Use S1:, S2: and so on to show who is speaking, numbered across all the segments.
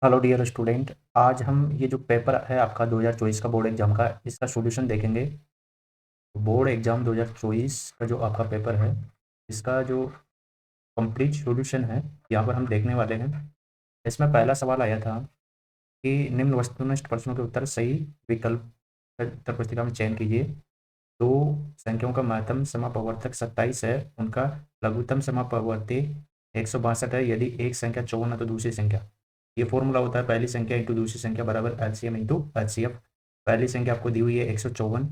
S1: Hello dear student, आज हम ये जो पेपर है आपका 2024 का बोर्ड एग्जाम का, इसका सॉल्यूशन देखेंगे। बोर्ड एग्जाम 2024 का जो आपका पेपर है, इसका जो कंप्लीट सॉल्यूशन है यहाँ पर हम देखने वाले हैं। इसमें पहला सवाल आया था कि निम्न वस्तुनिष्ठ प्रश्नों के उत्तर सही विकल्प उत्तर पुस्तिका में चयन कीजिए। दो संख्याओं का महत्तम समापवर्तक 27 है, उनका लघुत्तम समापवर्ती 162 है। यदि एक संख्या 54 है तो दूसरी संख्या, ये फॉर्मूला होता है पहली संख्या इंटू दूसरी संख्या बराबर एलसीएम इंटू एचसीएफ। पहली संख्या आपको दी हुई है 154,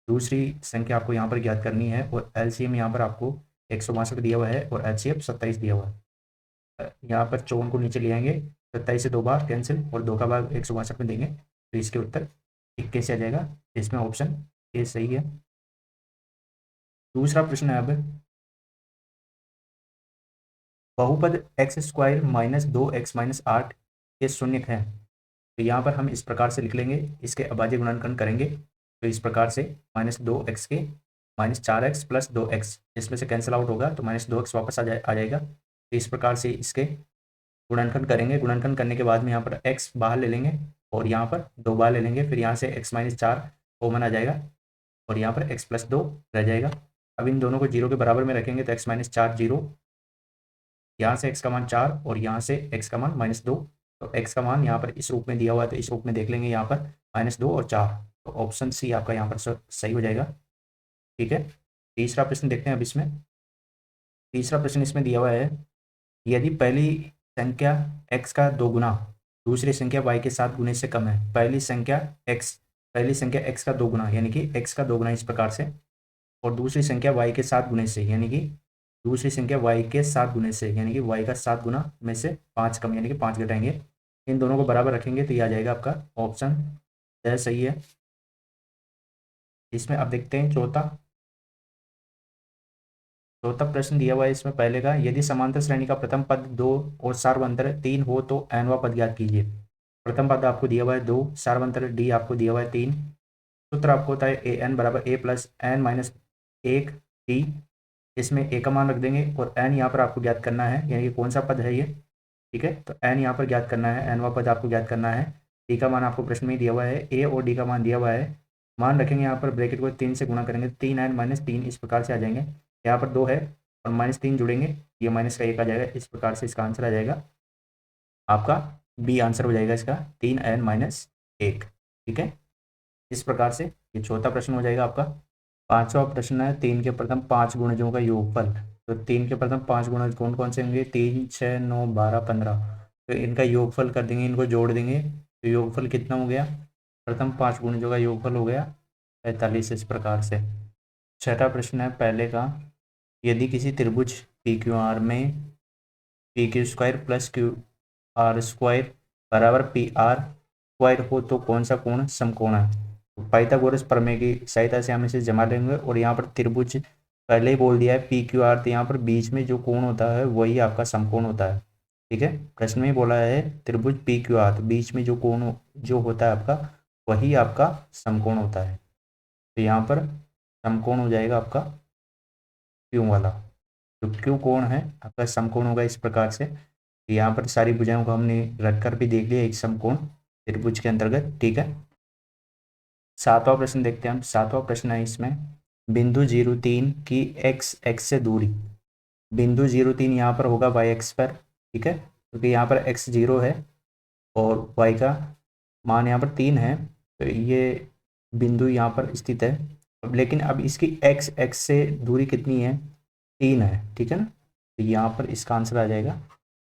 S1: दूसरी संख्या आपको यहाँ पर ज्ञात करनी है और एलसीएम यहाँ पर आपको 162 दिया हुआ है और एचसीएफ 27 दिया हुआ है। यहाँ पर 54 को नीचे ले आएंगे, 27 से 2 बार कैंसिल और 2 का भाग 162 में देंगे तो इसके उत्तर 21 आ जाएगा। इसमें ऑप्शन ए सही है। दूसरा प्रश्न है अब, बहुपद एक्स स्क्वायर माइनस 2x-8 ये शून्य है। तो यहाँ पर हम इस प्रकार से लिख लेंगे, इसके अभाज्य गुणनखंड करेंगे तो इस प्रकार से -2x के -4x प्लस 2x, इसमें से कैंसिल आउट होगा तो -2x वापस आ जाएगा। तो इस प्रकार से इसके गुणनखंड करेंगे। गुणनखंड करने के बाद में यहाँ पर x बाहर ले लेंगे और यहाँ पर 2 बाहर ले लेंगे, फिर यहाँ से x-4 कॉमन आ जाएगा और यहाँ पर x+2 रह जाएगा। अब इन दोनों को 0 के बराबर में रखेंगे तो x-4 0, यहाँ से x का मान 4 और यहाँ से x का मान -2। तो x का मान यहाँ पर इस रूप में दिया हुआ है तो इस रूप में देख लेंगे, यहाँ पर -2 और 4। तो ऑप्शन सी आपका यहाँ पर सही हो जाएगा। ठीक है, तीसरा प्रश्न देखते हैं अब इसमें। तीसरा प्रश्न इसमें दिया हुआ है, यदि पहली संख्या x का 2 गुना दूसरी संख्या y के 7 गुने से कम है। पहली संख्या x का 2 गुना यानी कि x का 2 गुना इस प्रकार से, और दूसरी संख्या y के 7 गुने से यानी कि दूसरी संख्या y के 7 गुने से यानी कि y का 7 गुना में से 5 कम यानी कि 5 घटाएंगे। इन दोनों को बराबर रखेंगे तो ये आ जाएगा आपका ऑप्शन सही है। इसमें अब देखते हैं चौथा प्रश्न दिया हुआ है इसमें पहले का, यदि समांतर श्रेणी का प्रथम पद 2 और सार्वंतर 3 हो तो nवा पद ज्ञात कीजिए। प्रथम पद आपको दिया हुआ है 2, सार्वंतर d आपको दिया हुआ है 3। सूत्र आपको होता है ए एन बराबर ए प्लस एन माइनस 1 टी। इसमें ए का मान रख देंगे और एन यहाँ पर आपको ज्ञात करना है, यानी कि कौन सा पद है ये। ठीक है, तो एन यहाँ पर ज्ञात करना है, एनवा पद आपको ज्ञात करना है। डी का मान आपको प्रश्न में ही दिया हुआ है, ए और डी का मान दिया हुआ है। मान रखेंगे यहाँ पर, ब्रैकेट को 3 से गुणा करेंगे, 3n-3 इस प्रकार से आ जाएंगे। यहाँ पर 2 है और -3 जुड़ेंगे, ये माइनस का 1 आ जाएगा। इस प्रकार से इसका आंसर आ जाएगा आपका बी आंसर हो जाएगा इसका 3n-1। ठीक है, इस प्रकार से ये चौथा प्रश्न हो जाएगा आपका। पांचवा प्रश्न है, 3 के प्रथम 5 गुणजों का योगफल। तो 3 के प्रथम 5 गुणज कौन कौन से होंगे, 3, 6, 9, 12, 15। तो इनका योगफल कर देंगे, इनको जोड़ देंगे तो योगफल कितना हो गया, प्रथम 5 गुणजों का योगफल हो गया 45। इस प्रकार से छठा प्रश्न है पहले का, यदि किसी त्रिभुज पी क्यू आर में P Q square plus Q R square बराबर पी आर स्क्वायर हो तो कौन सा कोण समकोण है। तो पाइथागोरस प्रमेय की सहायता से हम इसे जमा लेंगे और यहाँ पर त्रिभुज पहले ही बोल दिया है पी क्यू आर, तो यहाँ पर बीच में जो कोण होता है वही आपका समकोण होता है। ठीक है, प्रश्न में ही बोला है त्रिभुज पी क्यू आर, तो बीच में जो कोण जो होता है आपका वही आपका समकोण होता है। तो यहाँ पर समकोण हो जाएगा आपका क्यू वाला, जो क्यू कोण है आपका समकोण होगा इस प्रकार से। यहाँ पर सारी भुजाओं को हमने रखकर भी देख लिया एक समकोण त्रिभुज के अंतर्गत। ठीक है, सातवां प्रश्न देखते हैं हम। सातवां प्रश्न है इसमें, बिंदु 0,3 की एक्स एक्स से दूरी। बिंदु 0,3 यहाँ पर होगा वाई एक्स पर। ठीक है, क्योंकि यहाँ पर एक्स 0 है और वाई का मान यहाँ पर 3 है, तो ये बिंदु यहाँ पर स्थित है। लेकिन अब इसकी एक्स एक्स से दूरी कितनी है, 3 है। ठीक है ना, तो यहाँ पर इसका आंसर आ जाएगा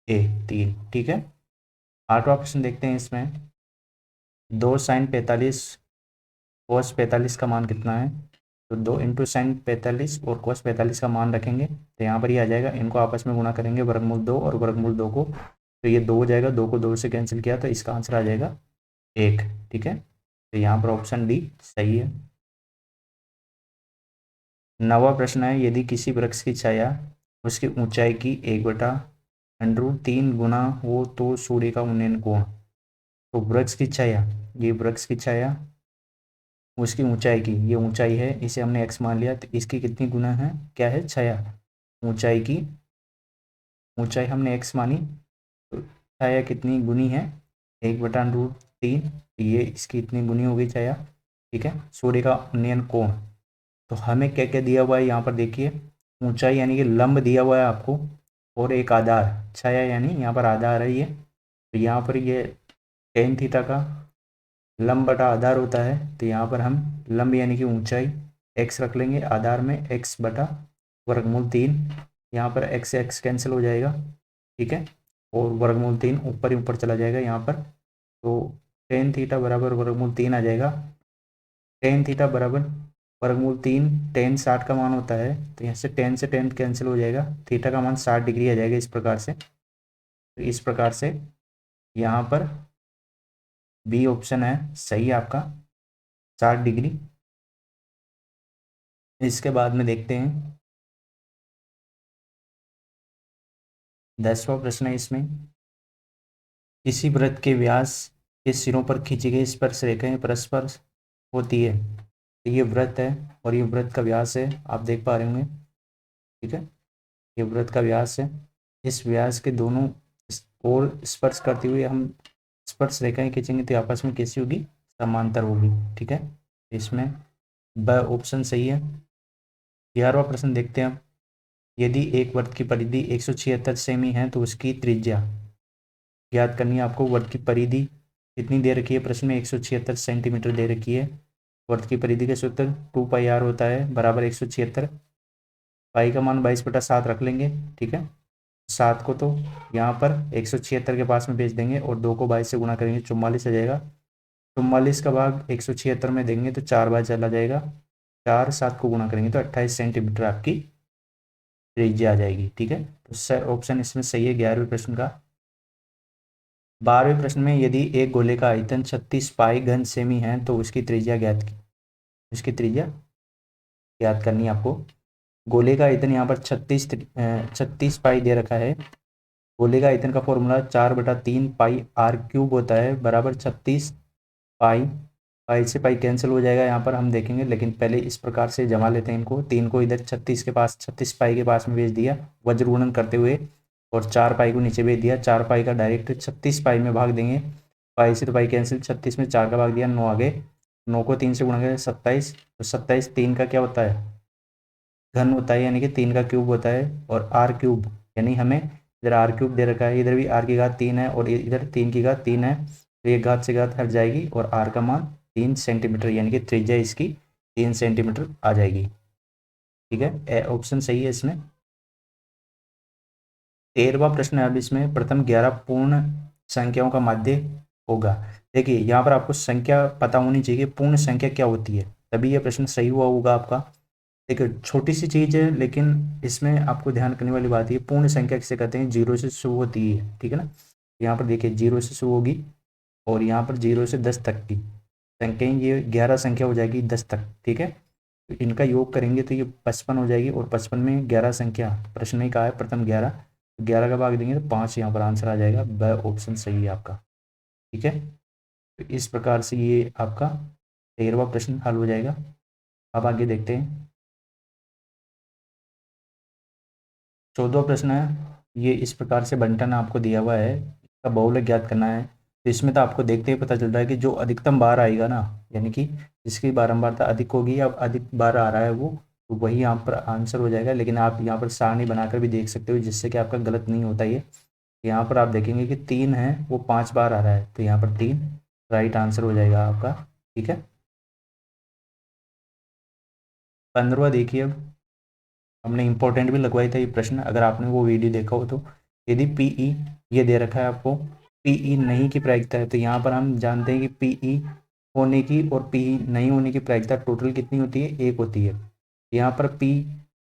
S1: ए 3। ठीक है, आठवां प्रश्न देखते हैं इसमें, 2 sin 45 cos 45 का मान कितना है। तो 2 × sin 45 और cos 45 का मान रखेंगे तो यहाँ पर ये आ जाएगा, इनको आपस में गुणा करेंगे वर्गमूल 2 और वर्गमूल 2 को, तो ये 2 हो जाएगा, 2 को 2 से कैंसिल किया तो इसका आंसर आ जाएगा 1। ठीक है, तो यहाँ पर ऑप्शन डी सही है। नवा प्रश्न है, यदि किसी वृक्ष की छाया उसकी ऊंचाई की 1/√3 गुना हो तो सूर्य का उन्नयन कोण। तो वृक्ष की छाया, ये वृक्ष की छाया उसकी ऊंचाई की, ये ऊंचाई है, इसे हमने एक्स मान लिया, तो इसकी कितनी गुना है, क्या है, छाया। ऊंचाई की ऊंचाई हमने एक्स मानी, तो छाया कितनी गुनी है, 1/√3, ये इसकी इतनी गुनी होगी छाया, ठीक है। सूर्य का उन्नयन कोण, तो हमें क्या क्या दिया हुआ है यहाँ पर देखिए, ऊंचाई यानी कि लंब दिया हुआ है आपको, और एक आधार, छाया यानी यहाँ पर आधार है ये, तो यहाँ पर ये टेन थीटा का लंब बटा आधार होता है, तो यहाँ पर हम लंब यानी कि ऊंचाई x रख लेंगे, आधार में x/√3, यहाँ पर x से x कैंसिल हो जाएगा, ठीक है, और √3 ऊपर ही ऊपर चला जाएगा यहाँ पर, तो टेन थीटा बराबर √3 आ जाएगा। टेन थीटा बराबर √3, टेन 60 का मान होता है, तो यहाँ से टेन कैंसिल हो जाएगा, थीटा का मान 60 डिग्री आ जाएगा इस प्रकार से। तो इस प्रकार से यहाँ पर बी ऑप्शन है सही आपका, 60 डिग्री। इसके बाद में देखते हैं 10वां प्रश्न है इसमें, किसी वृत्त के व्यास के सिरों पर खींची गई स्पर्श रेखाएं परस्पर होती है, तो ये वृत्त है और ये वृत्त का व्यास है, आप देख पा रहे होंगे, ठीक है, ये वृत्त का व्यास है, इस व्यास के दोनों ओर स्पर्श करते हुए हम स्पर्श रेखाएं खींचेंगे तो आपस में कैसी होगी, समांतर होगी, ठीक है, इसमें ब ऑप्शन सही है। 11वां प्रश्न देखते हैं अब, यदि एक वृत्त की परिधि 176 सेमी है तो उसकी त्रिज्या ज्ञात करनी है आपको। वृत्त की परिधि कितनी दे रखी है प्रश्न में, 176 सेंटीमीटर दे रखी है। वृत्त की परिधि का सूत्र 2πr होता है बराबर 176, पाई का मान 22/7 रख लेंगे, ठीक है, 7 को तो यहाँ पर 176 के पास में भेज देंगे और 2 को 22 से गुणा करेंगे, 44 आ जाएगा, 44 का भाग 176 में देंगे तो 4 बार चला जाएगा, 4 7 को गुणा करेंगे तो 28 सेंटीमीटर आपकी त्रिज्या आ जाएगी, ठीक है, तो ऑप्शन इसमें सही है 11वें प्रश्न का। 12वें प्रश्न में, यदि एक गोले का आयतन 36 पाई घन सेमी है तो उसकी त्रिज्या ज्ञात करनी है आपको। गोले का आयतन यहाँ पर 36 पाई दे रखा है। गोले का आयतन का फॉर्मूला 4/3πr³ होता है बराबर 36 पाई, पाई से पाई कैंसिल हो जाएगा यहाँ पर हम देखेंगे, लेकिन पहले इस प्रकार से जमा लेते हैं इनको, 3 को इधर 36 पाई के पास में भेज दिया वज्र गुणन करते हुए, और 4 पाई को नीचे भेज दिया, 4 पाई का डायरेक्ट 36 पाई में भाग देंगे, पाई से तो पाई कैंसिल, 36 में 4 का भाग दिया, 9 आगे, 9 को 3 से गुणा करें 27, तो 27 3 का क्या होता है, घन होता है, यानी कि 3 का क्यूब होता है, और r³ यानी हमें इधर r³ दे रखा है, इधर भी r की घात 3 है और इधर 3 की घात 3 है, तो ये घात से घात हट जाएगी और r का मान 3 सेंटीमीटर यानी कि त्रिज्या इसकी 3 सेंटीमीटर आ जाएगी, ठीक है, ऑप्शन सही है इसमें। 13वां प्रश्न है अब इसमें, प्रथम 11 पूर्ण संख्याओं का माध्य होगा। देखिए यहाँ पर आपको संख्या पता होनी चाहिए, पूर्ण संख्या क्या होती है, तभी यह प्रश्न सही हुआ होगा आपका। देखिए छोटी सी चीज़ है लेकिन इसमें आपको ध्यान करने वाली बात है, पूर्ण संख्या किसे कहते हैं, 0 से शुरू होती है, ठीक है ना, यहाँ पर देखिए 0 से शुरू होगी और यहाँ पर 0 से 10 तक की संख्या, ये 11 संख्या हो जाएगी 10 तक, ठीक है, तो इनका योग करेंगे तो ये 55 हो जाएगी, और 55 में 11 संख्या प्रश्न में कहा है प्रथम 11, 11 का भाग देंगे तो 5 यहाँ पर आंसर आ जाएगा, ब ऑप्शन सही है आपका, ठीक है, तो इस प्रकार से ये आपका 13वां प्रश्न हल हो जाएगा। अब आगे देखते हैं 14वां प्रश्न है, ये इस प्रकार से बंटन आपको दिया हुआ है, इसका बहुलक ज्ञात करना है, तो इसमें तो आपको देखते ही पता चल रहा है कि जो अधिकतम बार आएगा ना, यानी कि जिसकी बारंबारता अधिक होगी या अधिक बार आ रहा है वो, तो वही यहाँ पर आंसर हो जाएगा, लेकिन आप यहाँ पर सारणी बनाकर भी देख सकते हो जिससे कि आपका गलत नहीं होता ये। यहाँ पर आप देखेंगे कि 3 है वो 5 बार आ रहा है, तो यहाँ पर 3 राइट आंसर हो जाएगा आपका, ठीक है। 15वां देखिए, अब हमने इंपॉर्टेंट भी लगवाई था ये प्रश्न, अगर आपने वो वीडियो देखा हो तो, यदि पीई ये दे रखा है आपको, पीई नहीं की प्रायिकता है, तो यहाँ पर हम जानते हैं कि पीई होने की और पीई नहीं होने की प्रायिकता टोटल कितनी होती है, 1 होती है। यहाँ पर पी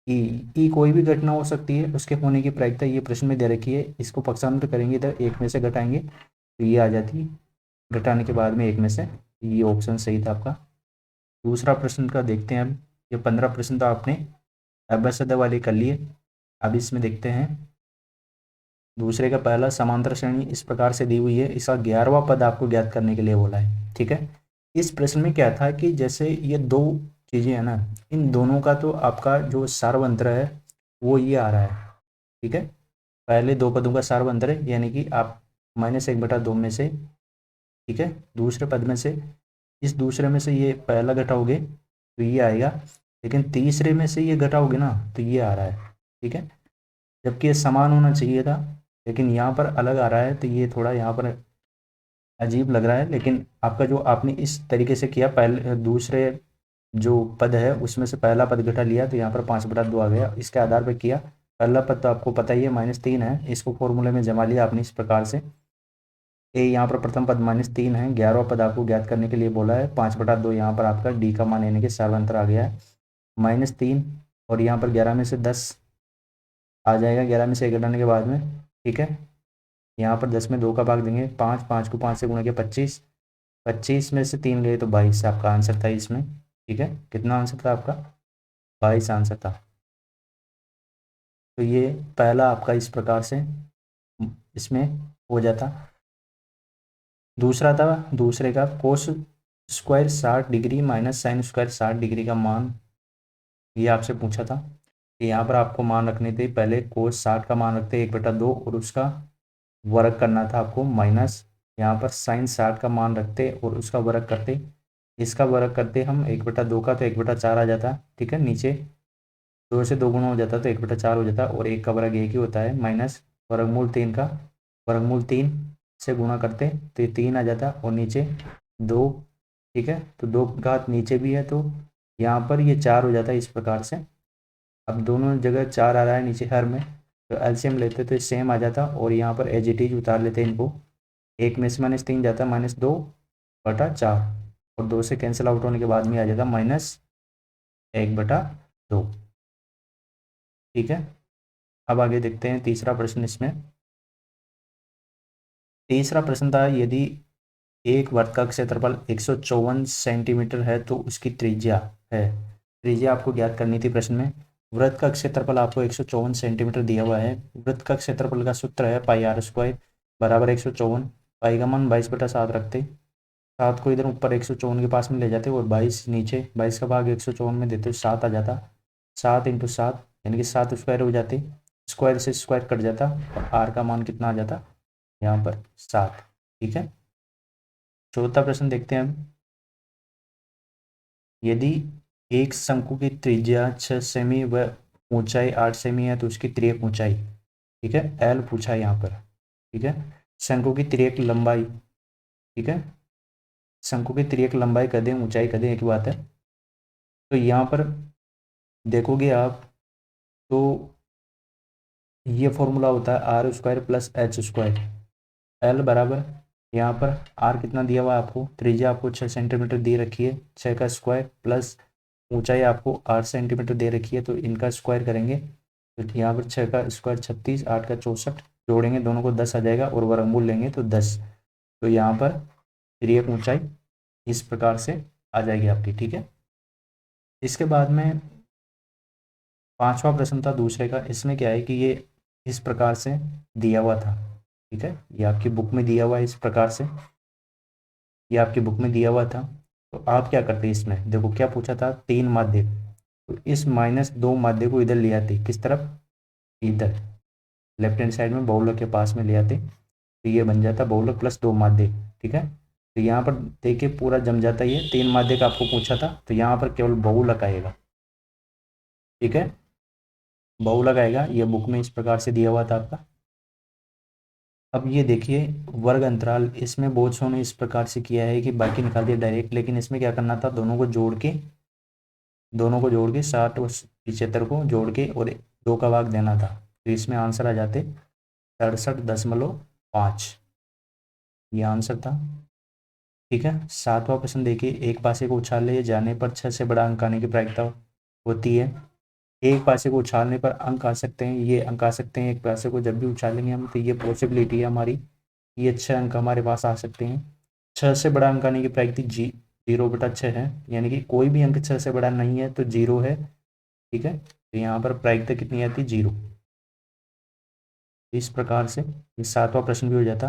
S1: ई कोई भी घटना हो सकती है, उसके होने की प्रायिकता ये प्रश्न में दे रखी है, इसको पक्षांतर करेंगे इधर 1 में से घटाएंगे तो ये आ जाती है, घटाने के बाद में 1 में से, ये ऑप्शन सही था आपका। दूसरा प्रश्न का देखते हैं अब, ये 15 प्रश्न तो आपने अभ्यासद वाले कर लिए, अब इसमें देखते हैं दूसरे का पहला, समांतर श्रेणी इस प्रकार से दी हुई है, इसका 11वां पद आपको ज्ञात करने के लिए बोला है, ठीक है। इस प्रश्न में क्या था कि जैसे ये दो चीज़ें हैं ना, इन दोनों का तो आपका जो सारवंत्र है वो ये आ रहा है, ठीक है, पहले दो पदों का सारवंत्र है, यानी कि आप -1/2 में से, ठीक है, दूसरे पद में से, इस दूसरे में से ये पहला घटाओगे तो ये आएगा, लेकिन तीसरे में से ये घटाओगे ना तो ये आ रहा है, ठीक है, जबकि ये समान होना चाहिए था, लेकिन यहाँ पर अलग आ रहा है, तो ये थोड़ा यहाँ पर अजीब लग रहा है। लेकिन आपका जो आपने इस तरीके से किया, पहले दूसरे जो पद है उसमें से पहला पद घटा लिया तो यहाँ पर 5/2 आ गया, इसके आधार पर किया। पहला पद तो आपको पता ही है -3 है, इसको फॉर्मूले में जमा लिया आपने इस प्रकार से। यहाँ पर प्रथम पद -3 है, 11वां पद आपको ज्ञात करने के लिए बोला है, 5/2 यहाँ पर आपका डी का मान यानी कि सार्वंतर आ गया है -3, और यहाँ पर 11 में से 10 आ जाएगा, 11 में से 1 घटाने के बाद में, ठीक है। यहाँ पर 10 में 2 का भाग देंगे, 5, 5 को 5 से गुणा किया 25, 25 में से 3 गए तो 22 आपका आंसर था इसमें, ठीक है। कितना आंसर था आपका? 22 आंसर था। तो ये पहला आपका इस प्रकार से इसमें हो जाता। दूसरा था, दूसरे का cos square 60 degree minus sine square 60 degree का मान, ये आपसे पूछा था कि यहाँ पर आपको मान रखने थे, पहले कोस 60 का मान रखते 1/2 और उसका वर्ग करना था आपको, माइनस यहाँ पर साइन 60 का मान रखते और उसका वर्ग करते, इसका वर्ग करते हम 1/2 का तो 1/4 आ जाता, ठीक है, नीचे 2 से 2 गुना हो जाता तो 1/4 हो जाता, और 1 का वर्ग 1 ही होता है, माइनस वर्गमूल 3 का वर्गमूल 3 से गुणा करते तो ये 3 आ जाता, और नीचे 2, ठीक है, तो 2 का घात नीचे भी है तो यहाँ पर ये 4 हो जाता है इस प्रकार से। अब दोनों जगह 4 आ रहा है नीचे हर में, तो एलसीएम लेते तो सेम आ जाता, और यहाँ पर एज इट इज उतार लेते हैं इनको, 1 में से -3 जाता -2/4, और 2 से कैंसिल आउट होने के बाद में आ जाता -1/2, ठीक है। अब आगे देखते हैं तीसरा प्रश्न। इसमें तीसरा प्रश्न था, यदि एक वृत्त का क्षेत्रफल 154 सेंटीमीटर है तो उसकी त्रिज्या है, त्रिज्या आपको ज्ञात करनी थी प्रश्न में। वृत्त का क्षेत्रफल आपको 154 सेंटीमीटर दिया हुआ है, वृत्त का क्षेत्रफल का सूत्र है πr² बराबर 154, पाई का मान 22/7 रखते, 7 को इधर ऊपर 154 के पास में ले जाते और 22 नीचे, 22 का भाग 154 में देते 7 आ जाता, 7 × 7 यानी कि 7 स्क्वायर हो जाते, स्क्वायर से स्क्वायर कट जाता, और आर का मान कितना आ जाता यहाँ पर 7, ठीक है। चौथा प्रश्न देखते हैं हम, यदि एक शंकु की त्रिज्या 6 सेमी व ऊंचाई 8 सेमी है तो उसकी तिर्यक ऊंचाई, ठीक है, एल पूछा है यहाँ पर, ठीक है। शंकु की तिर्यक लंबाई, ठीक है, शंकु की तिर्यक लंबाई कर दें, ऊंचाई कर दें, एक बात है। तो यहाँ पर देखोगे आप तो ये फॉर्मूला होता है r² + h², एल बराबर यहाँ पर आर कितना दिया हुआ है आपको, त्रिज्या आपको 6 सेंटीमीटर दे रखी है, 6 का स्क्वायर प्लस ऊंचाई आपको 8 सेंटीमीटर दे रखी है, तो इनका स्क्वायर करेंगे तो यहाँ पर 6 का स्क्वायर 36, 8 का 64, जोड़ेंगे दोनों को 10 आ जाएगा, और वर्गमूल लेंगे तो 10, तो यहाँ पर तिर्यक ऊंचाई इस प्रकार से आ जाएगी आपकी, ठीक है। इसके बाद में पांचवा प्रश्न था दूसरे का, इसमें क्या है कि ये इस प्रकार से दिया हुआ था, ठीक है, ये आपकी बुक में दिया हुआ है इस प्रकार से, ये आपकी बुक में दिया हुआ था। तो आप क्या करते इसमें, देखो क्या पूछा था, 3 माध्य, तो इस -2 माध्य को इधर ले आते, किस तरफ, इधर लेफ्ट हैंड साइड में बहुलक के पास में ले आते, तो ये बन जाता बहुलक +2 माध्य, ठीक है। तो यहाँ पर देखिए पूरा जम जाता है, ये 3 माध्य का आपको पूछा था, तो यहाँ पर केवल बहुलक आएगा, ठीक है, बहुलक आएगा, ये बुक में इस प्रकार से दिया हुआ था आपका। अब ये देखिए वर्ग अंतराल, इसमें बहुत सौ ने इस प्रकार से किया है कि बाकी निकाल दिया डायरेक्ट, लेकिन इसमें क्या करना था, दोनों को जोड़ के 60 और 75 को जोड़ के और 2 का भाग देना था, तो इसमें आंसर आ जाते 67.5, ये आंसर था, ठीक है। सातवां प्रश्न देखिए, एक पासे को उछाले जाने पर 6 से बड़ा अंक आने की प्रायिकता होती है, एक पासे को उछालने पर अंक आ सकते हैं, ये अंक आ सकते हैं, एक पासे को जब भी उछालेंगे हम तो ये पॉसिबिलिटी है हमारी, ये 6 अंक हमारे पास आ सकते हैं। 6 से बड़ा अंक आने की प्रायिकता 0/6 है, यानी कि कोई भी अंक 6 से बड़ा नहीं है तो 0 है, ठीक है, तो यहाँ पर प्रायिकता कितनी आती, 0, इस प्रकार से ये सातवां प्रश्न भी हो जाता।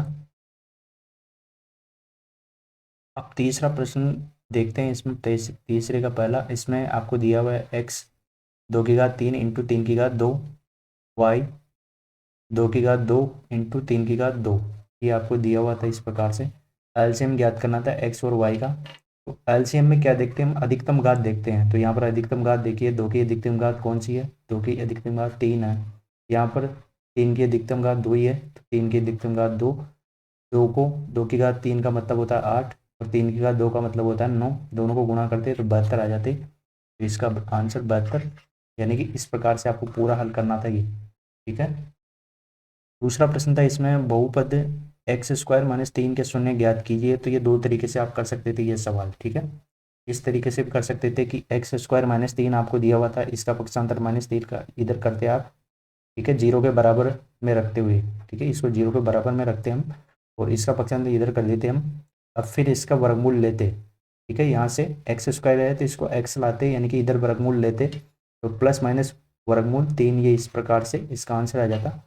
S1: अब तीसरा प्रश्न देखते हैं, इसमें तीसरे का पहला, इसमें आपको दिया हुआ है x 2 की घात 3 × 3 की घात 2, y 2 की घात 2 × 3 की घात 2, ये आपको दिया हुआ था इस प्रकार से। एलसीएम ज्ञात करना था एक्स और वाई का। तो एलसीएम में क्या देखते हैं हम, अधिकतम घात देखते हैं। तो यहाँ पर अधिकतम घात देखिए, 2 की अधिकतम घात कौन सी है, 2 की अधिकतम घात 3 है। यहाँ पर 3 की अधिकतम घात 2 ही है, तो 3 की अधिकतम घात 2, 2 को 2 की घात 3 का मतलब होता है 8 और 3 की घात 2 का मतलब होता है 9, दोनों को गुणा करते हैं तो 72 आ जाते। तो इसका आंसर 72, यानी कि इस प्रकार से आपको पूरा हल करना था ये। ठीक है। दूसरा प्रश्न था इसमें, बहुपद एक्स स्क्वायर माइनस 3 के शून्य ज्ञात कीजिए। तो ये दो तरीके से आप कर सकते थे ये सवाल। ठीक है। इस तरीके से भी कर सकते थे कि एक्स स्क्वायर माइनस 3 आपको दिया हुआ था, इसका पक्षांतर माइनस 3 का इधर करते आप। ठीक है, जीरो के बराबर में रखते हुए। ठीक है, इसको जीरो के बराबर में रखते हम और इसका पक्षांतर इधर कर देते हम। अब फिर इसका वर्गमूल लेते। ठीक है, यहाँ से एक्स स्क्वायर है तो इसको एक्स लाते, यानी कि इधर वर्गमूल लेते, तो प्लस माइनस वर्गमूल 3, ये इस प्रकार से इसका आंसर आ जाता।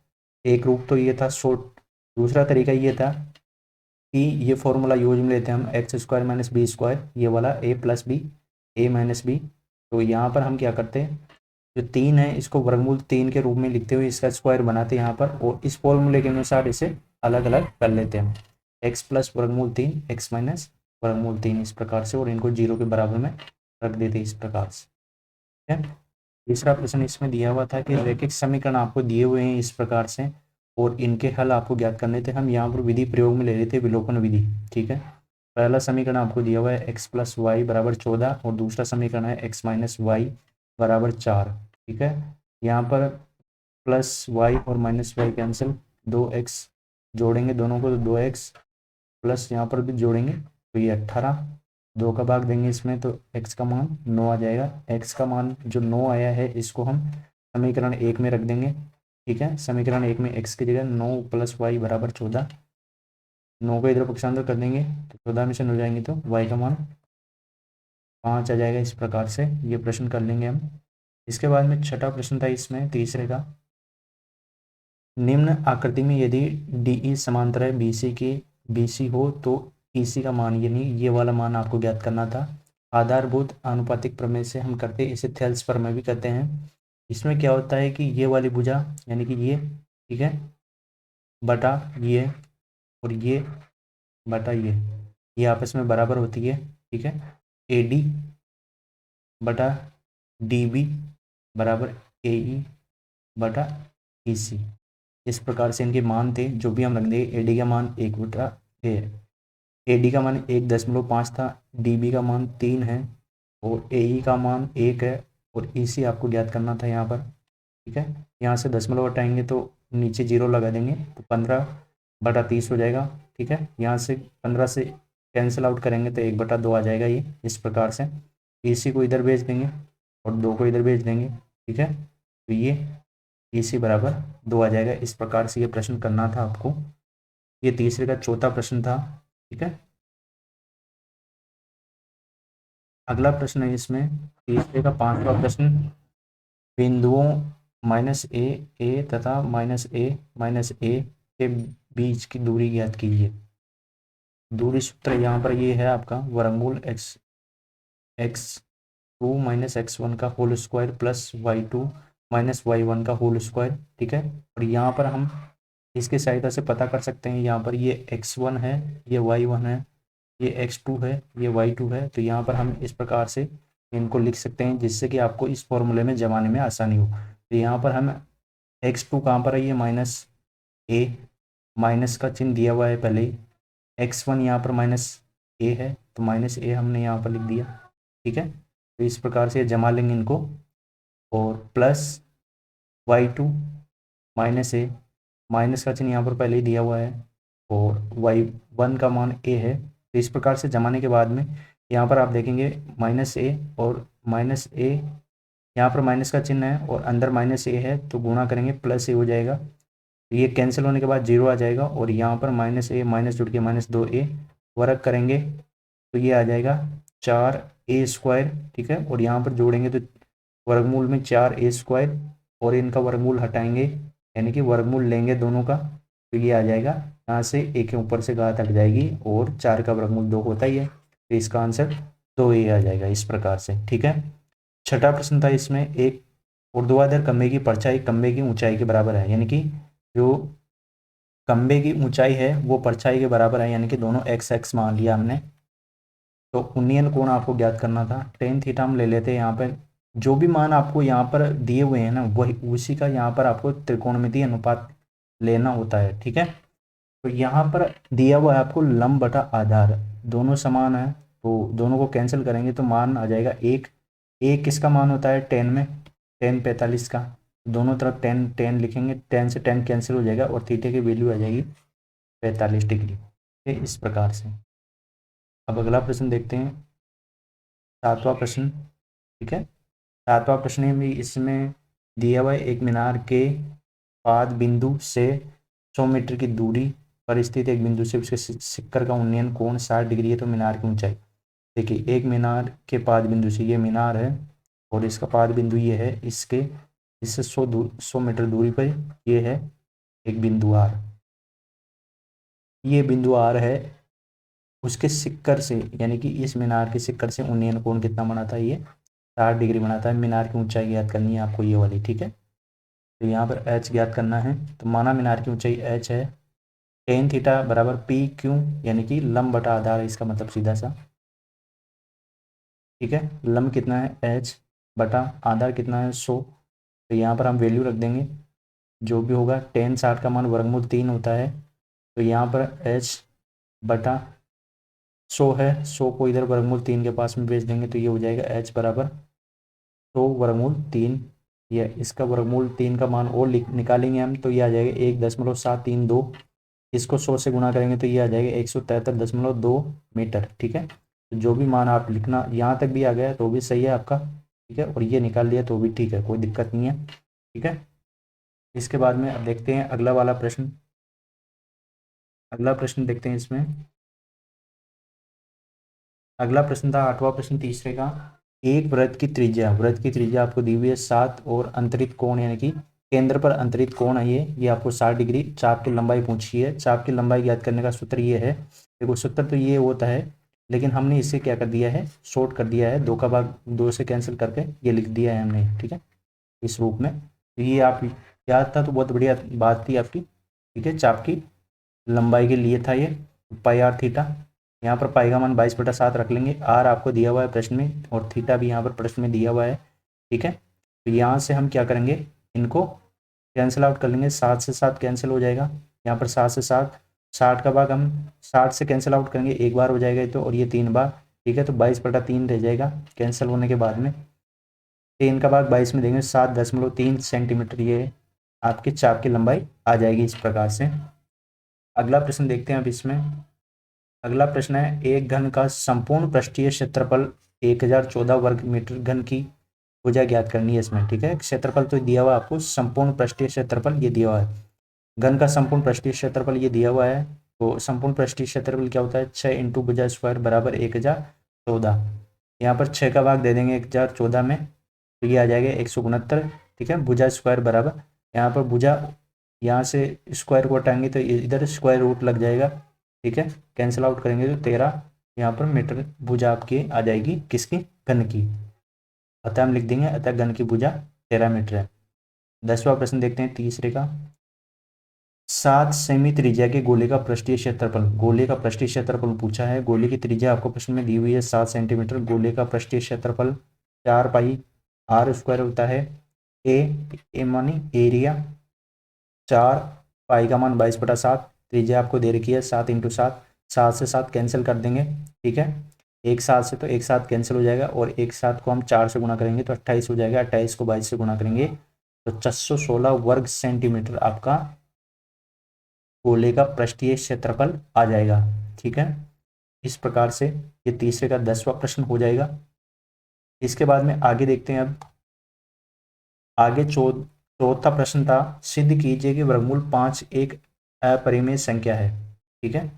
S1: एक रूप तो ये था शॉर्ट। दूसरा तरीका ये था कि ये फॉर्मूला यूज में लेते हैं हम, X square minus B square, ये वाला A plus B, A minus B. तो यहाँ पर हम क्या करते हैं, जो 3 है इसको वर्गमूल 3 के रूप में लिखते हुए इसका स्क्वायर बनाते हैं यहाँ पर, और इस फॉर्मूले के अनुसार इसे अलग अलग कर लेते हैं हम। एक्स प्लस वर्गमूल 3, एक्स माइनस वर्गमूल 3, इस प्रकार से, और इनको जीरो के बराबर में रख देते हैं इस प्रकार से। ठीक है। तीसरा प्रश्न इसमें दिया हुआ था कि रैखिक समीकरण आपको दिए हुए हैं इस प्रकार से और इनके हल आपको ज्ञात करने थे। हम यहाँ पर विधि प्रयोग में ले रहे थे, विलोपन विधि। ठीक है। पहला समीकरण आपको दिया हुआ है एक्स प्लस वाई बराबर 14 और दूसरा समीकरण है एक्स माइनस वाई बराबर 4। ठीक है। यहाँ पर प्लस वाई और माइनस वाई कैंसिल, 2x जोड़ेंगे दोनों को तो 2x, प्लस यहाँ पर भी जोड़ेंगे तो ये 18, 2 का भाग देंगे इसमें तो x का मान 9 आ जाएगा। x का मान जो 9 आया है इसको हम समीकरण 1 में रख देंगे। ठीक है, समीकरण 1 में x की जगह 9 प्लस वाई बराबर 14, 9 को इधर पक्षांतर कर देंगे तो 14 में से 9 जाएंगे तो y का मान 5 आ जाएगा। इस प्रकार से ये प्रश्न कर लेंगे हम। इसके बाद में छठा प्रश्न था इसमें तीसरे का, निम्न आकृति में यदि DE समांतर है BC के, BC हो तो EC का मान, यानी ये वाला मान आपको ज्ञात करना था। आधारभूत आनुपातिक प्रमेय से हम करते, इसे थेल्स प्रमेय भी कहते हैं। इसमें क्या होता है कि ये वाली भुजा, यानी कि ये, ठीक है, बटा ये और ये बटा ये आपस में बराबर होती है। ठीक है। AD बटा DB बराबर AE बटा EC, इस प्रकार से इनके मान थे, जो भी हम रख देंगे। AD का मान 1/AD का मान 1.5 था, DB का मान 3 है और AE का मान 1 है और EC आपको ज्ञात करना था यहाँ पर। ठीक है, यहाँ से दशमलव हटाएंगे तो नीचे 0 लगा देंगे तो 15/30 हो जाएगा। ठीक है, यहाँ से 15 से कैंसिल आउट करेंगे तो 1/2 आ जाएगा ये, इस प्रकार से। EC को इधर भेज देंगे और 2 को इधर भेज देंगे। ठीक है, तो ये EC बराबर 2 आ जाएगा। इस प्रकार से ये प्रश्न करना था आपको। ये तीसरे का चौथा प्रश्न था। ठीक है। अगला प्रश्न है इसमें तीसरे का पांचवा प्रश्न, बिंदुओं -a तथा -a के बीच की दूरी ज्ञात कीजिए। दूरी सूत्र यहाँ पर ये है आपका, वर्गमूल x2 माइनस x1 का whole square plus y2 minus y1 का होल स्क्वायर। ठीक है, और यहाँ पर हम इसकी सहायता से पता कर सकते हैं, यहाँ पर ये x1 है, ये y1 है, ये x2 है, ये y2 है। तो यहाँ पर हम इस प्रकार से इनको लिख सकते हैं जिससे कि आपको इस फॉर्मूले में जमाने में आसानी हो। तो यहाँ पर हम x2 कहाँ पर है, ये -a, माइनस का चिन्ह दिया हुआ है पहले ही। x1 यहाँ पर -a है तो -a हमने यहाँ पर लिख दिया। ठीक है, तो इस प्रकार से जमा लेंगे इनको, और प्लस y2 -a, माइनस का चिन्ह यहाँ पर पहले ही दिया हुआ है, और y1 का मान a है। तो इस प्रकार से जमाने के बाद में यहाँ पर आप देखेंगे -a और -a, यहाँ पर माइनस का चिन्ह है और अंदर -a है तो गुणा करेंगे प्लस a हो जाएगा। तो ये कैंसिल होने के बाद 0 आ जाएगा और यहाँ पर -a माइनस जुड़ के -2a, वर्ग करेंगे तो ये आ जाएगा 4a स्क्वायर। ठीक है, और यहाँ पर जोड़ेंगे तो वर्गमूल में 4a स्क्वायर और इनका वर्गमूल हटाएंगे, यानी कि वर्गमूल लेंगे दोनों का, तो ये आ जाएगा। यहाँ से एक के ऊपर से घात हट जाएगी और 4 का वर्गमूल 2 होता ही है, तो इसका आंसर 2a आ जाएगा इस प्रकार से। ठीक है। छठा प्रश्न था इसमें, एक ऊर्ध्वाधर खंभे की परछाई खंभे की ऊंचाई के बराबर है, यानी कि जो खंबे की ऊंचाई है वो परछाई के बराबर है, यानी कि दोनों एक्स एक्स मान लिया हमने। तो उन्नीयन कोण आपको ज्ञात करना था, टेन थीटा हम ले लेते हैं यहाँ पर। जो भी मान आपको यहाँ पर दिए हुए हैं ना, वही उसी का यहाँ पर आपको त्रिकोणमितीय अनुपात लेना होता है, ठीक है। तो यहाँ पर दिया हुआ है आपको लंब बटा आधार, दोनों समान है, तो दोनों को कैंसिल करेंगे तो मान आ जाएगा एक। एक किसका मान होता है टेन में, टेन 45 का, दोनों तरफ टेन टेन लिखेंगे, टेन से टेन कैंसिल हो जाएगा और थीटे की वैल्यू आ जाएगी 45 डिग्री। ये इस प्रकार से। अब अगला प्रश्न देखते हैं, सातवां प्रश्न, ठीक है। सातवां प्रश्न में इसमें दिया हुआ है एक मीनार के पाद बिंदु से 100 मीटर की दूरी पर स्थित एक बिंदु से उसके शिखर का उन्नयन कोण 60 डिग्री है, तो मीनार की ऊंचाई। देखिए एक मीनार के पाद बिंदु से, ये मीनार है और इसका पाद बिंदु ये है, इसके इससे 100 मीटर दूरी पर ये है एक बिंदु आर। ये बिंदु आर है, उसके शिखर से यानी कि इस मीनार के शिखर से उन्नयन कोण कितना बनाता है, ये 60 डिग्री बनाता है। मीनार की ऊंचाई ज्ञात करनी है आपको, ये वाली, ठीक है। तो यहाँ पर एच ज्ञात करना है, तो माना मीनार की ऊंचाई एच है, टेन थीटा बराबर पी क्यू, यानी कि लंब बटा आधार है इसका मतलब सीधा सा, ठीक है। लंब कितना है एच बटा आधार कितना है 100, तो यहाँ पर हम वैल्यू रख देंगे जो भी होगा, टेन 60 का मान वर्गमूल 3 होता है, तो यहाँ पर एच बटा 100 है, 100 को इधर वर्गमूल 3 के पास में भेज देंगे तो ये हो जाएगा एच बराबर 100 वर्गमूल 3, या इसका वर्गमूल 3 का मान और निकालेंगे हम, तो ये आ जाएगा 1.732, इसको 100 से गुणा करेंगे तो ये आ जाएगा 173.2 मीटर, ठीक है। तो जो भी मान आप लिखना, यहाँ तक भी आ गया तो भी सही है आपका, ठीक है, और ये निकाल लिया तो भी ठीक है, कोई दिक्कत नहीं है, ठीक है। इसके बाद में अब देखते हैं अगला वाला प्रश्न। अगला प्रश्न देखते हैं इसमें, अगला प्रश्न था आठवां प्रश्न तीसरे का। एक वृत्त की त्रिज्या आपको दी हुई है 7 और अंतरित कोण यानी कि केंद्र पर अंतरित कोण है ये आपको 60 डिग्री। चाप की लंबाई पूछी है, चाप की लंबाई ज्ञात करने का सूत्र ये है, देखो सूत्र तो ये होता है, लेकिन हमने इसे क्या कर दिया है, शॉर्ट कर दिया है, 2 का भाग 2 से कैंसिल करके ये लिख दिया है हमने, ठीक है, इस रूप में। तो ये आप याद था तो बहुत बढ़िया बात थी आपकी, ठीक है। चाप की लंबाई के लिए था ये पाई आर थीटा, यहाँ पर पाई का मान 22/7 रख लेंगे, आर आपको दिया हुआ है प्रश्न में और थीटा भी यहाँ पर प्रश्न में दिया हुआ है, ठीक है। तो यहाँ से हम क्या करेंगे, इनको कैंसिल आउट कर लेंगे, 7 से 7 कैंसिल हो जाएगा, यहाँ पर 7 से 7, 60 का भाग हम 60 से कैंसिल आउट करेंगे, एक बार हो जाएगा ये तो, और ये 3 बार, ठीक है। तो 22/3 रह जाएगा कैंसिल होने के बाद में, 3 का भाग 22 में देंगे 7.3 सेंटीमीटर, ये आपकी चाप की लंबाई आ जाएगी इस प्रकार से। अगला प्रश्न देखते हैं अब इसमें। अगला प्रश्न है, एक घन का संपूर्ण पृष्ठीय क्षेत्रफल 1014 वर्ग मीटर घन की भुजा ज्ञात करनी है इसमें, ठीक है। क्षेत्रफल तो दिया हुआ है आपको, संपूर्ण पृष्ठीय क्षेत्रफल ये दिया हुआ है, घन का संपूर्ण पृष्ठीय क्षेत्रफल ये दिया हुआ है। तो संपूर्ण पृष्ठीय क्षेत्रफल क्या होता है, 6 इंटू भुजा स्क्वायर बराबर 1014, यहाँ पर 6 का भाग दे देंगे 1014 में, तो ये आ जाएगा 169, ठीक है। भुजा स्क्वायर बराबर, यहाँ पर भुजा यहाँ से स्क्वायर को हटाएंगे तो इधर स्क्वायर रूट लग जाएगा, ठीक है। कैंसिल आउट करेंगे तो 13 यहाँ पर मीटर भुजा आपकी आ जाएगी, किसकी, घन की, अतः हम लिख देंगे अतः घन की भुजा 13 मीटर है। 10वां प्रश्न देखते हैं तीसरे का। 7 सेमी त्रिज्या के गोले का पृष्ठीय क्षेत्रफल, गोले का पृष्ठीय क्षेत्रफल पूछा है, गोले की त्रिज्या आपको प्रश्न में दी हुई है 7 सेंटीमीटर, गोले का पृष्ठीय क्षेत्रफल 4 पाई आर स्क्वायर होता है, ए मानी एरिया, 4 पाई का मान 22/7, त्रिज्या आपको दे रखी है 7 इंटू 7, 7 से 7 कैंसिल कर देंगे, ठीक है। एक 7 से तो एक 7 कैंसिल हो जाएगा, और एक 7 को हम 4 से गुणा करेंगे तो 28 हो जाएगा, 28 को 22 से गुणा करेंगे तो 416 वर्ग सेंटीमीटर आपका गोले का पृष्ठीय क्षेत्रफल आ जाएगा, ठीक है। इस प्रकार से ये तीसरे का 10वां प्रश्न हो जाएगा। इसके बाद में आगे देखते हैं, अब आगे चौथा प्रश्न था, सिद्ध कीजिए कि वर्गमूल 5 एक अपरिमेय संख्या है, ठीक है।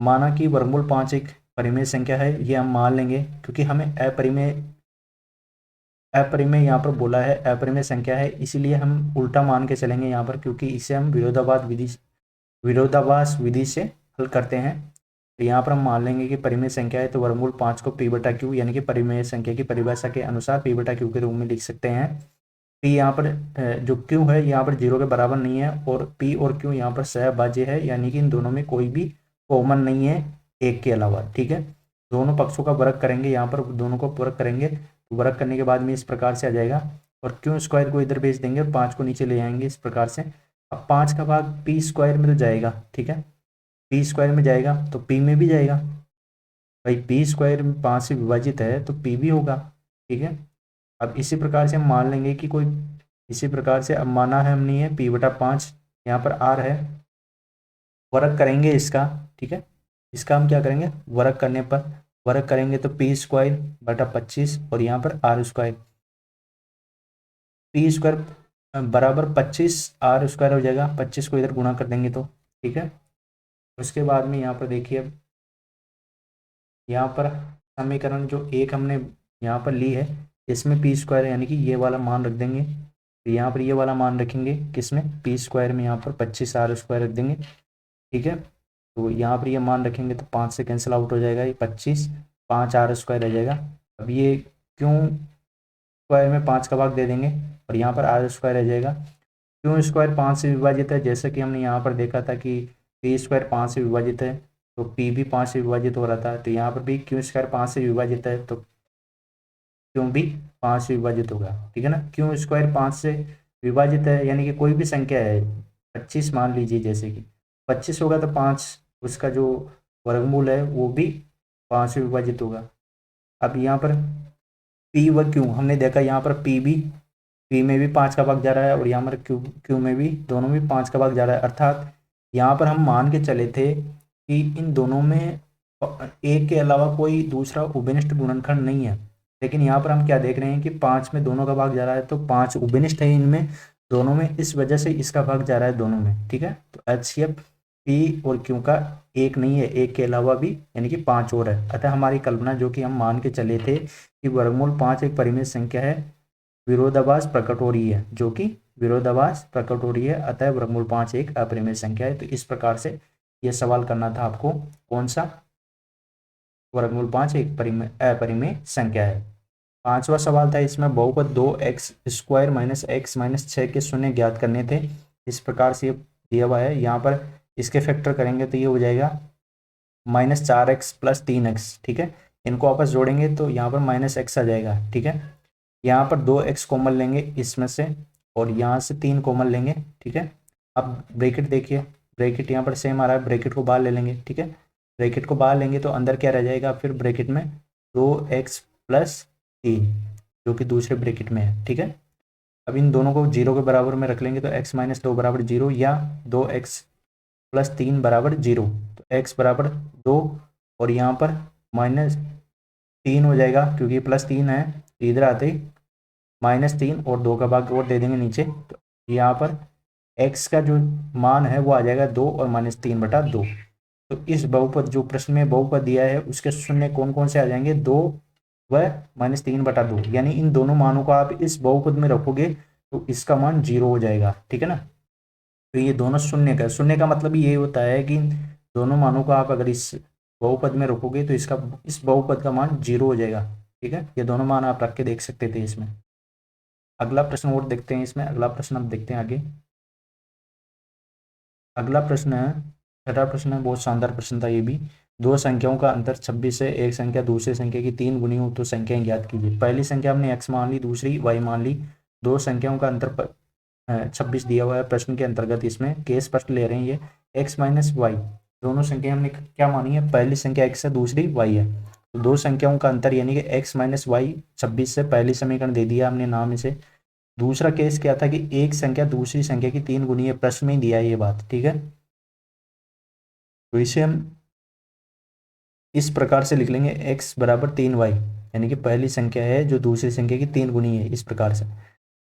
S1: माना कि वर्गमूल 5 एक परिमेय संख्या है, ये हम मान लेंगे क्योंकि हमें अपरिमेय अपरिमेय यहाँ पर बोला है, अपरिमेय संख्या है, इसीलिए हम उल्टा मान के चलेंगे यहाँ पर, क्योंकि इसे हम विरोधाभास विधि से हल करते हैं। तो यहाँ पर हम मान लेंगे कि परिमेय संख्या है, तो वर्गमूल 5 को p/q यानी कि परिमेय संख्या की परिभाषा के अनुसार p/q के रूप में लिख सकते हैं। पी यहाँ पर जो क्यू है यहाँ पर 0 के बराबर नहीं है, और पी और क्यू यहाँ पर सहभाज्य है, यानी कि इन दोनों में कोई भी कॉमन नहीं है एक के अलावा। ठीक है, दोनों पक्षों का वर्ग करेंगे, यहाँ पर दोनों को वर्ग करेंगे, तो वर्ग करने के बाद में इस प्रकार से आ जाएगा, और क्यू स्क्वायर को इधर भेज देंगे और 5 को नीचे ले आएंगे इस प्रकार से। अब 5 का भाग पी स्क्वायर में तो जाएगा, ठीक है, पी स्क्वायर में जाएगा तो पी में भी जाएगा, भाई पी स्क्वायर में 5 से विभाजित है तो पी भी होगा। ठीक है, अब इसी प्रकार से हम मान लेंगे कि कोई, इसी प्रकार से अब माना है हमने ये p/5 यहाँ पर r है, वर्ग करेंगे इसका। ठीक है, इसका हम क्या करेंगे, वर्ग करने पर वर्ग करेंगे तो p² / 25 और यहाँ पर r², p² बराबर 25 r² हो जाएगा, 25 को इधर गुणा कर देंगे तो। ठीक है, उसके बाद में यहाँ पर देखिए, यहाँ पर समीकरण जो एक हमने यहाँ पर ली है, इसमें p² यानी कि ये वाला मान रख देंगे, तो यहाँ पर ये वाला मान रखेंगे किसमें, p² में यहाँ पर 25 r² रख देंगे। ठीक है, तो यहाँ पर ये मान रखेंगे तो 5 से कैंसिल आउट हो जाएगा, ये 25, 5 r² रह जाएगा। अब ये क्यों स्क्वायर में 5 का भाग दे देंगे और यहाँ पर r² रह जाएगा। क्यों स्क्वायर 5 से विभाजित है, जैसे कि हमने यहाँ पर देखा था कि p² 5 से विभाजित है तो p भी 5 से विभाजित हो रहा था, तो यहाँ पर भी क्यू² 5 से विभाजित है तो क्यों भी 5 से विभाजित होगा। ठीक है ना, क्यू² 5 से विभाजित है यानी कि कोई भी संख्या है, 25 मान लीजिए, जैसे कि 25 होगा तो 5 उसका जो वर्गमूल है वो भी 5 से विभाजित होगा। अब यहाँ पर पी व क्यू हमने देखा, यहाँ पर पी में भी 5 का भाग जा रहा है और यहाँ पर क्यू में भी, दोनों में 5 का भाग जा रहा है, अर्थात यहाँ पर हम मान के चले थे कि इन दोनों में एक के अलावा कोई दूसरा उभयनिष्ठ गुणनखंड नहीं है, लेकिन यहाँ पर हम क्या देख रहे हैं कि 5 में दोनों का भाग जा रहा है तो 5 उभयनिष्ठ है इनमें दोनों में, इस वजह से इसका भाग जा रहा है दोनों में। ठीक है, तो HCF पी और क्यू का एक नहीं है, एक के अलावा भी यानी कि 5 और है। अतः हमारी कल्पना जो कि हम मान के चले थे कि वर्गमूल 5 एक परिमित संख्या है, विरोधाभास प्रकट हो रही है, जो कि विरोधाभास प्रकट हो रही है, अतः वर्गमूल 5 एक अपरिमेय संख्या है। तो इस प्रकार से यह सवाल करना था आपको, कौन सा, वर्गमूल 5 एक अपरिमेय संख्या है। पांचवा सवाल था, इसमें बहुपद 2x² - x - 6 के शून्य ज्ञात करने थे। इस प्रकार से ये दिया हुआ है, यहाँ पर इसके फैक्टर करेंगे तो ये हो जाएगा -4x + 3x। ठीक है, इनको आपस जोड़ेंगे तो यहाँ पर -x आ जाएगा। ठीक है, यहाँ पर 2x कॉमन लेंगे इसमें से और यहाँ से 3 कॉमन लेंगे। ठीक है, अब ब्रैकेट देखिए, ब्रैकेट यहाँ पर सेम आ रहा है, ब्रैकेट को बाहर ले लेंगे। ठीक है, ब्रैकेट को बाहर लेंगे तो अंदर क्या रह जाएगा, फिर ब्रैकेट में 2x + 3 जो कि दूसरे ब्रैकेट में है। ठीक है, अब इन दोनों को 0 के बराबर में रख लेंगे तो x - 2 = 0 या 2x + 3 = 0, तो x = 2 और यहाँ पर -3 हो जाएगा क्योंकि +3 है, इधर आते ही -3 और 2 का भाग और दे देंगे नीचे, तो यहाँ पर x का जो मान है वो आ जाएगा 2 और -3/2। तो इस बहुपद, जो प्रश्न में बहुपद दिया है उसके शून्य कौन कौन से आ जाएंगे, 2 व -3/2, यानी इन दोनों मानों को आप इस बहुपद में रखोगे तो इसका मान 0 हो जाएगा। ठीक है ना, तो ये दोनों शून्य का मतलब ये होता है कि दोनों मानों को आप अगर इस बहुपद में रखोगे तो इसका, इस बहुपद का मान 0 हो जाएगा। ठीक है, ये दोनों मान आप रख के देख सकते थे इसमें। अगला प्रश्न और देखते हैं, इसमें अगला प्रश्न अब देखते हैं आगे। अगला प्रश्न है, छठा प्रश्न है, बहुत शानदार प्रश्न था ये भी। दो संख्याओं का अंतर 26 है, एक संख्या दूसरी संख्या की 3 गुनी हो तो संख्याएं ज्ञात कीजिए। पहली संख्या हमने x मान ली, दूसरी y मान ली, दो संख्याओं का अंतर 26 दिया हुआ है प्रश्न के अंतर्गत। इसमें केस प्रश्न ले रहे हैं ये, x - y, दोनों संख्या हमने क्या मानी है, पहली संख्या x है दूसरी y है, तो दो संख्याओं का अंतर यानी कि x - y 26 से पहली समीकरण दे दिया हमने नाम इसे। दूसरा केस क्या था कि एक संख्या दूसरी संख्या की 3 गुनी है, प्रश्न में ही दिया है ये बात। ठीक है, तो इसे हम इस प्रकार से लिख लेंगे, x = 3y, यानी कि पहली संख्या है जो दूसरी संख्या की 3 गुनी है, इस प्रकार से।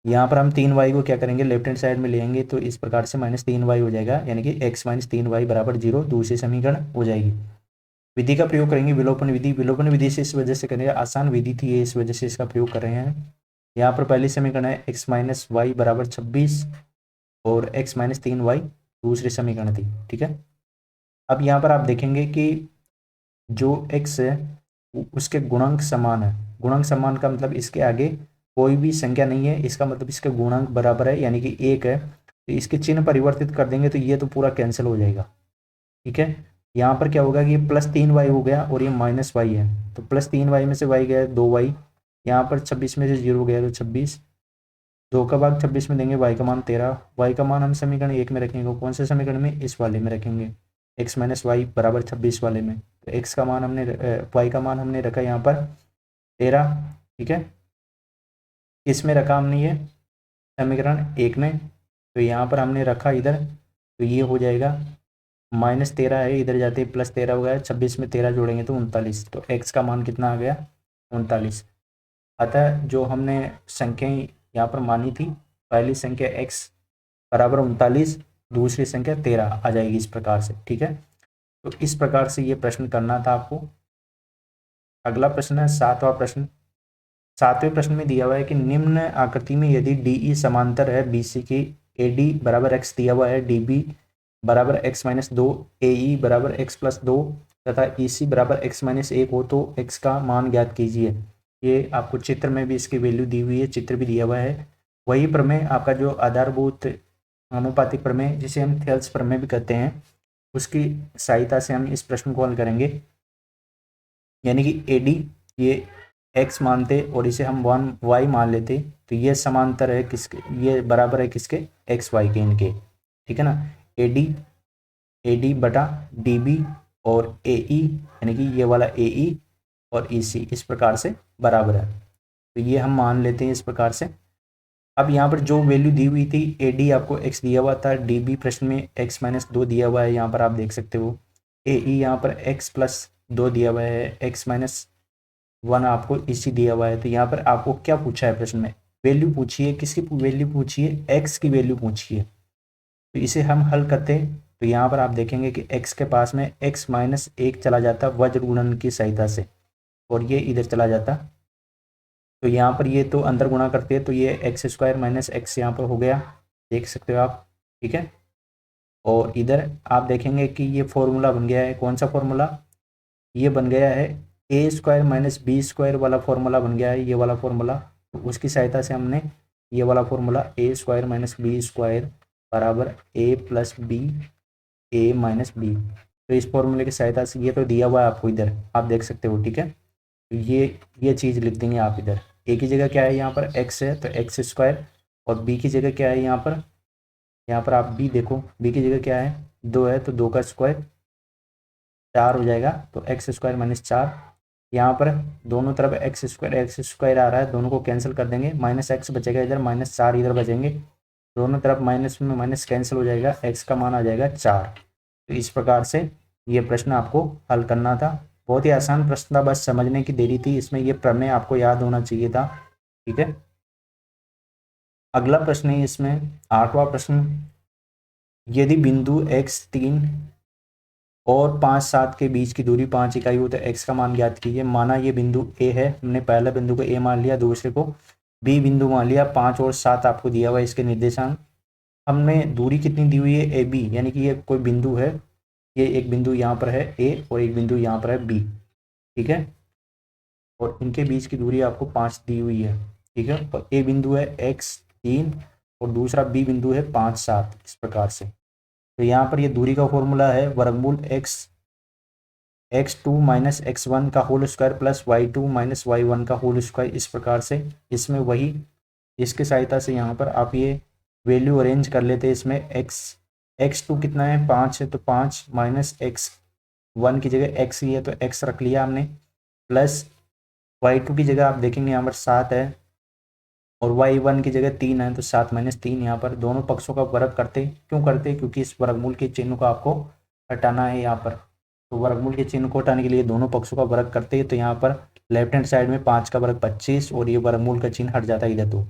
S1: यहाँ पर हम 3y को क्या करेंगे, लेफ्ट हैंड साइड में ले आएंगे तो इस प्रकार से -3y हो जाएगा, यानी कि x - 3y = 0 दूसरी समीकरण हो जाएगी। विधि का प्रयोग करेंगे, विलोपन विधि। विलोपन विधि से इस वजह से करेंगे, आसान विधि थी ये, इस वजह से इसका प्रयोग कर रहे हैं। यहाँ पर पहली समीकरण है x - y = 26 और x - 3y दूसरी समीकरण थी। ठीक है, अब यहाँ पर आप देखेंगे कि जो x है उसके गुणांक समान है। गुणांक समान का मतलब इसके आगे कोई भी संख्या नहीं है, इसका मतलब इसका गुणांक बराबर है यानी कि 1 है, तो इसके चिन्ह परिवर्तित कर देंगे तो ये तो पूरा कैंसिल हो जाएगा। ठीक है, यहाँ पर क्या होगा कि ये +3y हो गया और ये -y है, तो +3y में से y गया 2y, यहाँ पर 26 में से 0 गया तो 26, 2 का भाग 26 में देंगे, y का मान 13, y का मान हम समीकरण 1 में रखेंगे, कौन से समीकरण में, इस वाले में रखेंगे, x - y बराबर 26 वाले में, तो x का मान हमने y का मान हमने रखा यहाँ पर 13। ठीक है, इसमें रखा हमने ये समीकरण 1 में, तो यहाँ पर हमने रखा इधर, तो ये हो जाएगा -13 है, इधर जाते ही +13 हो गया, 26 में 13 जोड़ेंगे तो 39, तो x का मान कितना आ गया 39। अतः जो हमने संख्याएं यहाँ पर मानी थी, पहली संख्या x बराबर 39, दूसरी संख्या 13 आ जाएगी इस प्रकार से। ठीक है, तो इस प्रकार से ये प्रश्न करना था आपको। अगला प्रश्न है 7वां प्रश्न। 7वें प्रश्न में दिया हुआ है कि निम्न आकृति में यदि DE समांतर है BC की, AD बराबर x दिया हुआ है, DB बराबर x - 2, AE बराबर x + 2 तथा EC बराबर x - 1 हो तो x का मान ज्ञात कीजिए। ये आपको चित्र में भी इसकी वैल्यू दी हुई है, चित्र भी दिया हुआ है। वही प्रमेय आपका जो आधारभूत आनुपातिक प्रमेय, जिसे हम थेल्स प्रमेय भी कहते हैं, उसकी सहायता से हम इस प्रश्न को हल करेंगे। यानी कि AD ये x मानते और इसे हम 1y मान लेते, तो ये समांतर है किसके, ये बराबर है किसके, XY के, इनके। ठीक है ना, AD बटा DB और AE यानी कि ये वाला AE और EC इस प्रकार से बराबर है, तो ये हम मान लेते हैं इस प्रकार से। अब यहाँ पर जो वैल्यू दी हुई थी, AD आपको x दिया हुआ था, DB प्रश्न में x - 2 दिया हुआ है, यहाँ पर आप देख सकते हो, AE यहाँ पर x + 2 दिया हुआ है, x - 1 आपको EC दिया हुआ है। तो यहाँ पर आपको क्या पूछा है प्रश्न में, वैल्यू पूछी है, किसकी वैल्यू पूछी है, x की वैल्यू पूछी है। तो इसे हम हल करते हैं, तो यहाँ पर आप देखेंगे कि x के पास में x - 1 चला जाता वज्र गुणन की सहायता से, और ये इधर चला जाता, तो यहाँ पर ये तो अंदर गुणा करते हैं, तो ये x² - x यहाँ पर हो गया, देख सकते हो आप। ठीक है, और इधर आप देखेंगे कि ये फॉर्मूला बन गया है, कौन सा फॉर्मूला, ये बन गया है a² - b² वाला फॉर्मूला बन गया है, ये वाला फॉर्मूला। तो उसकी सहायता से हमने ये वाला फॉर्मूला a² - b² बराबर a + b a - b, तो इस फॉर्मूले की सहायता से, ये तो दिया हुआ है आपको इधर, आप देख सकते हो। ठीक है, तो ये चीज़ लिख देंगे आप इधर, a की जगह क्या है, यहाँ पर x है तो x², और b की जगह क्या है, यहाँ पर आप b देखो, b की जगह क्या है, 2 है तो 2 का स्क्वायर 4 हो जाएगा, तो x² - 4, यहाँ पर दोनों तरफ x² आ रहा है, दोनों को कैंसिल कर देंगे, -x बचेगा इधर, -4 इधर बचेंगे, दोनों तरफ माइनस में माइनस कैंसिल हो जाएगा, x का मान आ जाएगा 4। तो इस प्रकार से ये प्रश्न आपको हल करना था, बहुत ही आसान प्रश्न था, बस समझने की देरी थी, इसमें ये प्रमेय आपको याद होना चाहिए था। ठीक है, अगला प्रश्न है इसमें 8वां प्रश्न। यदि बिंदु x3 और 5, 7 के बीच की दूरी 5 इकाई हो तो x का मान ज्ञात कीजिए। माना ये बिंदु A है, हमने पहला बिंदु को A मान लिया, दूसरे को B बिंदु मान लिया, 5 और 7 आपको दिया हुआ है इसके निर्देशांक। हमने दूरी कितनी दी हुई है, AB, यानी कि ये कोई बिंदु है, ये एक बिंदु यहाँ पर है A और एक बिंदु यहाँ पर है B। ठीक है, और इनके बीच की दूरी आपको 5 दी हुई है। ठीक है, तो A बिंदु है x3 और दूसरा B बिंदु है 5, 7, इस प्रकार से। तो यहाँ पर ये दूरी का फॉर्मूला है वर्गमूल x2 - x1 का whole square plus y2 - y1 का होल स्क्वायर, इस प्रकार से। इसमें वही, इसके सहायता से यहाँ पर आप ये वैल्यू अरेंज कर लेते हैं। इसमें x2 कितना है, 5 है, तो 5 - x1 की जगह x ही है तो x रख लिया हमने, प्लस y2 की जगह आप देखेंगे यहाँ पर 7 है और y1 की जगह 3 है, तो 7 - 3, यहाँ पर दोनों पक्षों का वर्ग करते, क्यों करते, क्योंकि इस वर्गमूल के चिन्ह को आपको हटाना है यहाँ पर। तो वर्गमूल के चिन्ह को हटाने के लिए दोनों पक्षों का वर्ग करते हैं, तो यहाँ पर लेफ्ट हैंड साइड में 5 का वर्ग 25 और ये वर्गमूल का चिन्ह हट जाता है इधर। तो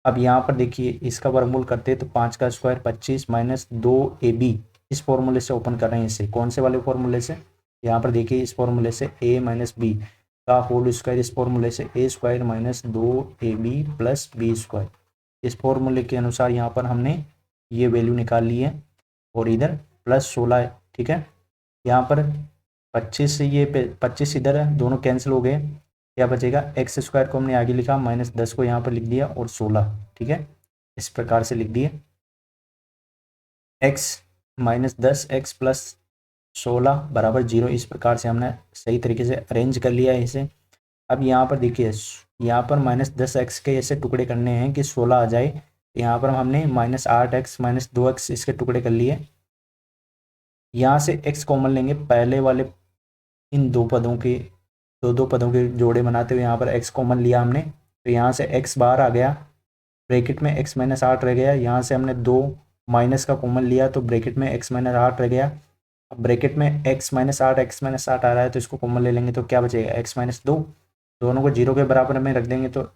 S1: अब यहाँ पर देखिए इसका वर्गमूल करते हैं, तो 5 का स्क्वायर 25 - 2ab, इस फॉर्मूले से ओपन कर रहे हैं इसे, कौन से वाले फॉर्मूले से, यहाँ पर देखिए इस फॉर्मूले से a - b का होल स्क्वायर, इस फॉर्मूले से a² - 2ab + b², इस फॉर्मूले के अनुसार यहाँ पर हमने ये वैल्यू निकाल ली है, और इधर +16 है। ठीक है, यहाँ पर 25 से ये 25 इधर है, दोनों कैंसिल हो गए, क्या बचेगा, एक्स स्क्वायर को हमने आगे लिखा, -10 को यहाँ पर लिख दिया और 16, ठीक है, इस प्रकार से लिख दिए। एक्स -10 एक्स प्लस 16 बराबर 0, इस प्रकार से हमने सही तरीके से अरेंज कर लिया है इसे। अब यहाँ पर देखिए, यहाँ पर -10 एक्स के ऐसे टुकड़े करने हैं कि 16 आ जाए। यहाँ पर हमने -8 एक्स -2 एक्स इसके टुकड़े कर लिए। यहाँ से एक्स कॉमन लेंगे, पहले वाले इन दो पदों के दो पदों के जोड़े बनाते हुए यहाँ पर एक्स कॉमन लिया हमने, तो यहाँ से एक्स बाहर आ गया, ब्रैकेट में x -8 रह गया। यहाँ से हमने 2 माइनस का कॉमन लिया तो ब्रैकेट में x -8 रह गया। अब ब्रैकेट में x -8 आ रहा है तो इसको कॉमन ले लेंगे तो क्या बचेगा, x -2, दोनों को 0 के बराबर में रख देंगे तो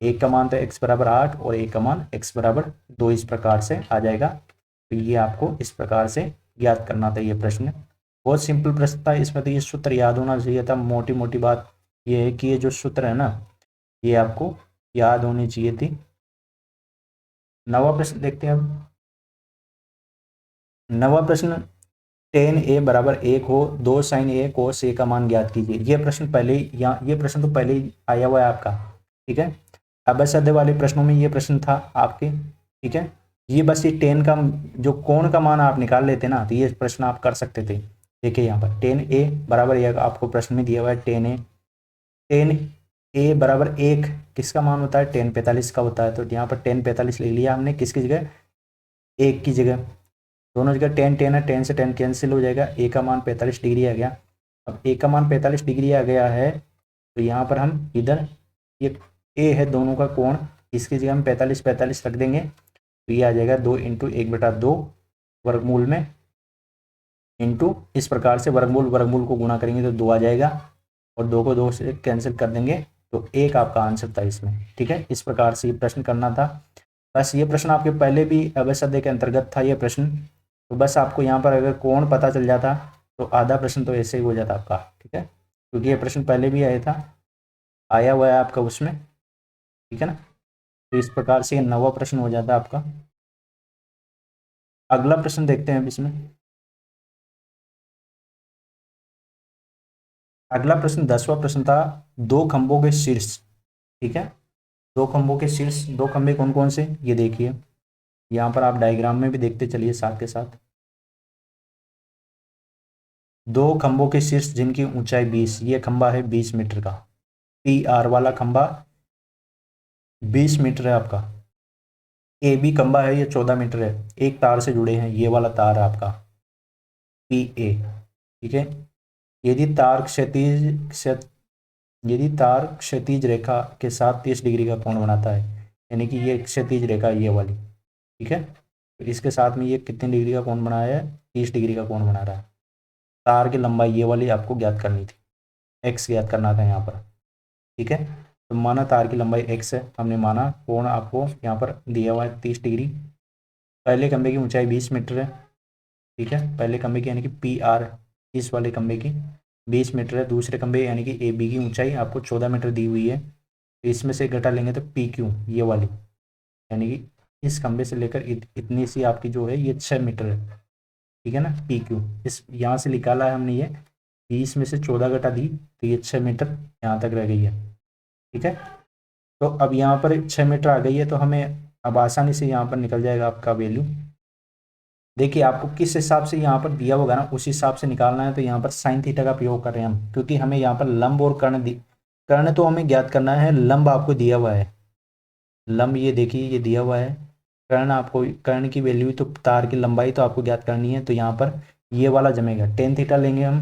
S1: एक का मान तो x बराबर 8 और एक का मान x बराबर 2, इस प्रकार से आ जाएगा। तो ये आपको इस प्रकार से याद करना था। ये प्रश्न बहुत सिंपल प्रश्न था, इसमें तो ये सूत्र याद होना चाहिए था। मोटी मोटी बात ये है कि ये जो सूत्र है ना, ये आपको याद होनी चाहिए थी। 9वां प्रश्न देखते हैं अब। 9वां प्रश्न, tan a बराबर 1 हो, 2 sin a cos a का मान ज्ञात कीजिए। ये प्रश्न पहले ही, यहाँ ये प्रश्न तो पहले ही आया हुआ है आपका, ठीक है। अभ्यास वाले प्रश्नों में ये प्रश्न था आपके, ठीक है। ये बस ये टेन का जो कोण का मान आप निकाल लेते ना तो ये प्रश्न आप कर सकते थे। देखिए यहाँ पर tan a बराबर, यह आपको प्रश्न में दिया हुआ है tan a बराबर 1 किसका मान होता है, tan 45 का होता है। तो यहाँ पर tan 45 ले लिया हमने, किसकी जगह, 1 की जगह। दोनों जगह tan है, tan से tan कैंसिल हो जाएगा, a का मान 45 डिग्री आ गया। अब a का मान 45 डिग्री आ गया है तो यहाँ पर हम इधर ये a है दोनों का कोण, इसकी जगह हम 45 रख देंगे तो ये आ जाएगा 2 × 1/2 वर्गमूल में, इंटू इस प्रकार से वर्गमूल को गुणा करेंगे तो 2 आ जाएगा और 2 को 2 से कैंसिल कर देंगे तो 1 आपका आंसर था इसमें, ठीक है। इस प्रकार से ये प्रश्न करना था। बस ये प्रश्न आपके पहले भी अभ्यास के अंतर्गत था ये प्रश्न। तो बस आपको यहाँ पर अगर कोण पता चल जाता तो आधा प्रश्न तो ऐसे ही हो जाता आपका, ठीक है, क्योंकि ये प्रश्न पहले भी आया हुआ है आपका उसमें, ठीक है ना। तो इस प्रकार से 9वां प्रश्न हो जाता है आपका। अगला प्रश्न देखते हैं अब इसमें। अगला प्रश्न 10वां प्रश्न था, 2 खंभों के शीर्ष, ठीक है, 2 खंभों के शीर्ष, 2 खंभे कौन कौन से, ये देखिए यहाँ पर आप डायग्राम में भी देखते चलिए साथ के साथ। 2 खंभों के शीर्ष जिनकी ऊंचाई 20, ये खंभा है 20 मीटर का, PR वाला खंभा 20 मीटर है आपका। AB खंभा है, ये 14 मीटर है, एक तार से जुड़े हैं, ये वाला तार है आपका PA, ठीक है। यदि तार क्षैतिज रेखा के साथ 30 डिग्री का कोण बनाता है, यानी कि ये क्षैतिज रेखा ये वाली, ठीक है, तो इसके साथ में ये कितने डिग्री का कोण बना है, 30 डिग्री का कोण बना रहा है। तार की लंबाई ये वाली आपको ज्ञात करनी थी, x ज्ञात करना था यहाँ पर, ठीक है। तो माना तार की लंबाई x है, हमने माना कोण आपको यहाँ पर दिया हुआ है 30 डिग्री। पहले खंभे की ऊंचाई 20 मीटर है, ठीक है, पहले खंभे की यानी कि PR, इस वाले खंभे की 20 मीटर है। दूसरे खंभे यानी कि AB की ऊंचाई आपको 14 मीटर दी हुई है, तो इसमें से घटा लेंगे तो PQ ये वाली, यानी कि इस खंभे से लेकर इतनी सी आपकी जो है ये 6 मीटर है, ठीक है ना। PQ इस यहाँ से निकाला है हमने, ये 20 में से 14 घटा दी तो ये 6 मीटर यहाँ तक रह गई है, ठीक है। तो अब यहाँ पर 6 मीटर आ गई है तो हमें अब आसानी से यहाँ पर निकल जाएगा आपका वैल्यू। देखिए आपको किस हिसाब से यहाँ पर दिया होगा ना उस हिसाब से निकालना है। तो यहाँ पर साइन थीटा का प्रयोग कर रहे हैं हम, क्योंकि हमें यहाँ पर लंब और कर्ण तो हमें ज्ञात करना है, लंब आपको दिया हुआ है, लंब ये देखिए ये दिया हुआ है। कर्ण की वैल्यू तो तार की लंबाई तो आपको ज्ञात करनी है, तो यहाँ पर ये वाला जमेगा, टेन थीटा लेंगे हम।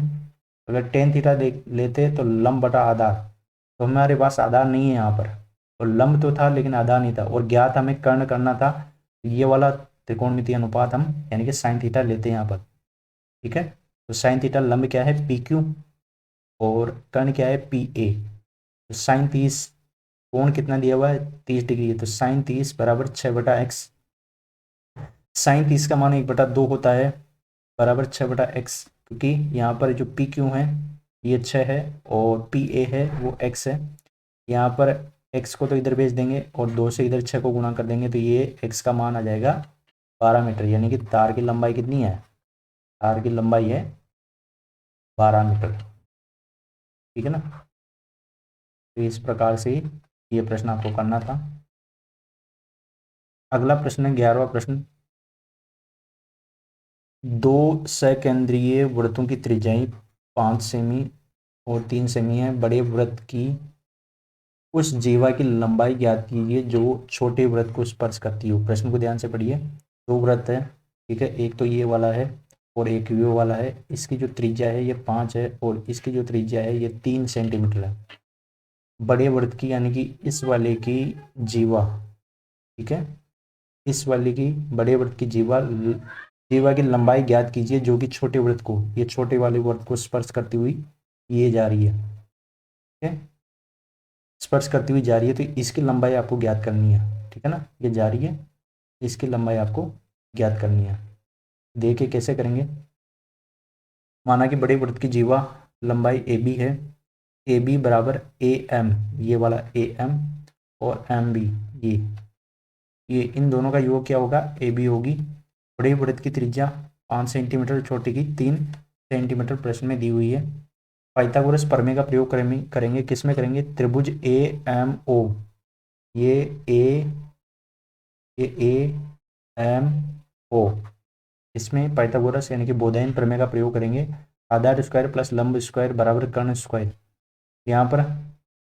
S1: अगर टेन थीटा लेते तो लंब बटा आधार, तो हमारे पास आधार नहीं है यहाँ पर, और लंब तो था लेकिन आधार नहीं था, और ज्ञात हमें कर्ण करना था। ये वाला त्रिकोणमितीय अनुपात हम यानी कि साइन थीटा लेते हैं यहाँ पर, ठीक है। तो साइन थीटा लंब क्या है PQ और कर्ण क्या है PA। तो साइन 30, कोण कितना दिया हुआ है 30 डिग्री है, तो साइन 30 बराबर 6/x। साइन 30 का मान 1/2 होता है, बराबर 6/x, क्योंकि यहाँ पर जो PQ है ये 6 है और PA है वो x है। यहाँ पर x को तो इधर भेज देंगे और 2 से इधर 6 को गुणा कर देंगे तो ये x का मान आ जाएगा 12 मीटर, यानी कि तार की लंबाई कितनी है, तार की लंबाई है 12 मीटर, ठीक है ना। तो इस प्रकार से ये प्रश्न आपको करना था। अगला प्रश्न है 11वां प्रश्न। दो सकेंद्रीय वृत्तों की त्रिज्याएं 5 सेमी और 3 सेमी है। बड़े वृत्त की उस जीवा की लंबाई ज्ञात कीजिए जो छोटे वृत्त को स्पर्श करती हो। प्रश्न को ध्यान से पढ़िए। दो वृत्त है, ठीक है, एक तो ये वाला है और एक ये वाला है। इसकी जो त्रिज्या है ये 5 है और इसकी जो त्रिज्या है ये 3 सेंटीमीटर है। बड़े वृत्त की यानी कि इस वाले की जीवा, ठीक है, इस वाले की बड़े वृत्त की जीवा जीवा की लंबाई ज्ञात कीजिए जो कि छोटे वृत्त को, ये छोटे वाले वृत्त को स्पर्श करती हुई ये जा रही है, ठीक है, स्पर्श करती हुई जा रही है। तो इसकी लंबाई आपको ज्ञात करनी है, ठीक है ना, ये जा रही है, इसकी लंबाई आपको ज्ञात करनी है। देखिए कैसे करेंगे। माना कि बड़े वृत्त की जीवा लंबाई ए बी है, ए बी बराबर ए एम, ये वाला ए एम और एम बी, ये इन दोनों का योग क्या होगा, ए बी होगी। बड़े वृत्त की त्रिज्या 5 सेंटीमीटर, छोटे की 3 सेंटीमीटर प्रश्न में दी हुई है। पाइथागोरस प्रमेय का प्रयोग करेंगे किस में करेंगे, त्रिभुज ए एम ओ, ये ए एम ओ, इसमें पाइथागोरस यानी कि बोधायन प्रमेय का प्रयोग करेंगे। आधार स्क्वायर प्लस लंब स्क्वायर बराबर कर्ण स्क्वायर। यहाँ पर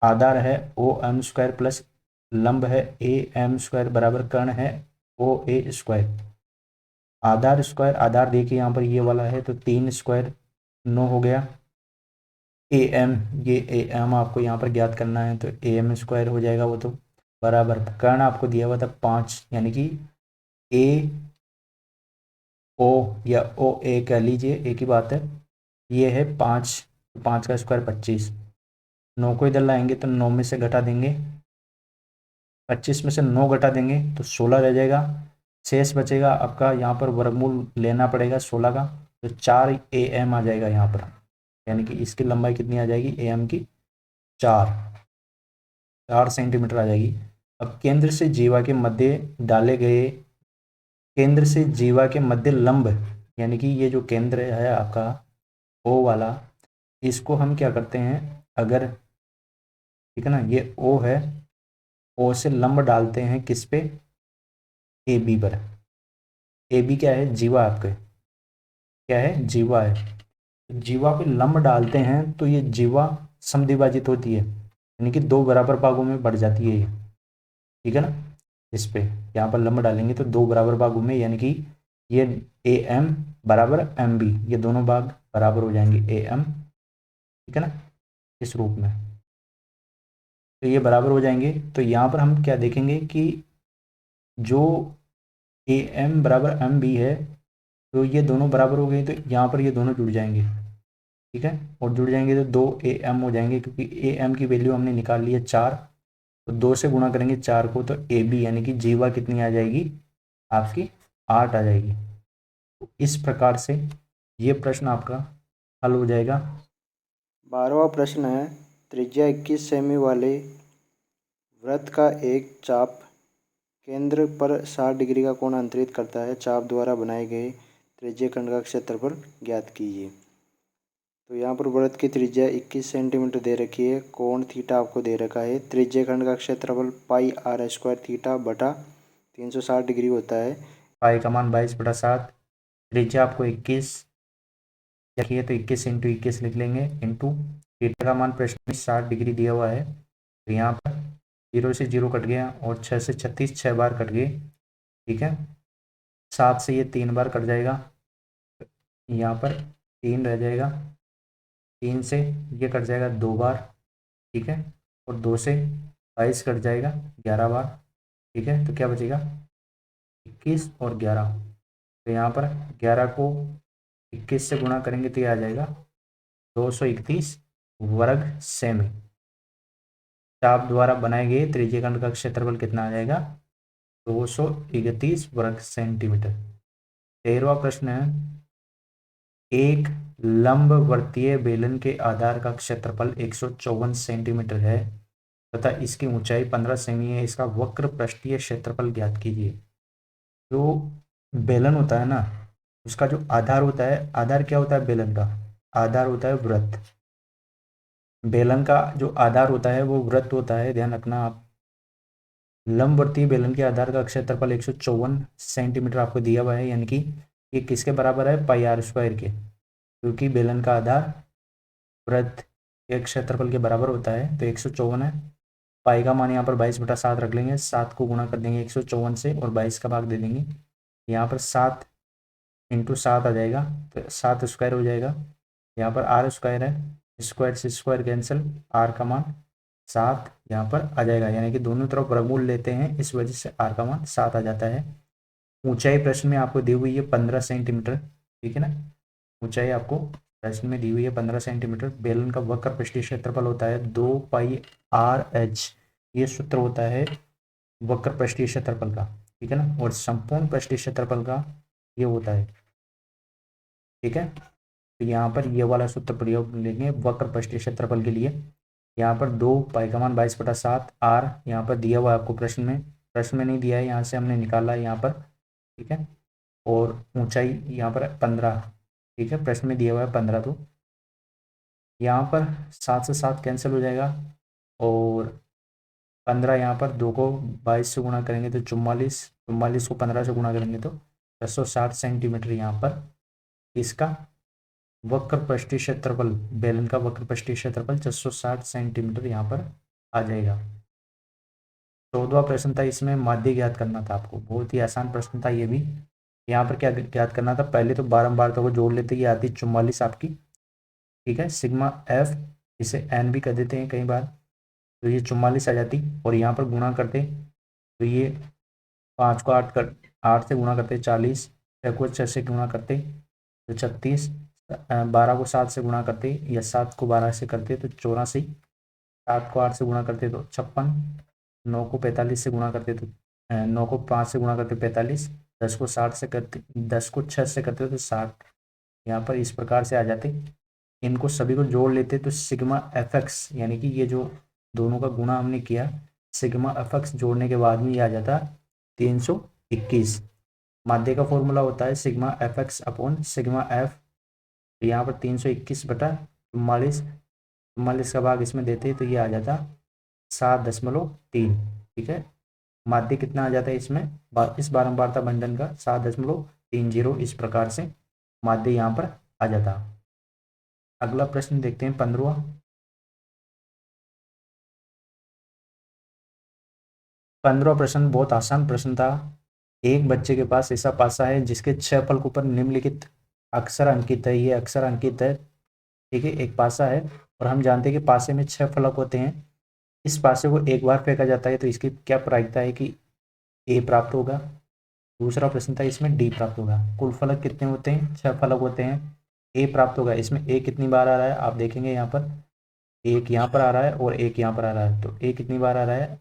S1: आधार है ओ एम स्क्वायर प्लस लंब है ए एम स्क्वायर बराबर कर्ण है ओ ए स्क्वायर। आधार स्क्वायर, आधार देखिए यहाँ पर ये वाला है तो 3 स्क्वायर 9 हो गया। ए एम, ये ए एम आपको यहाँ पर ज्ञात करना है तो ए एम स्क्वायर हो जाएगा वो तो, बराबर कर्ण आपको दिया हुआ था 5 यानी कि ए ओ या ओ ए कह लीजिए, एक ही बात है। ये है 5, 5 का स्क्वायर 25, 9 को इधर लाएंगे तो 9 में से घटा देंगे, 25 में से 9 घटा देंगे तो 16 रह जाएगा। शेष बचेगा आपका, यहाँ पर वर्गमूल लेना पड़ेगा 16 का, तो 4 ए एम आ जाएगा यहाँ पर, यानी कि इसकी लंबाई कितनी आ जाएगी ए एम की, 4 सेंटीमीटर आ जाएगी। अब केंद्र से जीवा के मध्य डाले गए, केंद्र से जीवा के मध्य लंब, यानी कि ये जो केंद्र है आपका ओ वाला, इसको हम क्या करते हैं, अगर, ठीक है ना, ये ओ है, ओ से लंब डालते हैं किस पे, ए बी पर। ए बी क्या है, जीवा, आपके क्या है, जीवा है। जीवा पे लंब डालते हैं तो ये जीवा समद्विभाजित होती है, यानी कि 2 बराबर भागों में बढ़ जाती है ये, ठीक है ना। इस पे यहाँ पर लंब डालेंगे तो 2 बराबर भागों में, यानी कि ये ए एम बराबर एम बी, ये दोनों भाग बराबर हो जाएंगे ए एम, ठीक है ना, इस रूप में। तो ये बराबर हो जाएंगे तो यहाँ पर हम क्या देखेंगे कि जो ए एम बराबर एम बी है तो ये दोनों बराबर हो गए, तो यहाँ पर ये दोनों जुड़ जाएंगे, ठीक है, और जुड़ जाएंगे तो 2 ए एम हो जाएंगे, क्योंकि ए एम की वैल्यू हमने निकाल ली है 4, तो 2 से गुणा करेंगे 4 को तो ए बी यानी कि जीवा कितनी आ जाएगी आपकी, 8 आ जाएगी। तो इस प्रकार से ये प्रश्न आपका हल हो जाएगा।
S2: 12वां प्रश्न है, त्रिज्या 21 सेमी वाले वृत्त का एक चाप केंद्र पर 60 डिग्री का कोण अंतरित करता है। चाप द्वारा बनाए गए त्रिज्यीय खंड का क्षेत्रफल ज्ञात कीजिए। तो यहाँ पर वृत्त की त्रिज्या 21 सेंटीमीटर दे रखी है, कोण थीटा आपको दे रखा है। त्रिज्यीय खंड का क्षेत्रफल पाई आर स्क्वायर थीटा बटा 360 डिग्री होता है।
S1: पाई का मान 22/7, त्रिज्या आपको 21 रखिए तो 21 इंटू 21 लिख लेंगे, इंटू थीटा का मान प्रश्न में 60 डिग्री दिया हुआ है, तो यहाँ पर 0 से 0 कट गया और 6 से 36 6 बार कट गए, ठीक है। 7 से ये 3 बार कट जाएगा, यहाँ पर 3 रह जाएगा, 3 से ये कट जाएगा 2 बार, ठीक है, और 2 से 22 कट जाएगा 11 बार, ठीक है। तो क्या बचेगा 21 और 11, तो यहाँ पर 11 को 21 से गुणा करेंगे तो ये आ जाएगा 231 वर्ग सेमी। चाप द्वारा बनाए गए त्रिज्यीय खंड का क्षेत्रफल कितना आ जाएगा, 231 वर्ग सेंटीमीटर। 13वां प्रश्न है, एक लंबवर्तीय बेलन के आधार का क्षेत्रफल 154 सेंटीमीटर है तथा इसकी ऊंचाई 15 सेमी है, इसका वक्र पृष्ठीय क्षेत्रफल ज्ञात कीजिए। जो बेलन होता है ना, उसका जो आधार होता है, आधार क्या होता है बेलन का, आधार होता है वृत्त, बेलन का जो आधार होता है वो वृत्त होता है, ध्यान रखना आप। लंबवर्तीय बेलन के आधार का क्षेत्रफल 154 सेंटीमीटर आपको दिया हुआ है, यानी कि ये किसके बराबर है, पाई आर स्क्वायर के, क्योंकि बेलन का आधार वृत्त के क्षेत्रफल के बराबर होता है। तो 154 है, पाई का मान यहाँ पर 22/7 रख लेंगे, 7 को गुणा कर देंगे 154 से और 22 का भाग दे देंगे। यहाँ पर 7 इंटू 7 आ जाएगा, तो 7 स्क्वायर हो जाएगा। यहाँ पर आर स्क्वायर है, स्क्वायर से स्क्वायर कैंसिल, आर का मान 7 यहाँ पर आ जाएगा, यानी कि दोनों तरफ वर्गमूल लेते हैं, इस वजह से आर का मान 7 आ जाता है। ऊंचाई प्रश्न में आपको दी हुई है 15 सेंटीमीटर, ठीक है ना। ऊंचाई आपको प्रश्न में दी हुई है 15 सेंटीमीटर। बेलन का वक्र पृष्ठीय क्षेत्रफल होता है 2πr/h, ये सूत्र होता है वक्र पृष्ठीय क्षेत्रफल का, ठीक है ना। और संपूर्ण पृष्ठीय क्षेत्रफल का ये होता है, ठीक है। तो यहाँ पर ये वाला सूत्र प्रयोग लेंगे वक्र पृष्ठीय क्षेत्रफल के लिए। यहाँ पर 2 पाई का मान 22/7, आर यहाँ पर दिया हुआ है आपको प्रश्न में नहीं दिया है, यहाँ से हमने निकाला है यहाँ पर, ठीक है। और ऊंचाई यहाँ पर 15, ठीक है, प्रश्न में दिया हुआ है 15, तो यहाँ पर 7 से 7 कैंसिल हो जाएगा और 15 यहाँ पर 2 को 22 से गुणा करेंगे तो 44, 44 को 15 से गुणा करेंगे तो 660 सेंटीमीटर यहाँ पर इसका वक्र पृष्ठीय क्षेत्रफल, बेलन का वक्र पृष्ठीय क्षेत्रफल 660 सेंटीमीटर यहाँ पर आ जाएगा। 14वां प्रश्न था, इसमें माध्य ज्ञात करना था आपको, बहुत ही आसान प्रश्न था ये भी। यहाँ पर क्या ज्ञात करना था, पहले तो बारंबारता को जोड़ लेते, ये आती 44 आपकी, ठीक है, सिग्मा एफ, इसे एन भी कर देते हैं कई बार, तो ये 44 आ जाती। और यहाँ पर गुणा करते तो ये 5 को 8 से गुणा करते 40, 6 को 6 से गुणा करते तो 36, 12 को 7 से गुणा करते या 7 को 12 से करते तो 84, 7 को 8 से गुणा करते तो 56, 9 को 45 से गुणा करते तो 9 को 5 से गुणा करते 45, 10 को 60 से करते, 10 को 6 से करते तो 60, यहाँ पर इस प्रकार से आ जाते। इनको सभी को जोड़ लेते तो सिग्मा एफ एक्स, यानी कि ये जो दोनों का गुणा हमने किया, सिग्मा एफ एक्स जोड़ने के बाद में ये आ जाता 321। माध्य का फॉर्मूला होता है sigma F x upon sigma F, तो यहाँ पर 321/44, 44 का भाग इसमें देते तो ये आ जाता 7.3, ठीक है। माध्य कितना आ जाता है इसमें, इस बारंबारता बंधन का 7.30, इस प्रकार से माध्य यहाँ पर आ जाता। अगला प्रश्न देखते हैं 15वां। 15वां प्रश्न बहुत आसान प्रश्न था। एक बच्चे के पास ऐसा पासा है जिसके 6 फलकों पर निम्नलिखित अक्षर अंकित है, ये अक्षर अंकित है, ठीक है, एक पासा है और हम जानते हैं कि पासे में 6 फलक होते हैं। इस पासे को एक बार फेंका जाता है तो इसकी क्या प्रायिकता है कि ए प्राप्त होगा। दूसरा प्रश्न था, इसमें डी प्राप्त होगा। कुल फलक कितने होते हैं, 6 फलक होते हैं, ए प्राप्त होगा। इसमें ए कितनी बार आ रहा है आप देखेंगे, यहाँ पर एक यहाँ पर आ रहा है और एक यहाँ पर आ रहा है, तो ए कितनी बार आ रहा है,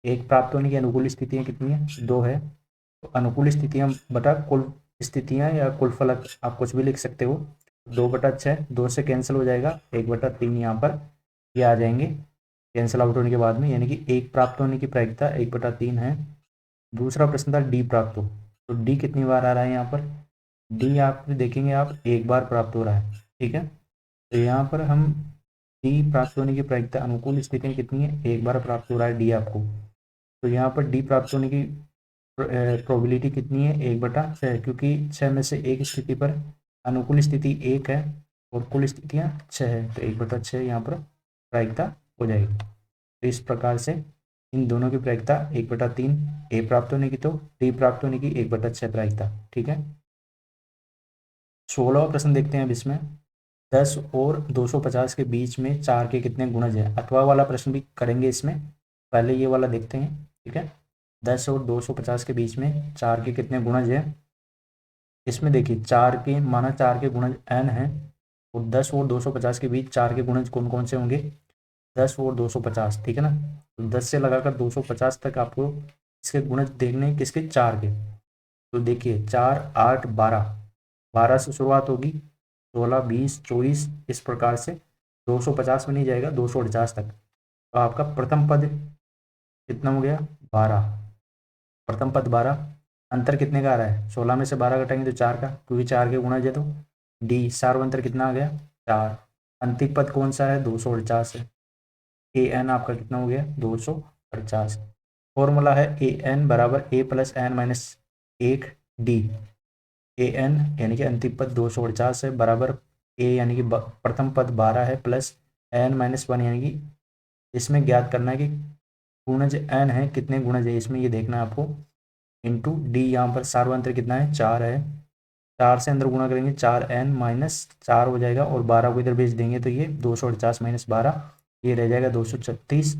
S1: एक प्राप्त होने की अनुकूल स्थितियाँ कितनी है, 2 है। तो अनुकूल स्थितियाँ बटा कुल स्थितियाँ या कुल फलक आप कुछ भी लिख सकते हो। 2/6, 2 से कैंसिल हो जाएगा, 1/3 यहाँ पर ये आ जाएंगे कैंसिल आउट होने के बाद में, यानी कि एक प्राप्त होने की प्रायिकता 1/3 है। दूसरा प्रश्न था डी प्राप्त हो, तो डी कितनी बार आ रहा है यहाँ पर, डी आप देखेंगे आप एक बार प्राप्त हो रहा है, ठीक है। तो यहाँ पर हम डी प्राप्त होने की प्रायिकता अनुकूल स्थितियाँ कितनी है, एक बार प्राप्त हो रहा है डी आपको, तो यहाँ पर डी प्राप्त होने की प्रोबेबिलिटी कितनी है, 1/6, क्योंकि 6 में से एक स्थिति पर अनुकूल स्थिति 1 है और कुल स्थितियाँ 6 है, तो 1/6 यहाँ पर प्रायिकता हो जाएगी। तो इस प्रकार से इन दोनों की प्रायिकता 1/3, ए प्राप्त होने की तो डी प्राप्त होने की 1/6 प्रायिकता, ठीक है। 16वां प्रश्न देखते हैं अब इसमें, 10 और 250 के बीच में 4 के कितने गुणज है। अथवा वाला प्रश्न भी करेंगे इसमें, पहले ये वाला देखते हैं, ठीक है। 10 और 250 के बीच में 4 के कितने गुणज है। इसमें देखिए 4 के माना 4 के गुणज n है और 10 और 250 के बीच 4 के गुणज कौन कौन से होंगे, 10 और 250, ठीक है ना। तो 10 से लगाकर 250 तक आपको इसके गुणज देखने किसके, 4 के। तो देखिए 4, 8, 12, 12 से शुरुआत होगी, 16, 20, 24, इस प्रकार से 250 में नहीं जाएगा 249 तक। तो आपका प्रथम पद कितना हो गया, 12, प्रथम पद 12, अंतर कितने का आ रहा है, 16 में से 12 घटाएंगे तो 4 का, क्योंकि 4 के गुणज है तो डी सार्वंतर कितना आ गया, 4। अंतिम पद कौन सा है, 249 है। ए एन आपका कितना हो गया, 250। फॉर्मूला है ए एन बराबर ए plus N minus 1 D. A N यानी कि अंतिम पद 249 है, बराबर ए यानी कि प्रथम पद 12 है, प्लस एन माइनस 1 यानी कि इसमें ज्ञात करना है कि गुणज एन है कितने गुणज है इसमें, ये देखना है आपको, इंटू डी। यहाँ पर सार्वंत्र कितना है, 4 है, 4 से अंदर गुणा करेंगे 4n माइनस 4 हो जाएगा, और 12 को इधर भेज देंगे तो ये 249 माइनस 12, ये रह जाएगा 236।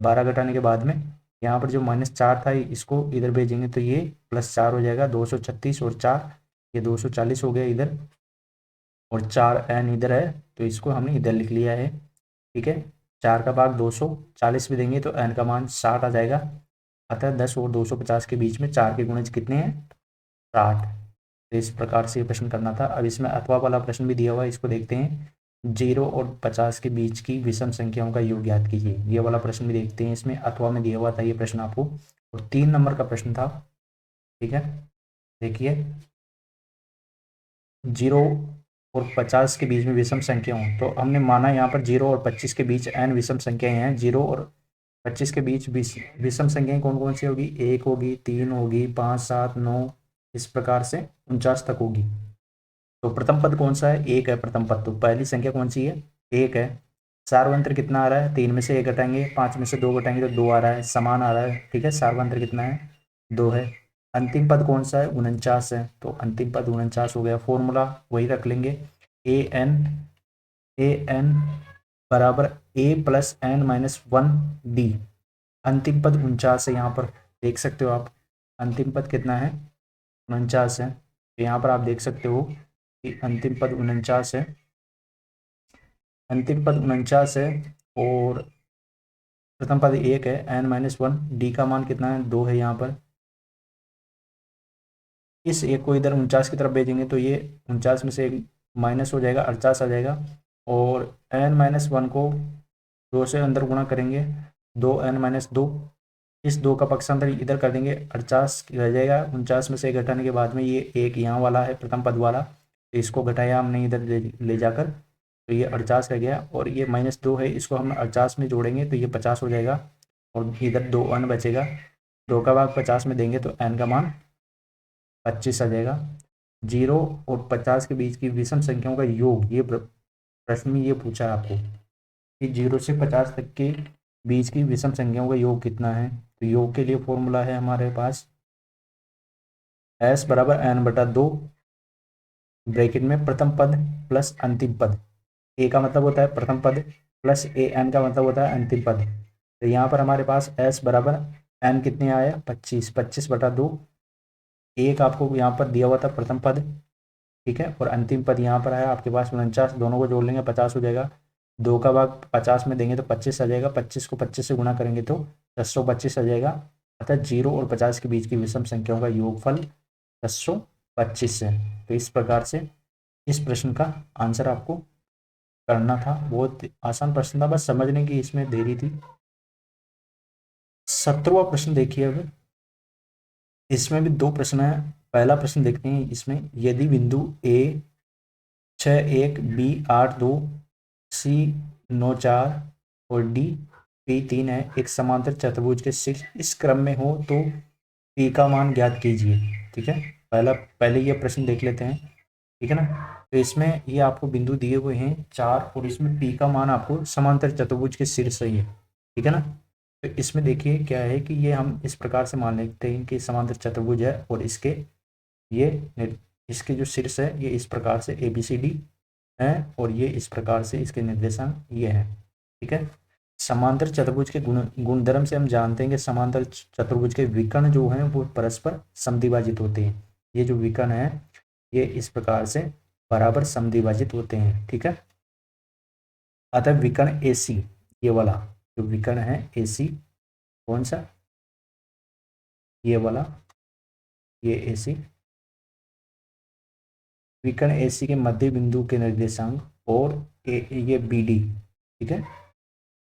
S1: 12 घटाने के बाद में यहाँ पर जो -4 था इसको इधर भेजेंगे तो ये +4 हो जाएगा, 236 और 4 ये 240 हो गया इधर, और 4n इधर है तो इसको हमने इधर लिख लिया है। ठीक है, 4 का भाग 240 भी देंगे तो n का मान 60 आ जाएगा। अतः 10 और 250 के बीच में 4 के गुणज कितने हैं, 60। तो इस प्रकार से ये प्रश्न करना था। अब इसमें अथवा वाला प्रश्न भी दिया हुआ है, इसको देखते हैं। 0 और 50 के बीच की विषम संख्याओं का योग ज्ञात कीजिए, ये वाला प्रश्न भी देखते हैं। इसमें अथवा में दिया हुआ था ये प्रश्न आपको, और 3 नंबर का प्रश्न था। ठीक है, देखिए 0 और 50 के बीच में विषम संख्या हो, तो हमने माना यहाँ पर 0 और 25 के बीच n विषम संख्याएं हैं। 0 और 25 के बीच विषम संख्याएं कौन कौन सी होगी, 1 होगी, 3 होगी, 5, 7, 9, इस प्रकार से 49 तक होगी। तो प्रथम पद कौन सा है, 1 है प्रथम पद, तो पहली संख्या कौन सी है, 1 है। सार्वंत्र कितना आ रहा है, 3 में से 1 घटाएंगे, 5 में से 2 घटाएंगे तो 2 आ रहा है, समान आ रहा है। ठीक है, सार्वंत्र कितना है, 2 है। अंतिम पद कौन सा है, 49 है, तो अंतिम पद 49 हो गया। फॉर्मूला वही रख लेंगे, ए एन बराबर ए प्लस एन माइनस 1 डी। अंतिम पद 49 है, यहाँ पर देख सकते हो आप, अंतिम पद कितना है, 49 है। तो यहाँ पर आप देख सकते हो कि अंतिम पद 49 है, अंतिम पद 49 है, और प्रथम पद 1 है, n माइनस 1, डी का मान कितना है, 2 है। यहाँ पर इस एक को इधर 49 की तरफ भेजेंगे तो ये 49 में से एक माइनस हो जाएगा, 48 आ जाएगा, और n माइनस 1 को 2 से अंदर गुणा करेंगे, 2n माइनस 2, इस 2 का पक्षांतर इधर कर देंगे, 48 रह जाएगा। 49 में से एक घटाने के बाद में ये एक यहाँ वाला है प्रथम पद वाला, तो इसको घटाया हमने इधर ले जाकर, तो ये 48 रह गया, और ये -2 है, इसको हम 48 में जोड़ेंगे तो ये 50 हो जाएगा, और इधर 2n बचेगा, 2 का भाग 50 में देंगे तो n का मान 25 आ जाएगा। 0 और 50 के बीच की विषम संख्याओं का योग, ये प्रश्न में ये पूछा है आपको कि 0 से 50 तक के बीच की विषम संख्याओं का योग कितना है। तो योग के लिए फॉर्मूला है हमारे पास s बराबर n/2, ब्रैकेट में प्रथम पद प्लस अंतिम पद। a का मतलब होता है प्रथम पद, प्लस ए एन का मतलब होता है अंतिम पद। तो यहाँ पर हमारे पास s बराबर n कितने आया, 25, 25/2। एक आपको यहाँ पर दिया हुआ था प्रथम पद, ठीक है, और अंतिम पद यहाँ पर आया आपके पास 49, दोनों को जोड़ लेंगे 50 हो जाएगा, 2 का भाग 50 में देंगे तो 25 आ जाएगा, 25 को 25 से गुणा करेंगे तो 1025 आ जाएगा। अर्थात 0 और 50 के बीच की विषम संख्याओं का योगफल 1025 है। तो इस प्रकार से इस प्रश्न का आंसर आपको करना था। बहुत आसान प्रश्न था, बस समझने की इसमें देरी थी। 17वां प्रश्न देखिए। अब इसमें भी 2 प्रश्न है। पहला प्रश्न देखते हैं इसमें, यदि बिंदु ए 6, 1, बी 8, 2, सी 9, 4 और डी पी 3 है, एक समांतर चतुर्भुज के शीर्ष इस क्रम में हो तो पी का मान ज्ञात कीजिए। ठीक है, पहले ये प्रश्न देख लेते हैं। ठीक है ना, तो इसमें ये आपको बिंदु दिए हुए हैं 4, और इसमें पी का मान आपको समांतर चतुर्भुज के शीर्ष से ही है। ठीक है ना, तो इसमें देखिए क्या है कि ये हम इस प्रकार से मान लेते हैं कि समांतर चतुर्भुज है, और इसके जो शीर्ष है ये इस प्रकार से ABCD है, और ये इस प्रकार से इसके निर्देशांक ये है। ठीक है, समांतर चतुर्भुज के गुणधर्म से हम जानते हैं कि समांतर चतुर्भुज के विकर्ण जो हैं वो परस्पर समद्विभाजित होते हैं। ये जो विकर्ण है ये इस प्रकार से बराबर समद्विभाजित होते हैं। ठीक है, अतः विकर्ण AC, ये वाला जो विकर्ण है AC, कौन सा, ये वाला, ये AC, विकर्ण AC के मध्य बिंदु के निर्देशांक, और ये BD, ठीक है,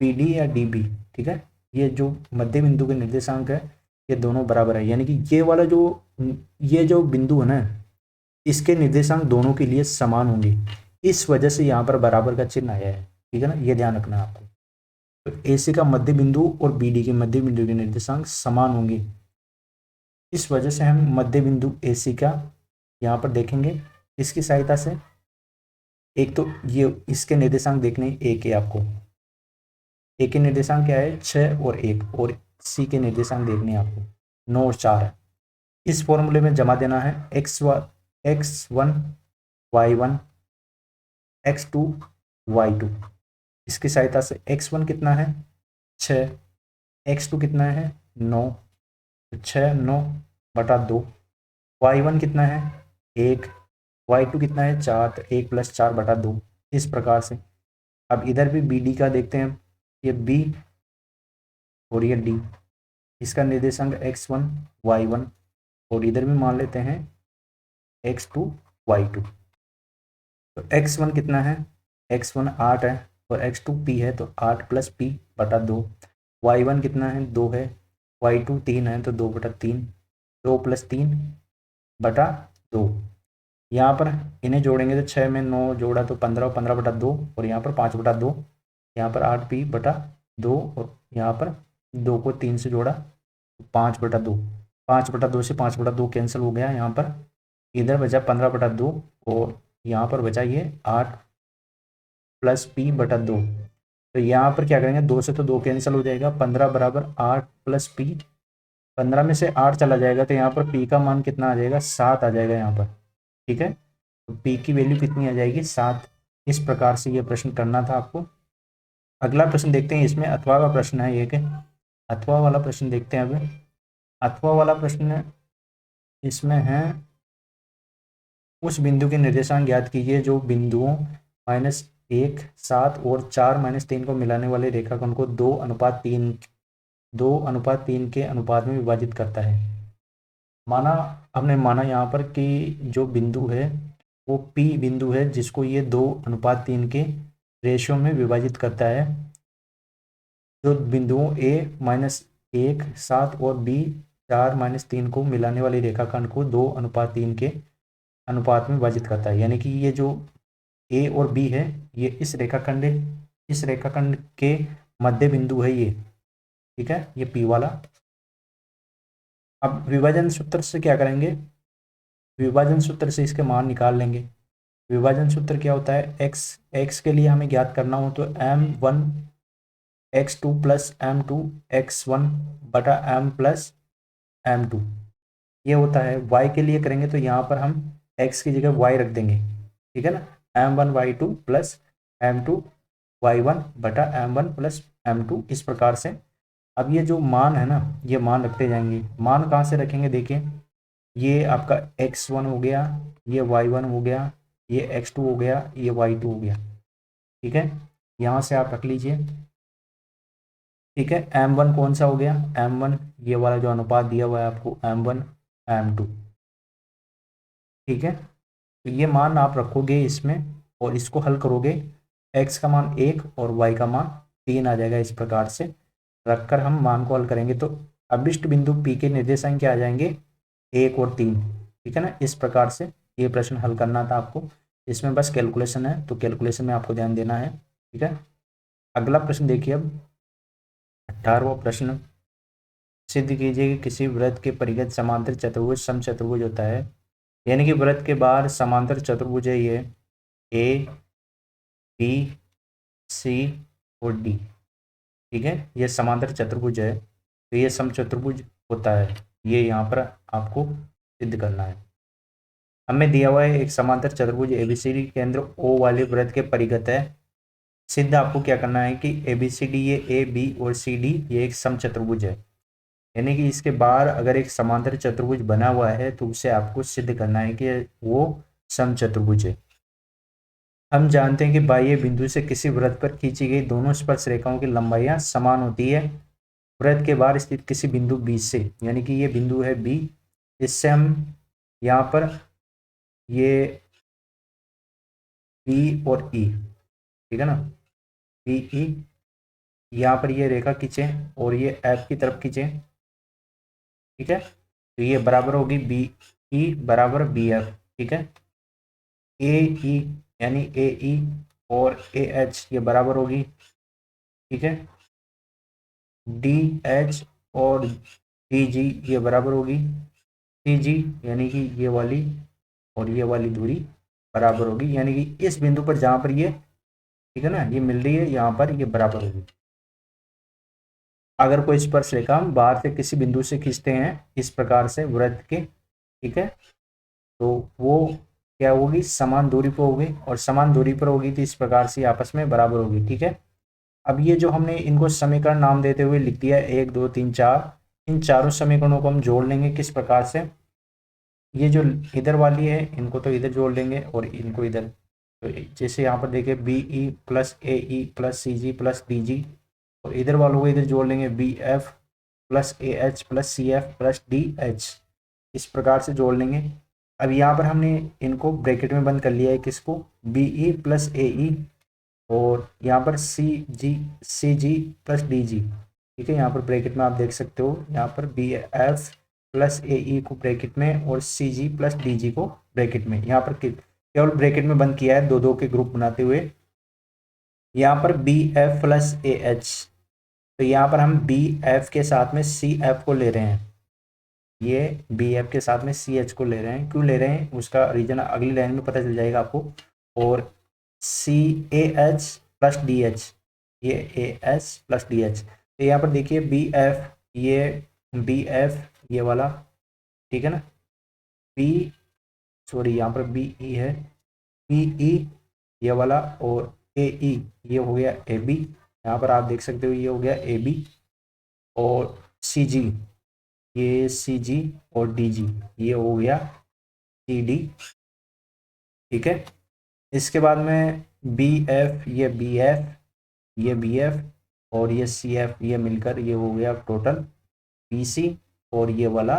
S1: PD या DB, ठीक है, ये जो मध्य बिंदु के निर्देशांक है ये दोनों बराबर है, यानी कि ये जो बिंदु है ना इसके निर्देशांक दोनों के लिए समान होंगे। इस वजह से यहाँ पर बराबर का चिन्ह आया है, ठीक है ना, ये ध्यान रखना है आपको। तो AC का मध्य बिंदु और BD के मध्य बिंदु के निर्देशांक समान होंगे, इस वजह से हम मध्य बिंदु AC का यहाँ पर देखेंगे इसकी सहायता से। एक तो ये इसके निर्देशांक देखने, एक है आपको, ए के निर्देशांक क्या है 6 और 1, और C के निर्देशांक देखने हैं आपको 9 और 4 है। इस फॉर्मूले में जमा देना है x1 y1 x2 y2। इसकी सहायता से x1 कितना है 6, x2 कितना है 9, तो 6 9 बटा 2, y1 कितना है 1, y2 कितना है 4, तो 1 + 4 बटा 2, इस प्रकार से। अब इधर भी BD का देखते हैं, ये B और ये D, इसका निर्देशांक x1 y1, और इधर भी मान लेते हैं x2 y2। तो x1 कितना है, x1 8 है और x2 p है, तो 8 + p बटा 2। y1 कितना है 2 है, y2 3 है, तो 2 बटा 3, 2 + 3 बटा 2। यहाँ पर इन्हें जोड़ेंगे तो 6 में 9 जोड़ा तो 15, 15 बटा 2, और यहाँ पर 5 बटा 2, यहाँ पर 8 p बटा 2, और यहाँ पर 2 को 3 से जोड़ा 5 बटा 2, 5 बटा 2 से 5 बटा 2 कैंसिल हो गया। यहाँ पर इधर बचा 15 बटा 2, और यहाँ पर बचा ये 8 + p बटा 2। तो यहाँ पर क्या करेंगे, 2 से तो 2 कैंसिल हो जाएगा, 15 बराबर 8 + p, 15 में से 8 चला जाएगा, तो यहाँ पर p का मान कितना आ जाएगा 7 आ जाएगा यहाँ पर, ठीक है। तो p की वैल्यू कितनी आ जाएगी 7। इस प्रकार से ये प्रश्न करना था आपको। अगला प्रश्न देखते हैं, इसमें अथवा का प्रश्न है एक, अथवा वाला प्रश्न देखते हैं। अब अथवा वाला प्रश्न इसमें है, उस बिंदु के निर्देशांक ज्ञात कीजिए जो बिंदुओं -1 7 और 4 -3 को मिलाने वाले रेखाखंड को 2:3 के अनुपात में विभाजित करता है। हमने माना यहाँ पर कि जो बिंदु है वो P बिंदु है, जिसको ये 2:3 के रेशियो में विभाजित करता है। जो बिंदुओं A-1 7 और B 4 -3 को मिलाने वाले रेखाखंड को 2:3 के अनुपात में विभाजित करता है। यानी कि ये जो A और B है, ये इस रेखाखंड के मध्य बिंदु है ये, ठीक है, ये P वाला। अब विभाजन सूत्र से क्या करेंगे, विभाजन सूत्र से इसके मान निकाल लेंगे। विभाजन सूत्र क्या होता है, x के लिए हमें ज्ञात करना हो तो m1 x2 + m2 x1 बटा m + m2 ये होता है। y के लिए करेंगे तो यहाँ पर हम x की जगह y रख देंगे, ठीक है ना, m1 y2 + m2 y1 बटा m1 + m2, इस प्रकार से। अब ये जो मान है ना, ये मान रखते जाएंगे। मान कहाँ से रखेंगे, देखिए ये आपका x1 हो गया, ये y1 हो गया, ये x2 हो गया, ये y2 हो गया, ठीक है, यहाँ से आप रख लीजिए, ठीक है। m1 कौन सा हो गया, m1 ये वाला जो अनुपात दिया हुआ है आपको m1 m2, ठीक है। तो ये मान आप रखोगे इसमें और इसको हल करोगे, x का मान 1 और y का मान 3 आ जाएगा। इस प्रकार से रखकर हम मान को हल करेंगे तो अभिष्ट बिंदु P के निर्देशांक क्या आ जाएंगे 1 और 3, ठीक है ना। इस प्रकार से ये प्रश्न हल करना था आपको। इसमें बस कैलकुलेशन है, तो कैलकुलेशन में आपको ध्यान देना है, ठीक है। अगला प्रश्न देखिए, अब 18वां प्रश्न, सिद्ध कीजिए कि किसी वृत्त के परिघ समांतर चतुर्भुज समचतुर्भुज होता है। यानी कि वृत्त के बाहर समांतर चतुर्भुज है ये A B C और D, ठीक है, ये समांतर चतुर्भुज है, तो ये समचतुर्भुज होता है। ये यहाँ पर आपको सिद्ध करना है। हमें दिया हुआ है एक समांतर चतुर्भुज ABCD केंद्र O वाले वृत्त के परिघत है। सिद्ध आपको क्या करना है कि ABCD ये A B और CD ये एक समचतुर्भुज है। यानी कि इसके बाहर अगर एक समांतर चतुर्भुज बना हुआ है तो उसे आपको सिद्ध करना है कि वो समचतुर्भुज है। हम जानते हैं कि बाह्य बिंदु से किसी वृत्त पर खींची गई दोनों स्पर्श रेखाओं की लंबाइयां समान होती है। वृत्त के बाहर स्थित किसी बिंदु B से, यानी कि ये बिंदु है B, इससे हम यहाँ पर ये B और E, ठीक है ना, BE, यहाँ पर ये रेखा खींचें और ये F की तरफ खींचें, ठीक है। तो ये बराबर होगी BE बराबर BF, ठीक है। AE यानी AE और AH ये बराबर होगी, ठीक है। DH और DG ये बराबर होगी CG, यानी कि ये वाली और ये वाली दूरी बराबर होगी, यानी कि इस बिंदु पर जहाँ पर ये, ठीक है ना, ये मिल रही है, यहाँ पर ये बराबर होगी। अगर कोई स्पर्श रेखा हम बाहर से किसी बिंदु से खींचते हैं इस प्रकार से वृत्त के, ठीक है, तो वो क्या होगी, समान दूरी पर होगी, और समान दूरी पर होगी तो इस प्रकार से आपस में बराबर होगी, ठीक है। अब ये जो हमने इनको समीकरण नाम देते हुए लिख दिया 1 2 3 4, इन चारों समीकरणों को हम जोड़ लेंगे किस प्रकार से, ये जो इधर वाली है इनको तो इधर जोड़ लेंगे और इनको इधर, तो जैसे यहाँ पर देखिए BE plus AE plus CG plus DG, और इधर वालों को इधर जोड़ लेंगे BF plus AH plus CF plus DH, इस प्रकार से जोड़ लेंगे। अब यहाँ पर हमने इनको ब्रैकेट में बंद कर लिया है, किसको, BE प्लस AE, और यहाँ पर CG प्लस DG, ठीक है। यहाँ पर ब्रैकेट में आप देख सकते हो, यहाँ पर BF प्लस AE को ब्रैकेट में और CG प्लस DG को ब्रैकेट में, यहाँ पर केवल ब्रैकेट में बंद किया है दो दो के ग्रुप बनाते हुए। यहाँ पर BF प्लस AH, तो यहाँ पर हम BF के साथ में CF को ले रहे हैं, ये BF के साथ में CH को ले रहे हैं, क्यों ले रहे हैं उसका रीजन अगली लाइन में पता चल जाएगा आपको। और CAH प्लस DH, ये AH प्लस DH, तो यहाँ पर देखिए BF, ये BF ये वाला, ठीक है ना, यहाँ पर BE है, BE ये वाला, और AE ये हो गया AB, यहाँ पर आप देख सकते हो ये हो गया AB, और CG, ये CG और DG ये हो गया CD, ठीक है। इसके बाद में BF, ये BF, ये BF और ये CF, ये मिलकर ये हो गया टोटल BC, और ये वाला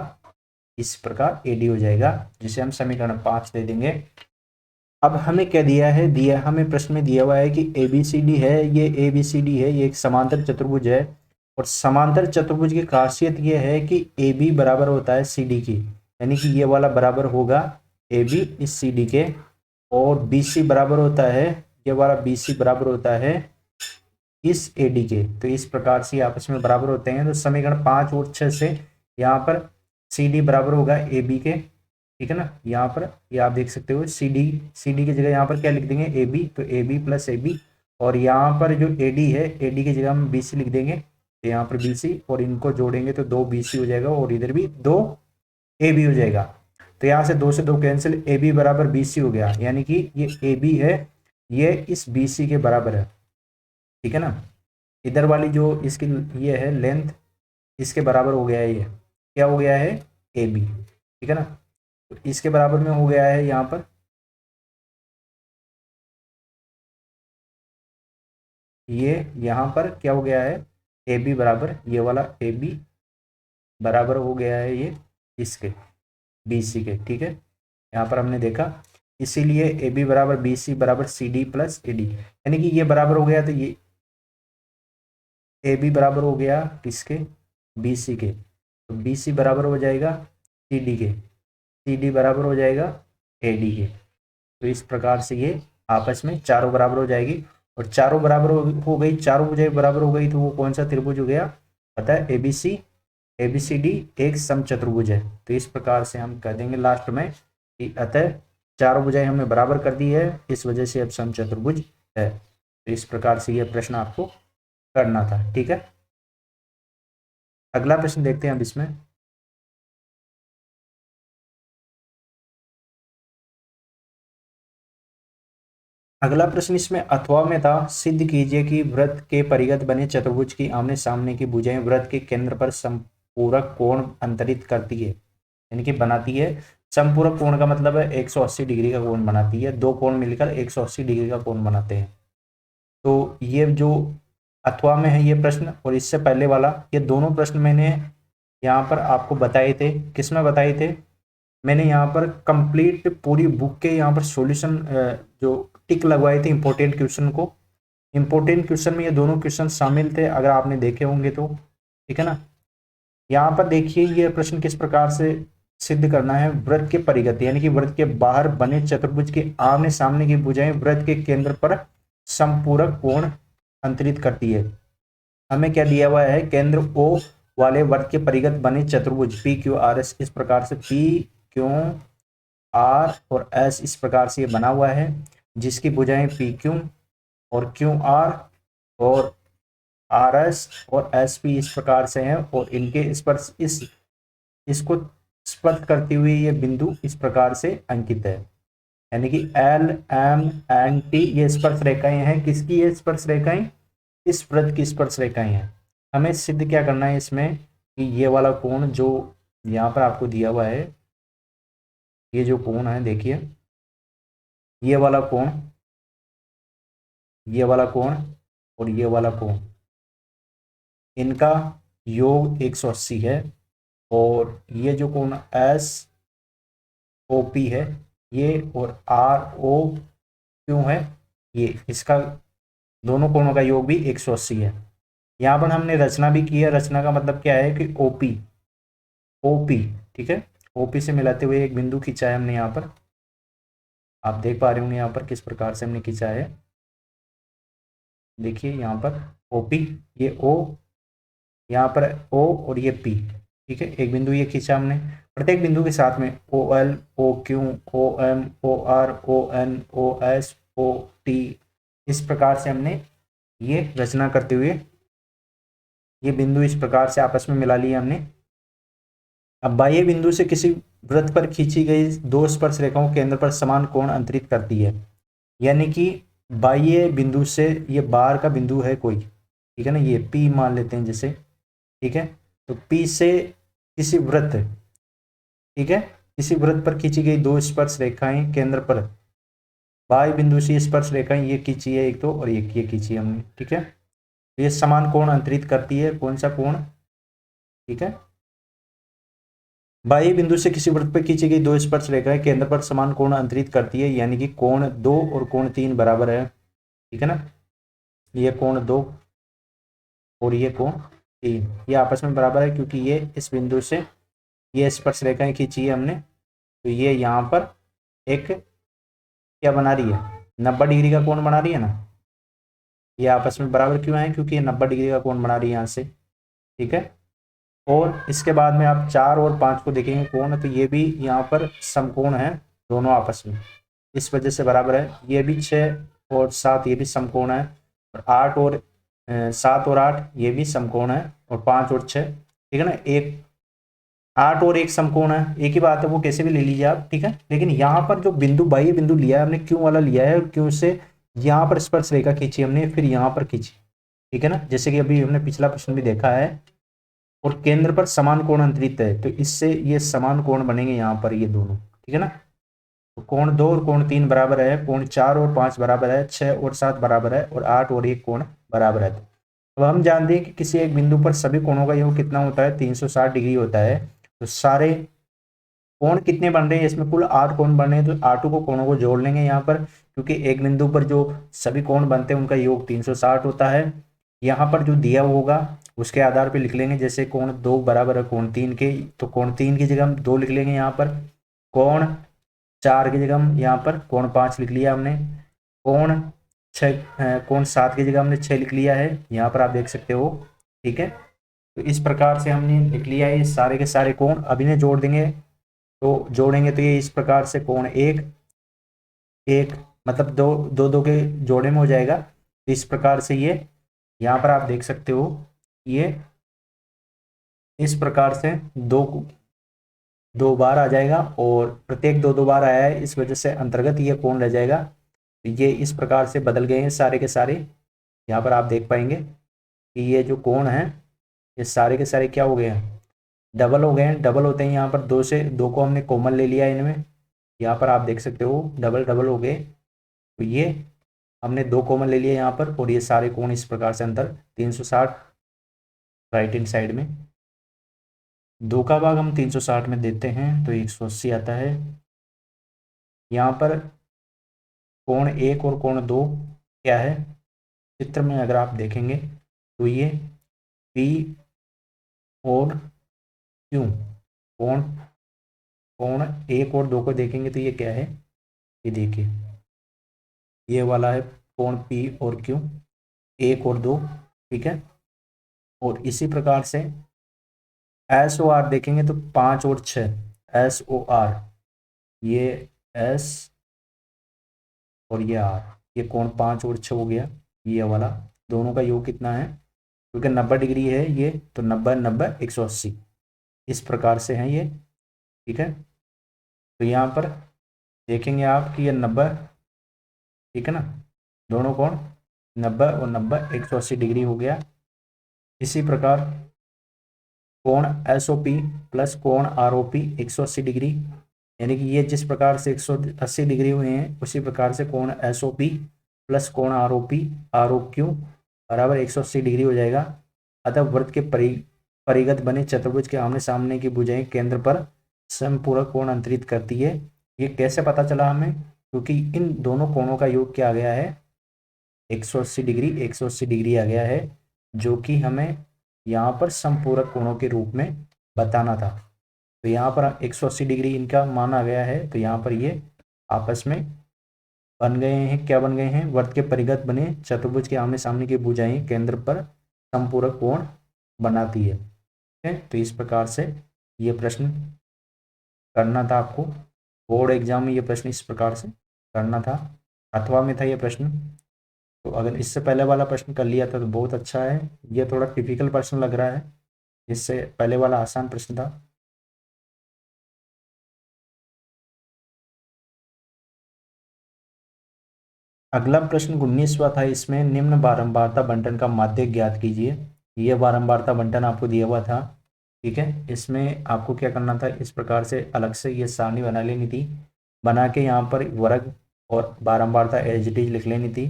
S1: इस प्रकार AD हो जाएगा, जिसे हम समीकरण 5 दे देंगे। अब हमें क्या दिया है, हमें प्रश्न में दिया हुआ है कि ABCD है, ये ABCD है, ये एक समांतर चतुर्भुज है, और समांतर चतुर्भुज की खासियत ये है कि AB बराबर होता है CD की, यानी कि ये वाला बराबर होगा AB इस CD के, और BC बराबर होता है, ये वाला BC बराबर होता है इस AD के, तो इस प्रकार से आपस में बराबर होते हैं। तो समीकरण 5 और 6 से यहाँ पर CD बराबर होगा AB के, ठीक है ना, यहाँ पर ये आप देख सकते हो CD की जगह यहाँ पर क्या लिख देंगे AB, तो AB प्लस AB, और यहाँ पर जो AD है, AD की जगह हम BC लिख देंगे, तो यहाँ पर BC, और इनको जोड़ेंगे तो 2 BC हो जाएगा, और इधर भी 2 AB हो जाएगा। तो यहाँ से 2 से 2 कैंसिल, AB बराबर BC हो गया, यानी कि ये AB है, ये इस BC के बराबर है, ठीक है ना। इधर वाली जो इसकी ये है लेंथ, इसके बराबर हो गया है, ये क्या हो गया है AB, ठीक है ना, तो इसके बराबर में हो गया है यहाँ पर, ये यहाँ पर क्या हो गया है AB बराबर, ये वाला AB बराबर हो गया है ये इसके BC के, ठीक है। यहाँ पर हमने देखा, इसीलिए AB बराबर BC बराबर CD प्लस AD, यानी कि ये बराबर हो गया, तो ये AB बराबर हो गया किसके, BC के, तो BC बराबर हो जाएगा CD के, CD बराबर हो जाएगा AD के, तो इस प्रकार से ये आपस में चारों बराबर हो जाएगी, और चारों बराबर हो गई, चारों भुजाएं बराबर हो गई, तो वो कौन सा त्रिभुज हो गया, पता है ABC, ABCD एक समचतुर्भुज है। तो इस प्रकार से हम कह देंगे लास्ट में कि अतः चारों भुजाएं हमने बराबर कर दी है, इस वजह से अब समचतुर्भुज है। तो इस प्रकार से यह प्रश्न आपको करना था, ठीक है। अगला प्रश्न देखते हैं अब इसमें। अगला प्रश्न इसमें अथवा में था, सिद्ध कीजिए कि वृत्त के परिगत बने चतुर्भुज की आमने सामने की भुजाएं वृत्त के केंद्र पर संपूरक कोण अंतरित करती है, यानी कि बनाती है। संपूरक कोण का मतलब है 180 डिग्री का कोण बनाती है, दो कोण मिलकर 180 डिग्री का कोण बनाते हैं। तो ये जो अथवा में है ये प्रश्न, और इससे पहले वाला, ये दोनों प्रश्न मैंने यहाँ पर आपको बताए थे। किसमें बताए थे, मैंने यहाँ पर कंप्लीट पूरी बुक के यहाँ पर सॉल्यूशन जो टिक लगवाए थे इंपॉर्टेंट क्वेश्चन को, इंपॉर्टेंट क्वेश्चन में ये दोनों क्वेश्चन शामिल थे, अगर आपने देखे होंगे तो, ठीक है ना। यहाँ पर देखिए ये प्रश्न किस प्रकार से सिद्ध करना है वृत्त के परिगत यानी कि वृत्त के बाहर बने चतुर्भुज के आमने सामने की भुजाएं वृत्त के केंद्र पर समपूरक कोण अंतरित करती है। हमें क्या दिया हुआ है, केंद्र O वाले वृत्त के परिगत बने चतुर्भुज पी क्यू आर एस, इस प्रकार से पी क्यू आर और एस इस प्रकार से ये बना हुआ है, जिसकी भुजाएं पी क्यू और क्यू आर और आर एस और एस पी इस प्रकार से हैं, और इनके स्पर्श इसको स्पर्श करती हुई ये बिंदु इस प्रकार से अंकित है, यानी कि एल एम एन टी ये स्पर्श रेखाएं हैं। किसकी ये स्पर्श रेखाएं, इस वृत्त की स्पर्श रेखाएं हैं। हमें सिद्ध क्या करना है इसमें कि ये वाला कोण जो यहाँ पर आपको दिया हुआ है, ये जो कोण है देखिए, ये वाला कोण, ये वाला कोण और ये वाला कोण, इनका योग 180 है, और ये जो कोण एस ओ पी है ये और आर ओ क्यू है ये, इसका दोनों कोणों का योग भी 180 है। यहाँ पर हमने रचना भी की है। रचना का मतलब क्या है कि ओपी, ओपी ठीक है, ओपी से मिलाते हुए एक बिंदु खींचा है हमने। यहाँ पर आप देख पा रहे होंगे यहाँ पर किस प्रकार से हमने खींचा है। देखिए यहाँ पर ओपी, ये ओ, यहाँ पर ओ और ये पी, ठीक है, एक बिंदु ये खींचा हमने। प्रत्येक बिंदु के साथ में O L, O Q, O M, O R, O N, O S, O T इस प्रकार से हमने ये रचना करते हुए ये बिंदु इस प्रकार से आपस में मिला लिए हमने। अब बाह्य बिंदु से किसी वृत्त पर खींची गई दो स्पर्श रेखाओं केंद्र पर समान कोण अंतरित करती है, यानी कि बाह्य बिंदु से ये बाहर का बिंदु है कोई, ठीक है ना, ये P मान लेते हैं जैसे, ठीक है, तो P से किसी वृत्त, ठीक है, किसी वृत्त पर खींची गई दो स्पर्श रेखाएं केंद्र पर बाह्य बिंदु से स्पर्श रेखाएं ये खींची है एक तो, और एक ये खींची है हमने, ठीक है, तो ये समान कोण अंतरित करती है। कौन सा कोण, ठीक है, बाह्य बिंदु से किसी वृत्त पर खींची गई दो स्पर्श रेखाएं केंद्र पर समान कोण अंतरित करती है, यानी कि कोण 2 और कोण 3 बराबर है, ठीक है ना, ये कोण 2 और ये कोण 3 ये आपस में बराबर है, क्योंकि ये इस बिंदु से ये स्पर्श रेखाएं खींची है हमने, तो ये यहाँ पर एक क्या बना रही है, 90 डिग्री का कोण बना रही है ना। ये आपस में बराबर क्यों है, क्योंकि ये 90 डिग्री का कोण बना रही है यहाँ से, ठीक है। और इसके बाद में आप 4 और 5 को देखेंगे कोण, तो ये भी यहाँ पर समकोण है दोनों आपस में, इस वजह से बराबर है। ये भी 6 और 7 ये भी समकोण है, और 8 और 7 और 8 ये भी समकोण है, और 5 और 6, ठीक है ना, एक 8 और 1 समकोण है, एक ही बात है, वो कैसे भी ले लीजिए आप, ठीक है। लेकिन यहाँ पर जो बिंदु बाह्य बिंदु लिया है हमने, क्यों वाला लिया है, और क्यों से यहाँ पर स्पर्श रेखा खींची हमने, फिर यहाँ पर खींची, ठीक है ना, जैसे कि अभी हमने पिछला प्रश्न भी देखा है। और केंद्र पर समान कोण अंतरित है, तो इससे ये समान कोण बनेंगे यहाँ पर ये दोनों, ठीक है ना। तो कोण 2 और कोण 3 बराबर है, कोण 4 और 5 बराबर है, 6 और 7 बराबर है, और 8 और 1 कोण बराबर है। अब हम जानते हैं कि किसी एक बिंदु पर सभी कोणों का योग कितना होता है, 360 डिग्री होता है। तो सारे कोण कितने बन रहे हैं, इसमें कुल 8 कोण बन रहे हैं, तो 8 को कोणों को जोड़ लेंगे यहाँ पर, क्योंकि एक बिंदु पर जो सभी कोण बनते हैं उनका योग 360 होता है। यहाँ पर जो दिया होगा उसके आधार पर लिख लेंगे, जैसे कोण 2 बराबर है कोण 3 के, तो कोण 3 की जगह हम 2 लिख लेंगे यहाँ पर, कोण 4 की जगह हम यहाँ पर कोण 5 लिख लिया हमने, कोण 6 कोण 7 की जगह हमने 6 लिख लिया है, यहाँ पर आप देख सकते हो, ठीक है। तो इस प्रकार से हमने लिख लिया है सारे के सारे कोण। अब इन्हें जोड़ देंगे, तो जोड़ेंगे तो ये इस प्रकार से कोण 1 1 मतलब 2 2 2 के जोड़े में हो जाएगा। तो इस प्रकार से ये यहाँ पर आप देख सकते हो, ये इस प्रकार से दो बार आ जाएगा, और प्रत्येक 2 2 बार आया है, इस वजह से अंतर्गत ये कोण रह जाएगा। तो ये इस प्रकार से बदल गए हैं सारे के सारे। यहाँ पर आप देख पाएंगे कि ये जो कोण है ये सारे के सारे क्या हो गए हैं, डबल हो गए हैं। डबल होते हैं यहाँ पर 2 से 2 को हमने कॉमन ले लिया इनमें, यहाँ पर आप देख सकते हो डबल डबल हो गए। तो ये हमने 2 कॉमन ले लिए यहाँ पर, और ये सारे कोण इस प्रकार से अंतर 360 राइट हैंड साइड में, 2 का भाग हम 360 में देते हैं तो 180 आता है। यहाँ पर कोण 1 और कोण 2 क्या है, चित्र में अगर आप देखेंगे तो ये P और Q कोण कोण 1 और 2 को देखेंगे तो ये क्या है, ये देखिए ये वाला है कोण पी और क्यू, 1 और 2, ठीक है। और इसी प्रकार से एस ओ आर देखेंगे तो 5 और 6, एस ओ आर, ये एस और ये आर, ये कोण 5 और 6 हो गया, ये वाला दोनों का योग कितना है, क्योंकि 90 डिग्री है ये, तो 90 90 180, इस प्रकार से है ये, ठीक है। तो यहाँ पर देखेंगे आप कि ये 90, ठीक है ना, दोनों कोण 90 और 90 180 डिग्री हो गया। इसी प्रकार कोण एस ओ पी प्लस कोण आर ओ पी 180 डिग्री, यानी कि ये जिस प्रकार से 180 डिग्री हुए हैं उसी प्रकार से कोण एस ओ पी प्लस कोण आर ओ क्यू बराबर 180 डिग्री हो जाएगा। अतः वृत्त के परिगत बने चतुर्भुज के आमने सामने की भुजाएं केंद्र पर समपूरक कोण अंतरित करती है। ये कैसे पता चला हमें, क्योंकि इन दोनों कोणों का योग क्या आ गया है, 180 डिग्री 180 डिग्री आ गया है, जो कि हमें यहाँ पर समपूरक कोणों के रूप में बताना था। तो यहाँ पर 180 डिग्री इनका मान आ गया है, तो यहाँ पर ये आपस में बन गए हैं, क्या बन गए हैं, वर्त के परिगत बने चतुर्भुज के आमने सामने की भुजाएं केंद्र पर समपूरक कोण बनाती है, ठीक है। तो इस प्रकार से ये प्रश्न करना था आपको, बोर्ड एग्जाम में ये प्रश्न इस प्रकार से करना था, अथवा में था ये प्रश्न। तो अगर इससे पहले वाला प्रश्न कर लिया था तो बहुत अच्छा है, ये थोड़ा टिपिकल प्रश्न लग रहा है, इससे पहले वाला आसान प्रश्न था। अगला प्रश्न 19वां था, इसमें निम्न बारंबारता बंटन का माध्य ज्ञात कीजिए। ये बारंबारता बंटन आपको दिया हुआ था, ठीक है। इसमें आपको क्या करना था, इस प्रकार से अलग से ये सारणी बना लेनी थी, बना के यहाँ पर वर्ग और बारंबारता एज इट इज लिख लेनी थी।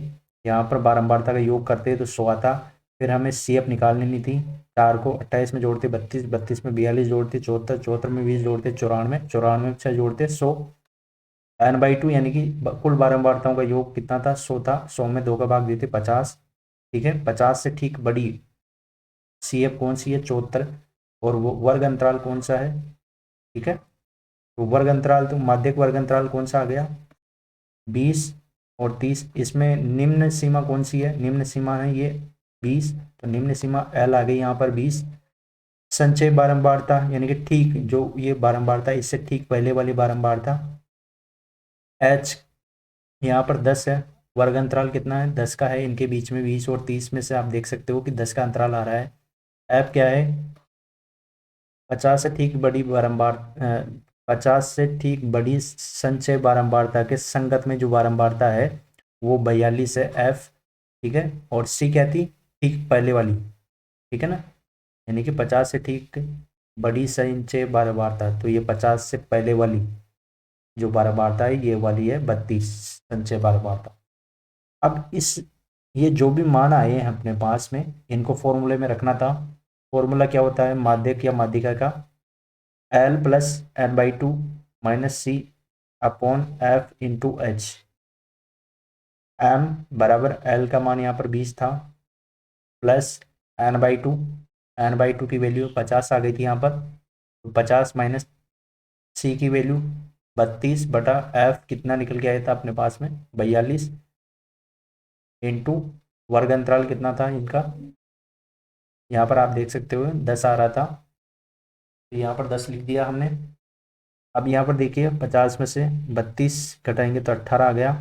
S1: यहाँ पर बारंबारता का योग करते तो 100 आता, फिर हमें CF निकाल लेनी थी, 4 को 28 में जोड़ते 32, 32 में 42 जोड़ते 74, 74 में 20 जोड़ते 94, 94 में 6 जोड़ते 100, n/2 यानी कि कुल बारंबारताओं का योग कितना था, 100 था, 100 में 2 का भाग देते 50, ठीक है। 50 से ठीक बड़ी CF कौन सी है, 74, और वो वर्ग अंतराल कौन सा है, ठीक है। तो वर्ग अंतराल, तो माध्यक वर्ग अंतराल कौन सा आ गया, 20 और 30। इसमें निम्न सीमा कौन सी है, निम्न सीमा है ये 20, तो निम्न सीमा L आ गई यहाँ पर 20। संचय बारंबारता यानी कि ठीक जो ये बारंबारता इससे ठीक पहले वाली बारंबारता H यहाँ पर 10 है, वर्ग अंतराल कितना है, 10 का है, इनके बीच में 20 और 30 में से आप देख सकते हो कि 10 का अंतराल आ रहा है। F क्या है, 50 से ठीक बड़ी बारंबार 50 से ठीक बड़ी संचय बारंबारता के संगत में जो बारंबारता है वो 42 है F, ठीक है। और C क्या थी, ठीक पहले वाली, ठीक है ना, यानी कि 50 से ठीक बड़ी संचय बारंबारता, तो ये 50 से पहले वाली जो बारंबारता है ये वाली है 32 संचय बारंबारता। अब इस ये जो भी मान आए हैं अपने पास में, इनको फॉर्मूले में रखना था। फॉर्मूला क्या होता है माध्यक या माध्यिका का, L plus n/2 minus C upon F into H। M बराबर L का मान यहाँ पर 20 था, प्लस n/2 की वैल्यू 50 आ गई थी यहाँ पर, तो 50 माइनस C की वैल्यू 32 बटा F कितना निकल के आया था अपने पास में 42, इंटू वर्ग अंतराल कितना था इनका, यहाँ पर आप देख सकते हो 10 आ रहा था, तो यहाँ पर 10 लिख दिया हमने। अब यहाँ पर देखिए 50 में से 32 घटाएंगे तो 18 आ गया,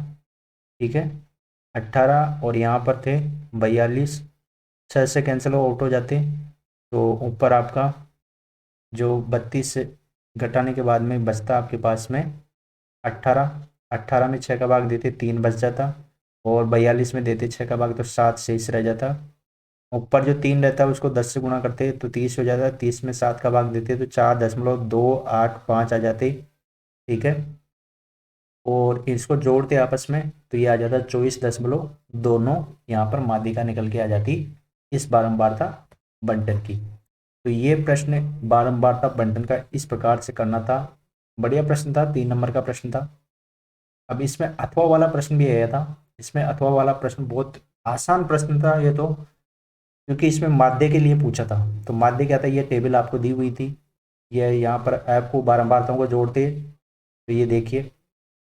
S1: ठीक है। 18 और यहाँ पर थे 42, 6 से कैंसिल आउट हो जाते, तो ऊपर आपका जो 32 से घटाने के बाद में बचता आपके पास में 18, 18 में 6 का भाग देते 3 बच जाता, और 42 में देते 6 का भाग तो 7 शेष रह जाता। ऊपर जो 3 रहता है उसको 10 से गुणा करते तो 30 हो जाता है, 30 में 7 का भाग देते तो 4.285 आ जाते, ठीक है। और इसको जोड़ते आपस में तो ये आ जाता 24.29, यहाँ पर माध्यिका निकल के आ जाती इस बारंबारता बंटन की। तो ये प्रश्न बारंबारता बंटन का इस प्रकार से करना था, बढ़िया प्रश्न था, 3 नंबर का प्रश्न था। अब इसमें अथवा वाला प्रश्न भी आया था, इसमें अथवा वाला प्रश्न बहुत आसान प्रश्न था ये तो, क्योंकि इसमें माध्य के लिए पूछा था। तो माध्य क्या था, ये टेबल आपको दी हुई थी, ये यहाँ पर ऐप को बारंबारताओं को जोड़ते, तो ये देखिए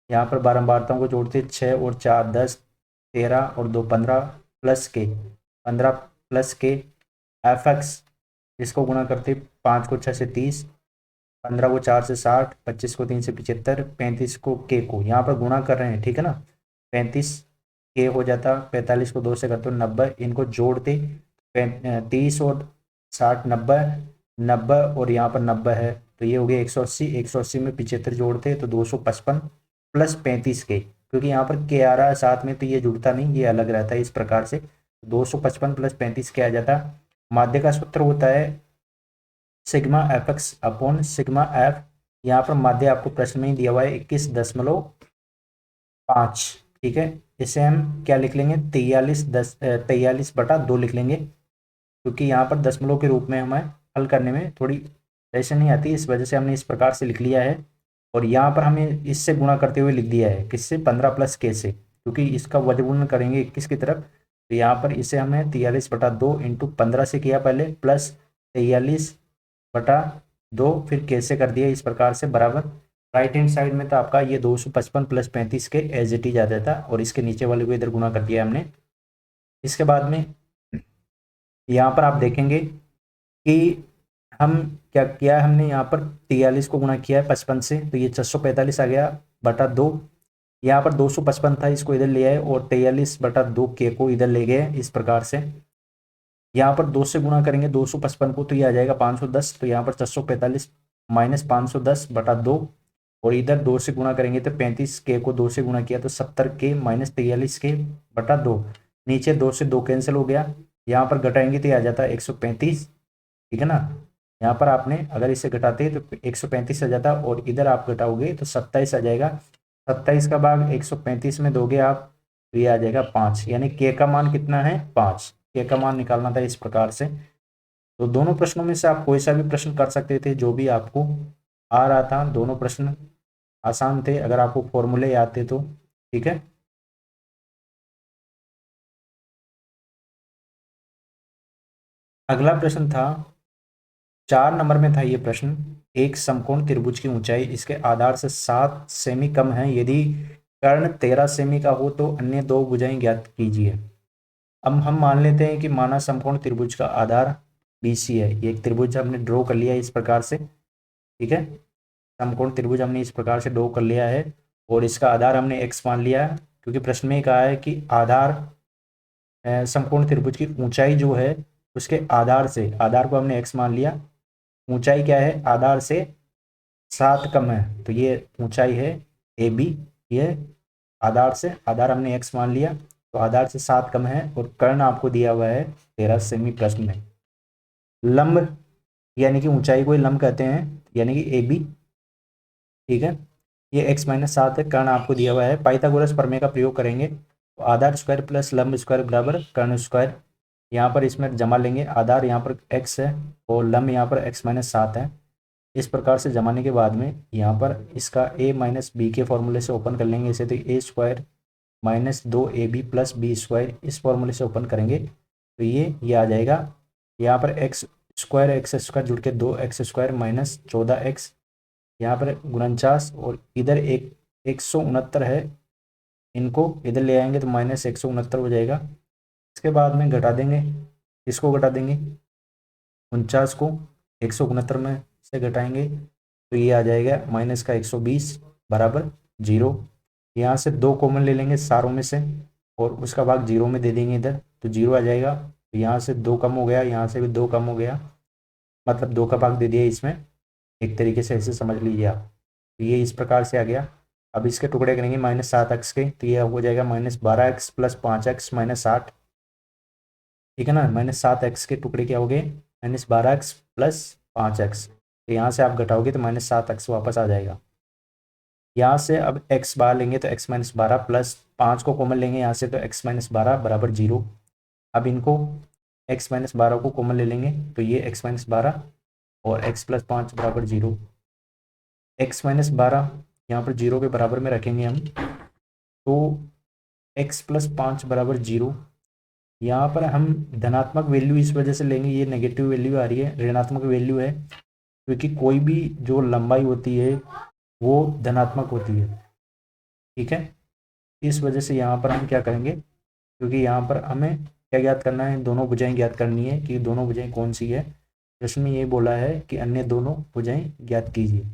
S1: यहाँ पर बारंबारताओं को जोड़ते 6 और 4 10, 13 और 2 15 प्लस के 15 प्लस के एफ एक्स, इसको गुणा करते 5 को 6 से 30, 15 को 4 से 60, 25 को 3 से 75, 35 को के को यहाँ पर गुणा कर रहे हैं, ठीक है ना। 35 के हो जाता, 45 को 2 से करते 90, इनको जोड़ते 30 और 60 90, 90 और यहाँ पर 90 है, तो ये हो गया 180, 180 में 75 जोड़ते तो 255 प्लस 35 के, क्योंकि यहाँ पर के आ रहा है साथ में तो ये जुड़ता नहीं, ये अलग रहता है इस प्रकार से। 255 प्लस 35 के आ जाता। माध्य का सूत्र होता है sigma F x upon sigma F, यहाँ पर माध्य आपको प्रश्न में ही दिया हुआ है 21.5, ठीक है। इसे हम क्या लिख लेंगे 43/2 लिख लेंगे, क्योंकि यहाँ पर दशमलव के रूप में हमें हल करने में थोड़ी परेशानी नहीं आती, इस वजह से हमने इस प्रकार से लिख लिया है। और यहाँ पर हमें इससे गुणा करते हुए लिख दिया है, किससे 15 प्लस के से, क्योंकि इसका वर्गमूल करेंगे 21 की तरफ, तो यहाँ पर इसे हमने 43/2 इंटू 15 से किया पहले, प्लस 43/2 फिर के से कर दिया इस प्रकार से, बराबर। राइट हैंड साइड में तो आपका ये 255 प्लस 35 के एज इट इज आ जाता, और इसके नीचे वाले को इधर गुणा कर दिया हमने। इसके बाद में यहाँ पर आप देखेंगे कि हम क्या किया है, हमने यहाँ पर 43 को गुणा किया है 55 से, तो ये 645 आ गया बटा 2, यहाँ पर 255 था, इसको इधर ले आए और 43/2 के को इधर ले गए इस प्रकार से। यहाँ पर 2 से गुणा करेंगे 255 को, तो ये आ जाएगा 510, तो यहाँ पर 645 माइनस 510/2, और इधर 2 से गुणा करेंगे तो 35 के को 2 से गुणा किया तो 70 के माइनस 43 के बटा 2, नीचे 2 से 2 कैंसिल हो गया, यहाँ पर घटाएंगे तो ये आ जाता है 135, ठीक है ना। यहाँ पर आपने अगर इसे घटाते तो 135 आ जाता, और इधर आप घटाओगे तो 27 आ जाएगा। 27 का भाग 135 में दोगे आप, तो ये आ जाएगा 5, यानी के का मान कितना है 5, के का मान निकालना था इस प्रकार से। तो दोनों प्रश्नों में से आप कोई सा भी प्रश्न कर सकते थे जो भी आपको आ रहा था, दोनों प्रश्न आसान थे अगर आपको फॉर्मूले याद थे तो, ठीक है। अगला प्रश्न था 4 नंबर में था ये प्रश्न, एक समकोण त्रिभुज की ऊंचाई इसके आधार से 7 सेमी कम है, यदि कर्ण 13 सेमी का हो तो अन्य दो भुजाएं ज्ञात कीजिए। अब हम मान लेते हैं कि माना समकोण त्रिभुज का आधार BC है, ये एक त्रिभुज हमने ड्रॉ कर लिया है इस प्रकार से, ठीक है। समकोण त्रिभुज हमने इस प्रकार से ड्रॉ कर लिया है, और इसका आधार हमने x मान लिया है, क्योंकि प्रश्न में कहा है कि आधार समकोण त्रिभुज की ऊंचाई जो है उसके आधार से, आधार को हमने x मान लिया, ऊंचाई क्या है आधार से 7 कम है, तो ये ऊंचाई है AB, ये आधार से, आधार हमने x मान लिया तो आधार से 7 कम है, और कर्ण आपको दिया हुआ है 13 सेमी प्रश्न में। लंब यानी कि ऊंचाई को लंब कहते हैं, यानी कि AB, ठीक है। ये x-7 है, कर्ण आपको दिया हुआ है, पाइथागोरस प्रमेय का प्रयोग करेंगे तो आधार स्क्वायर प्लस लंब स्क्वायर बराबर कर्ण स्क्वायर, यहाँ पर इसमें जमा लेंगे, आधार यहाँ पर x है और लंब यहाँ पर x-7 है, इस प्रकार से जमाने के बाद में यहाँ पर इसका a माइनस बी के फॉर्मूले से ओपन कर लेंगे इसे, तो a² minus 2ab plus b² इस फॉर्मूले से ओपन करेंगे तो ये आ जाएगा, यहाँ पर x² जुड़ के 2x² माइनस 14x, यहाँ पर 49, और इधर 169 है, इनको इधर ले आएंगे तो माइनस 169 हो जाएगा। इसके बाद में घटा देंगे, इसको घटा देंगे 49 को 169 में से घटाएंगे तो ये आ जाएगा माइनस का 120 बराबर 0। यहाँ से 2 कॉमन ले लेंगे सारों में से, और उसका भाग 0 में दे देंगे इधर, तो 0 आ जाएगा, तो यहाँ से 2 कम हो गया, यहाँ से भी 2 कम हो गया, मतलब 2 का भाग दे दिया इसमें, एक तरीके से ऐसे समझ लीजिए आप, तो ये इस प्रकार से आ गया। अब इसके टुकड़े करेंगे -7x के, तो ये हो जाएगा -12x प्लस 5x माइनस 8, ठीक है ना। -7x के टुकड़े क्या हो गए -12x प्लस 5x, तो यहाँ से आप घटाओगे तो -7x वापस आ जाएगा। यहाँ से अब x बाहर लेंगे तो x-12 प्लस 5 को कॉमन लेंगे यहाँ से, तो x-12 बराबर 0। अब इनको x-12 को कॉमन ले लेंगे तो ये x-12 और x प्लस 5 बराबर 0, x-12 यहाँ पर 0 के बराबर में रखेंगे हम, तो x प्लस 5 बराबर 0। यहाँ पर हम धनात्मक वैल्यू इस वजह से लेंगे, ये नेगेटिव वैल्यू आ रही है, ऋणात्मक वैल्यू है, क्योंकि कोई भी जो लंबाई होती है वो धनात्मक होती है, ठीक है। इस वजह से यहाँ पर हम क्या करेंगे, क्योंकि यहाँ पर हमें क्या ज्ञात करना है, दोनों भुजाएं ज्ञात करनी है कि दोनों भुजाएं कौन सी है। प्रश्न में ये बोला है कि अन्य दोनों भुजाएं ज्ञात कीजिए।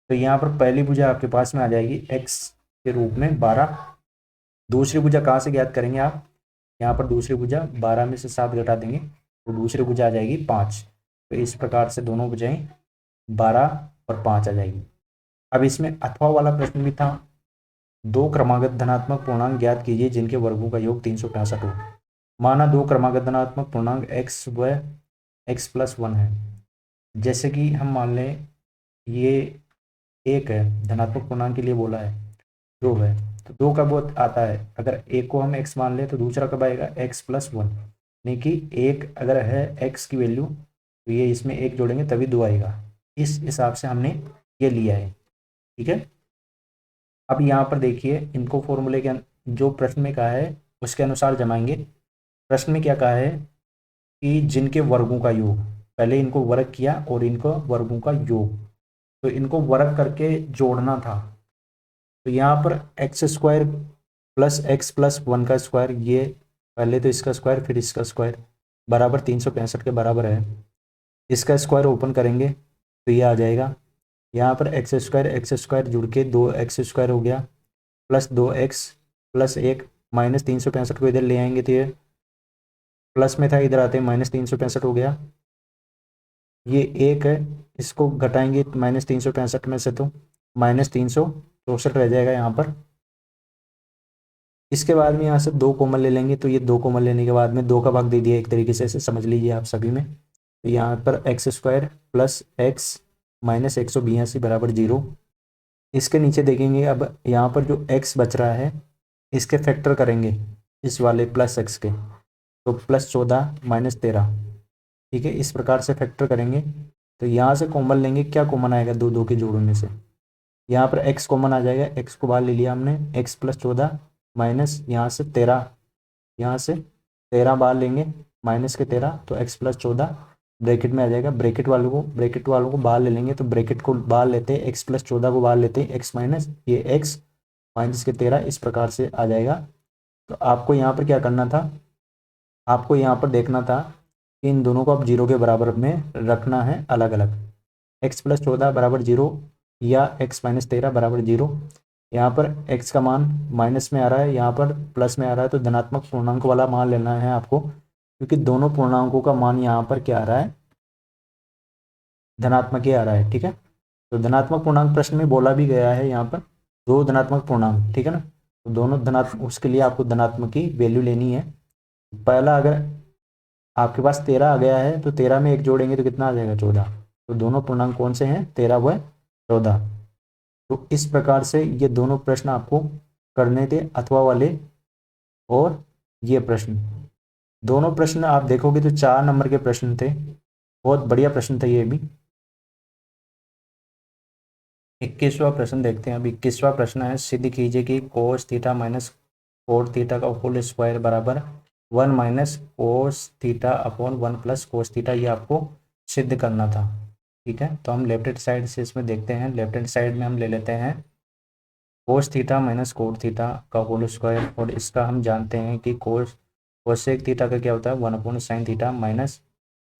S1: तो यहाँ पर पहली भुजा आपके पास में आ जाएगी x के रूप में 12। दूसरी भुजा कहाँ से ज्ञात करेंगे आप, यहाँ पर दूसरी भुजा 12 में से 7 घटा देंगे तो दूसरी भुजा आ जाएगी 5। तो इस प्रकार से दोनों भुजाएं 12 और 5 आ जाएगी। अब इसमें अथवा वाला प्रश्न भी था, दो क्रमागत धनात्मक पूर्णांक ज्ञात कीजिए जिनके वर्गों का योग 365 हो। माना दो क्रमागत धनात्मक पूर्णांक x व x+1 है। जैसे कि हम मान लें ये एक है, धनात्मक पूर्णांक के लिए बोला है, 2 है, तो 2 कब आता है, अगर एक को हम x मान लें तो दूसरा कब आएगा x+1, यानी कि एक अगर है x की वैल्यू तो ये इसमें एक जोड़ेंगे तभी 2 आएगा। इस हिसाब से हमने ये लिया है, ठीक है। अब यहाँ पर देखिए इनको फॉर्मूले के जो प्रश्न में कहा है उसके अनुसार जमाएंगे। प्रश्न में क्या कहा है कि जिनके वर्गों का योग, पहले इनको वर्ग किया और इनको वर्गों का योग, तो इनको वर्ग करके जोड़ना था। तो यहाँ पर x² प्लस x+1 का स्क्वायर, ये पहले तो इसका स्क्वायर फिर इसका स्क्वायर बराबर 365 के बराबर है। इसका स्क्वायर ओपन करेंगे तो ये आ जाएगा, यहाँ पर x² जुड़ के 2x² हो गया, प्लस 2x प्लस 1 माइनस 365 को इधर ले आएंगे तो ये प्लस में था, इधर आते हैं -365 हो गया। ये एक है, इसको घटाएंगे -365 में से तो -364 रह जाएगा यहाँ पर। इसके बाद में यहाँ से 2 कॉमन ले लेंगे तो ये 2 कॉमन लेने के बाद में 2 का भाग दे दिया एक तरीके से, ऐसे समझ लीजिए आप सभी में। तो यहाँ पर x² प्लस x माइनस 182 बराबर 0। इसके नीचे देखेंगे, अब यहाँ पर जो x बच रहा है इसके फैक्टर करेंगे इस वाले प्लस x के, तो +14 माइनस 13, ठीक है। इस प्रकार से फैक्टर करेंगे तो यहाँ से कॉमन लेंगे, क्या कॉमन आएगा, 2 के जोड़ों में से यहाँ पर x कॉमन आ जाएगा, x को बाहर ले लिया हमने, x +14 माइनस यहाँ से 13, यहाँ से 13 बाहर लेंगे माइनस के 13, तो x +14 ब्रैकेट में आ जाएगा। ब्रैकेट वालों को बाहर ले लेंगे तो ब्रैकेट को बाहर लेते हैं, x +14 को बाहर लेते हैं, x माइनस ये x माइनस के 13, इस प्रकार से आ जाएगा। तो आपको यहाँ पर क्या करना था, आपको यहाँ पर देखना था कि इन दोनों को अब 0 के बराबर में रखना है अलग अलग, x +14 बराबर 0 या x माइनस 13 बराबर 0। यहाँ पर x का मान माइनस में आ रहा है, यहाँ पर प्लस में आ रहा है, तो धनात्मक पूर्णांक वाला मान लेना है आपको, क्योंकि दोनों पूर्णांकों का मान यहाँ पर क्या आ रहा है, धनात्मक ही आ रहा है, ठीक है। तो धनात्मक पूर्णांक प्रश्न में बोला भी गया है यहाँ पर 2 धनात्मक पूर्णांक, ठीक है ना। तो दोनों धनात्मक, उसके लिए आपको धनात्मक की वैल्यू लेनी है। पहला अगर आपके पास 13 आ गया है तो 13 में 1 जोड़ेंगे तो कितना आ जाएगा, 14। तो दोनों पूर्णांक कौन से हैं, 13 व 14। तो इस प्रकार से ये दोनों प्रश्न आपको करने थे, अथवा वाले और ये प्रश्न, दोनों प्रश्न आप देखोगे तो 4 नंबर के प्रश्न थे, बहुत बढ़िया प्रश्न था ये भी। 21वां प्रश्न देखते हैं। अब 21वां प्रश्न है, सिद्ध कीजिए कि cos theta minus cot theta का होल स्क्वायर बराबर 1 minus cos theta upon 1 plus cos theta, ये आपको सिद्ध करना था, ठीक है। तो हम लेफ्ट हैंड साइड से इसमें देखते हैं, लेफ्ट हैंड साइड में हम ले लेते हैं cos theta minus cot theta का होल स्क्वायर, और इसका हम जानते हैं कि कोसेक थीटा का क्या होता है, 1 upon sine theta, minus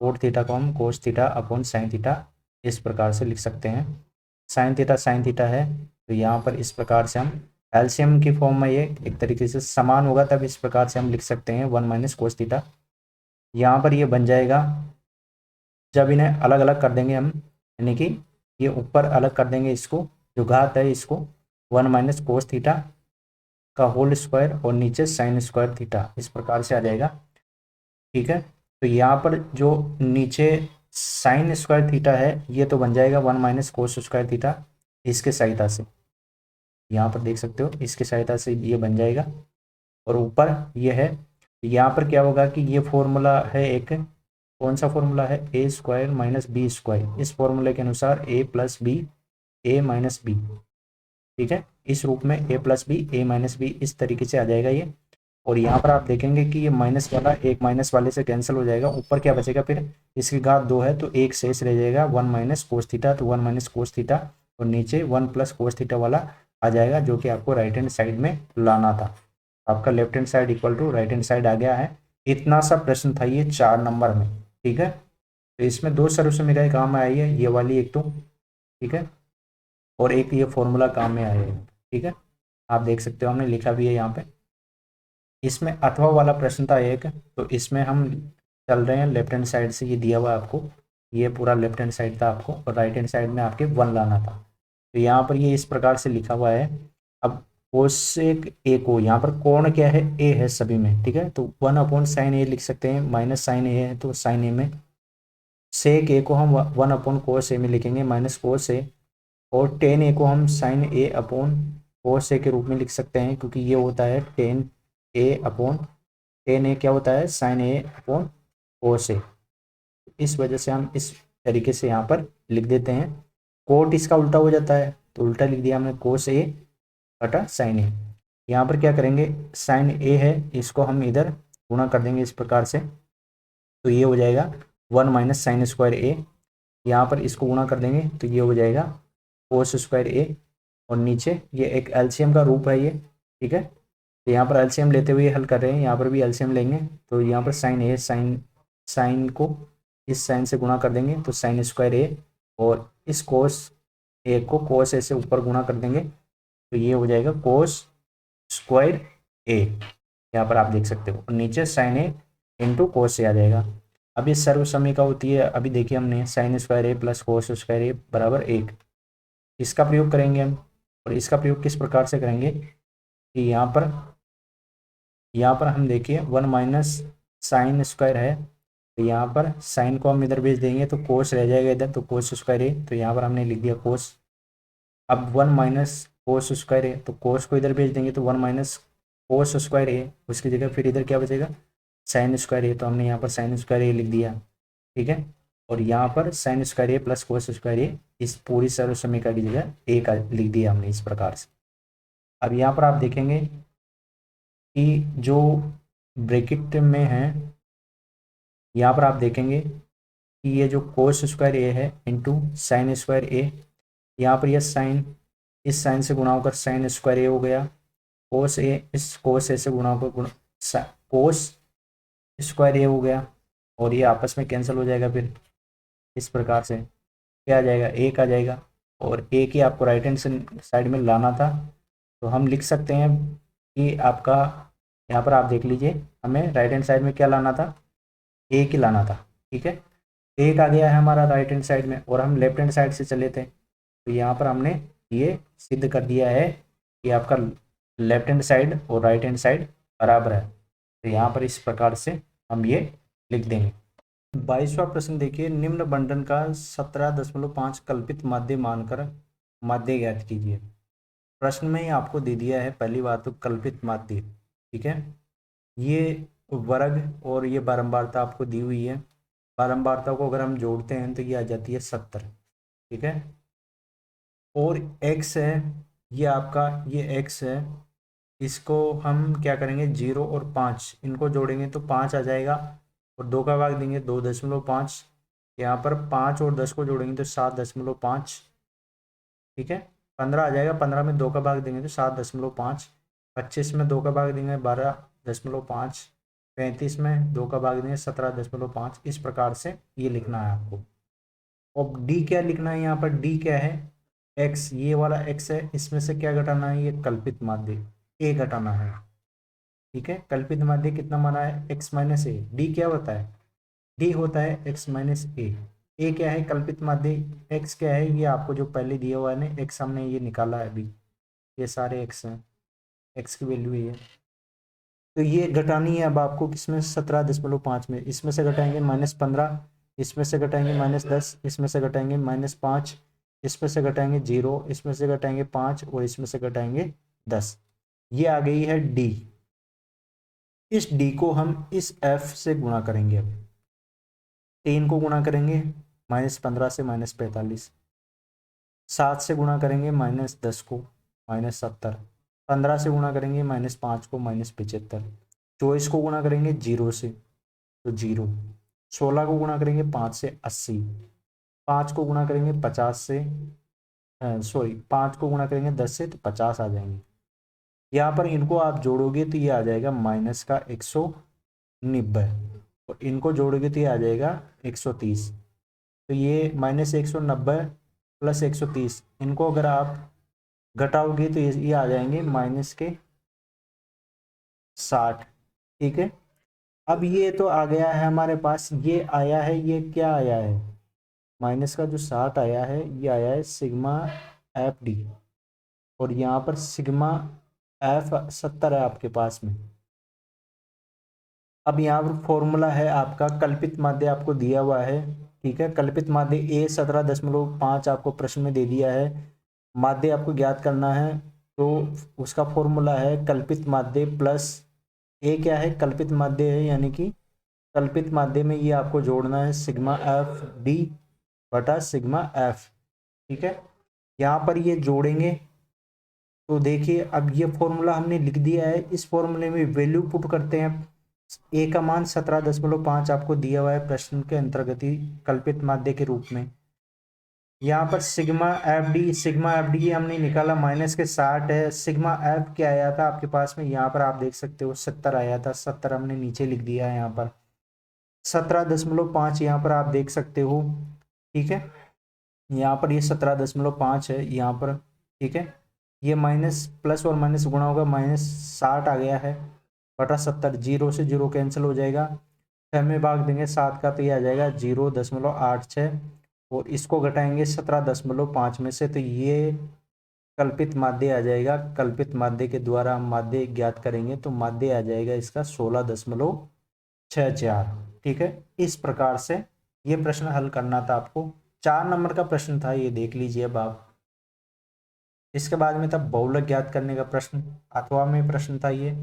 S1: cot theta को हम cos theta upon sine theta इस प्रकार से लिख सकते हैं। साइन थीटा है तो यहाँ पर इस प्रकार से हम एलसीएम की फॉर्म में ये एक तरीके से समान होगा, तब इस प्रकार से हम लिख सकते हैं 1 माइनस कोस थीटा। यहाँ पर ये बन जाएगा, जब इन्हें अलग अलग कर देंगे हम, यानी कि ये ऊपर अलग कर देंगे, इसको जो घात है इसको 1 माइनस कोस थीटा का होल स्क्वायर और नीचे साइन स्क्वायर थीटा, इस प्रकार से आ जाएगा, ठीक है। तो यहाँ पर जो नीचे साइन स्क्वायर थीटा है ये तो बन जाएगा 1 माइनस कोस स्क्वायर थीटा, इसके सहायता से यहाँ पर देख सकते हो, इसके सहायता से ये बन जाएगा, और ऊपर ये है। यहाँ पर क्या होगा कि ये फॉर्मूला है एक, कौन सा फॉर्मूला है, ए स्क्वायर माइनस बी स्क्वायर, इस फॉर्मूले के अनुसार ए plus B A minus B, ठीक है। इस रूप में ए plus B A minus B इस तरीके से आ जाएगा ये। और यहाँ पर आप देखेंगे कि ये माइनस वाला एक माइनस वाले से कैंसिल हो जाएगा, ऊपर क्या बचेगा फिर, इसकी घात 2 है तो एक शेष रह जाएगा 1 माइनस कोस थीटा, तो 1 माइनस कोस थीटा और नीचे 1 प्लस कोस थीटा वाला आ जाएगा, जो कि आपको राइट हैंड साइड में लाना था। आपका left hand side equal to right hand side आ गया है। इतना सा प्रश्न था ये 4 नंबर में, ठीक है। तो इसमें 2 सर्व समीकरण काम में आई है, ये वाली एक तो, ठीक है, और एक ये फॉर्मूला काम में आया है, ठीक है। आप देख सकते हो हमने लिखा भी है यहाँ पे। इसमें अथवा वाला प्रश्न था एक, तो इसमें हम चल रहे हैं लेफ्ट हैंड साइड से, ये दिया हुआ है आपको, ये पूरा लेफ्ट हैंड साइड था आपको, और राइट हैंड साइड में आपके 1 लाना था। तो यहाँ पर ये इस प्रकार से लिखा हुआ है। अब कोसेक ए को, यहाँ पर कोण क्या है, ए है सभी में, ठीक है, तो 1 अपॉन साइन ए लिख सकते हैं, माइनस साइन ए है तो साइन ए में, सेक ए को हम 1 अपॉन कोस ए में लिखेंगे, माइनस कोस ए, और टेन ए को हम साइन ए अपॉन कोस ए के रूप में लिख सकते हैं, क्योंकि ये होता है टेन ए अपॉन, टेन ए क्या होता है, साइन ए अपॉन कोस ए। इस वजह से हम इस तरीके से यहाँ पर लिख देते हैं। कोट इसका उल्टा हो जाता है, तो उल्टा लिख दिया हमने, कोस ए बटा साइन ए। यहाँ पर क्या करेंगे, साइन ए है, इसको हम इधर गुणा कर देंगे इस प्रकार से, तो ये हो जाएगा 1 माइनस साइन स्क्वायर ए। यहाँ पर इसको गुणा कर देंगे तो ये हो जाएगा कोस स्क्वायर ए, और नीचे ये एक एलसीएम का रूप है ये, ठीक है। तो यहाँ पर एलसीएम लेते हुए हल कर रहे हैं, यहाँ पर भी एलसीएम लेंगे, तो यहाँ पर साइन ए, साइन को इस साइन से गुणा कर देंगे तो साइन स्क्वायर ए, और इस कोस ए को कोस ए से ऊपर गुणा कर देंगे, तो ये हो जाएगा कोस स्क्वायर ए, यहाँ पर आप देख सकते हो, और नीचे साइन ए इंटू कोस ए आ जाएगा। अब ये सर्व समीका होती है, अभी देखिए हमने साइन स्क्वायर ए प्लस कोस स्क्वायर ए बराबर 1, इसका प्रयोग करेंगे हम। और इसका प्रयोग किस प्रकार से करेंगे कि यहाँ पर हम देखिए 1 माइनस साइन स्क्वायर है, तो यहाँ पर साइन को हम इधर भेज देंगे तो कोस रह जाएगा इधर, तो कोस स्क्वायर ए, तो यहाँ पर हमने लिख दिया कोस। अब 1 माइनस कोस स्क्वायर ए, तो कोस को इधर भेज देंगे तो 1 माइनस कोस स्क्वायर ए, उसकी जगह फिर इधर क्या बचेगा, साइन स्क्वायर ए, तो हमने यहाँ पर साइन स्क्वायर ए लिख दिया, ठीक है। और यहाँ पर साइन स्क्वायर ए प्लस कोस स्क्वायर ए, इस पूरी सर्व समीकरण की जगह ए का लिख दिया हमने इस प्रकार से। अब यहाँ पर आप देखेंगे कि जो ब्रैकेट में है, यहाँ पर आप देखेंगे कि ये जो कोस स्क्वायर ए है इंटू साइन स्क्वायर ए, यहाँ पर यह साइन इस साइन से गुणा होकर साइन स्क्वायर ए हो गया, कोस ए इस कोस ए से गुणा होकर कोस स्क्वायर ए हो गया, और ये आपस में कैंसिल हो जाएगा, फिर इस प्रकार से क्या आ जाएगा, एक आ जाएगा, और एक ही आपको राइट हैंड साइड में लाना था, तो हम लिख सकते हैं कि आपका यहाँ पर आप देख लीजिए, हमें राइट हैंड साइड में क्या लाना था, एक ही लाना था, ठीक है। एक आ गया है हमारा राइट हैंड साइड में, और हम लेफ्ट हैंड साइड से चले थे, तो यहाँ पर हमने ये सिद्ध कर दिया है कि आपका लेफ्ट हैंड साइड और राइट हैंड साइड बराबर है, तो यहाँ पर इस प्रकार से हम ये लिख देंगे। 22वां प्रश्न देखिए, निम्न बंटन का 17.5 कल्पित माध्य मानकर माध्य ज्ञात कीजिए। प्रश्न में ही आपको दे दिया है, पहली बात तो कल्पित माध्य, ठीक है, ये वर्ग और ये बारंबारता आपको दी हुई है, बारंबारता को अगर हम जोड़ते हैं तो ये आ जाती है 70, ठीक है। और x है, ये आपका ये x है, इसको हम क्या करेंगे, 0 और 5 इनको जोड़ेंगे तो 5 आ जाएगा, और 2 का भाग देंगे 2.5, यहाँ पर 5 और 10 को जोड़ेंगे तो 7.5, ठीक है। 15 आ जाएगा, 15 में 2 का भाग देंगे तो 7.5, 25 में 2 का भाग देंगे 12.5, 35 में 2 का भाग देंगे 17.5, इस प्रकार से ये लिखना है आपको। और डी क्या लिखना है, यहाँ पर डी क्या है, एक्स, ये वाला एक्स है, इसमें से क्या घटाना है, ये कल्पित माध्य ए घटाना है, ठीक है। कल्पित माध्य कितना माना है, एक्स माइनस ए, डी क्या होता है, डी होता है एक्स माइनस ए क्या है कल्पित माध्य, एक्स क्या है, ये आपको जो पहले दिया हुआ है ना, एक्स हमने ये निकाला है अभी, ये सारे एक्स हैं, एक्स की वैल्यू ये है, तो ये घटानी है अब आपको किसमें, 17.5 में, इसमें से घटाएंगे -15, इसमें से घटाएंगे -10, इसमें से घटाएंगे -5, इसमें से घटाएंगे 0, इसमें से घटाएंगे 5, और इसमें से घटाएंगे 10, ये आ गई है डी। इस डी को हम इस एफ से गुणा करेंगे, अब 3 को गुणा करेंगे -15 से -45, 7 से गुणा करेंगे -10 को -70, 15 से गुणा करेंगे -5 को -75, 24 को गुणा करेंगे 0 से तो 0, 16 को गुणा करेंगे 5 से 80, 5 को गुणा करेंगे 50 से 5 को गुणा करेंगे 10 से तो 50 आ जाएंगे। यहाँ पर इनको आप जोड़ोगे तो ये आ जाएगा माइनस का 190 और इनको जोड़ोगे तो ये आ जाएगा 130। तो ये माइनस 190 प्लस 130, इनको अगर आप घटाओगे तो ये आ जाएंगे माइनस के 60। ठीक है, अब ये तो आ गया है हमारे पास, ये आया है, ये क्या आया है, माइनस का जो 60 आया है ये आया है सिग्मा एफ डी, और यहाँ पर सिग्मा एफ 70 है आपके पास में। अब यहाँ पर फॉर्मूला है आपका कल्पित माध्य आपको दिया हुआ है। ठीक है, कल्पित माध्य ए 17.5 आपको प्रश्न में दे दिया है, माध्य आपको ज्ञात करना है, तो उसका फॉर्मूला है कल्पित माध्य प्लस ए क्या है, कल्पित माध्य है, यानी कि कल्पित माध्य में ये आपको जोड़ना है सिग्मा एफ डी बटा सिग्मा एफ। ठीक है, यहाँ पर ये जोड़ेंगे तो देखिए अब ये फॉर्मूला हमने लिख दिया है, इस फॉर्मूले में वैल्यू पुट करते हैं। ए का मान 17.5 आपको दिया हुआ है प्रश्न के अंतर्गत ही कल्पित माध्य के रूप में। यहाँ पर सिग्मा एफ डी हमने निकाला माइनस के 60 है, सिग्मा एफ क्या आया था आपके पास में, यहाँ पर आप देख सकते हो 70 आया था, 70 हमने नीचे लिख दिया है यहाँ पर, 17.5 यहाँ पर आप देख सकते हो। ठीक है, यहाँ पर ये 17.5 है यहाँ पर। ठीक है, ये माइनस प्लस और माइनस गुणा होगा, माइनस 60 आ गया है बटा 70, 0 से 0 कैंसिल हो जाएगा, 6 में भाग देंगे 7 का तो ये आ जाएगा 0.86, और इसको घटाएंगे 17.5 में से तो ये कल्पित माध्य आ जाएगा। कल्पित माध्य के द्वारा हम माध्य ज्ञात करेंगे तो माध्य आ जाएगा इसका 16.64। ठीक है, इस प्रकार से ये प्रश्न हल करना था आपको, 4 नंबर का प्रश्न था ये, देख लीजिए अब आप। इसके बाद में था बहुलक ज्ञात करने का प्रश्न, अथवा में प्रश्न था ये।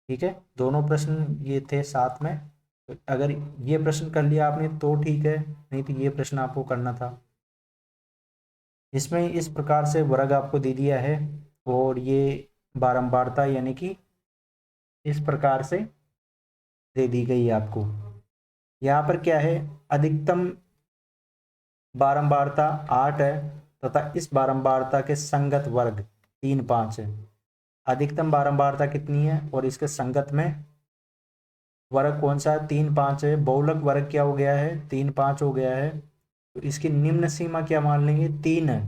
S1: ठीक है, दोनों प्रश्न ये थे साथ में, तो अगर ये प्रश्न कर लिया आपने तो ठीक है, नहीं तो ये प्रश्न आपको करना था। इसमें इस प्रकार से वर्ग आपको दे दिया है, और ये बारंबारता यानी कि इस प्रकार से दे दी गई है आपको। यहाँ पर क्या है, अधिकतम बारंबारता 8 है तथा इस बारंबारता के संगत वर्ग 3, 5 है। अधिकतम बारंबारता कितनी है और इसके संगत में वर्ग कौन सा है, 3, 5 है। बहुलक वर्ग क्या हो गया है, 3, 5 हो गया है, तो इसकी निम्न सीमा क्या मान लेंगे, 3 है।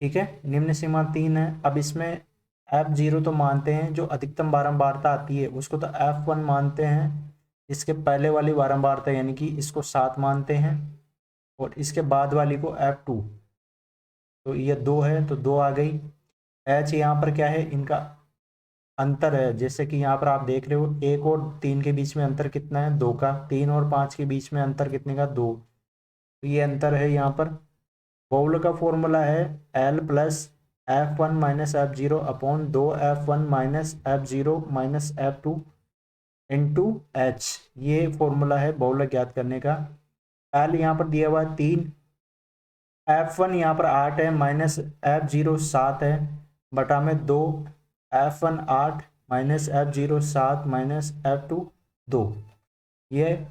S1: ठीक है, निम्न सीमा 3 है। अब इसमें F0 तो मानते हैं, जो अधिकतम बारंबारता आती है उसको तो F1 मानते हैं, इसके पहले वाली बारंबारता यानी कि इसको 7 मानते हैं, और इसके बाद वाली को F2, तो ये 2 है तो 2 आ गई। H यहाँ पर क्या है, इनका अंतर है, जैसे कि यहाँ पर आप देख रहे हो 1 और 3 के बीच में अंतर कितना है, 2 का, 3 और 5 के बीच में अंतर कितने का, 2, तो ये अंतर है यहाँ पर। बहुलक का फॉर्मूला है L plus F1 minus F0 upon 2F1 minus F0 minus F2 into H, ये फॉर्मूला है बहुलक ज्ञात करने का। L यहाँ पर दिया हुआ है 3, F1 यहाँ पर 8 है, माइनस F0 7 है, बटा में 2, F1 8 minus F0 7 minus F2 2, ये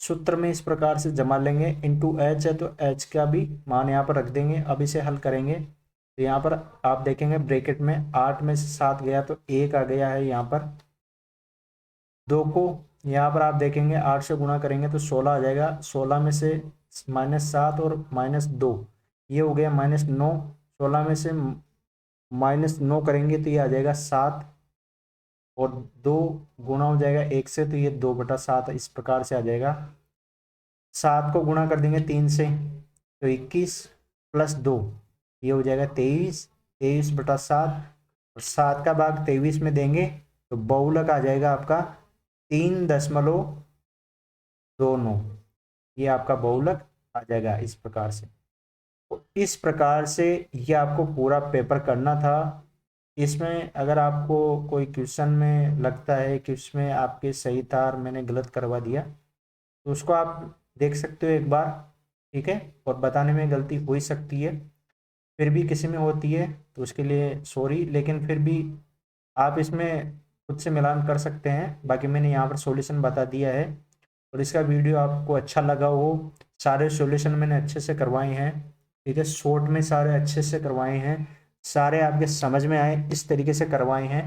S1: सूत्र में इस प्रकार से जमा लेंगे। इंटू H है तो H का भी मान यहाँ पर रख देंगे। अब इसे हल करेंगे तो यहाँ पर आप देखेंगे ब्रैकेट में 8 में से 7 गया तो 1 आ गया है, यहाँ पर 2 को यहाँ पर आप देखेंगे 8 से गुणा करेंगे तो 16 आ जाएगा, 16 में से -7 और -2 ये हो गया -9, 16 में से -9 करेंगे तो ये आ जाएगा 7, और 2 गुणा हो जाएगा 1 से तो ये 2/7 इस प्रकार से आ जाएगा। 7 को गुणा कर देंगे 3 से तो 21 प्लस 2 ये हो जाएगा 23, 23/7, और 7 का भाग 23 में देंगे तो बहुलक आ जाएगा आपका 3.29, ये आपका बहुलक आ जाएगा इस प्रकार से। तो इस प्रकार से ये आपको पूरा पेपर करना था। इसमें अगर आपको कोई क्वेश्चन में लगता है कि उसमें आपके सही था और मैंने गलत करवा दिया तो उसको आप देख सकते हो एक बार। ठीक है, और बताने में गलती हो ही सकती है, फिर भी किसी में होती है तो उसके लिए सॉरी, लेकिन फिर भी आप इसमें खुद से मिलान कर सकते हैं। बाकी मैंने यहाँ पर सॉल्यूशन बता दिया है, और इसका वीडियो आपको अच्छा लगा हो, सारे सॉल्यूशन मैंने अच्छे से करवाए हैं, ठीक है, शॉर्ट में सारे अच्छे से करवाए हैं, सारे आपके समझ में आए इस तरीके से करवाए हैं।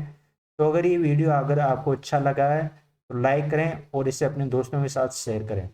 S1: तो अगर ये वीडियो अगर आपको अच्छा लगा है तो लाइक करें और इसे अपने दोस्तों के साथ शेयर करें।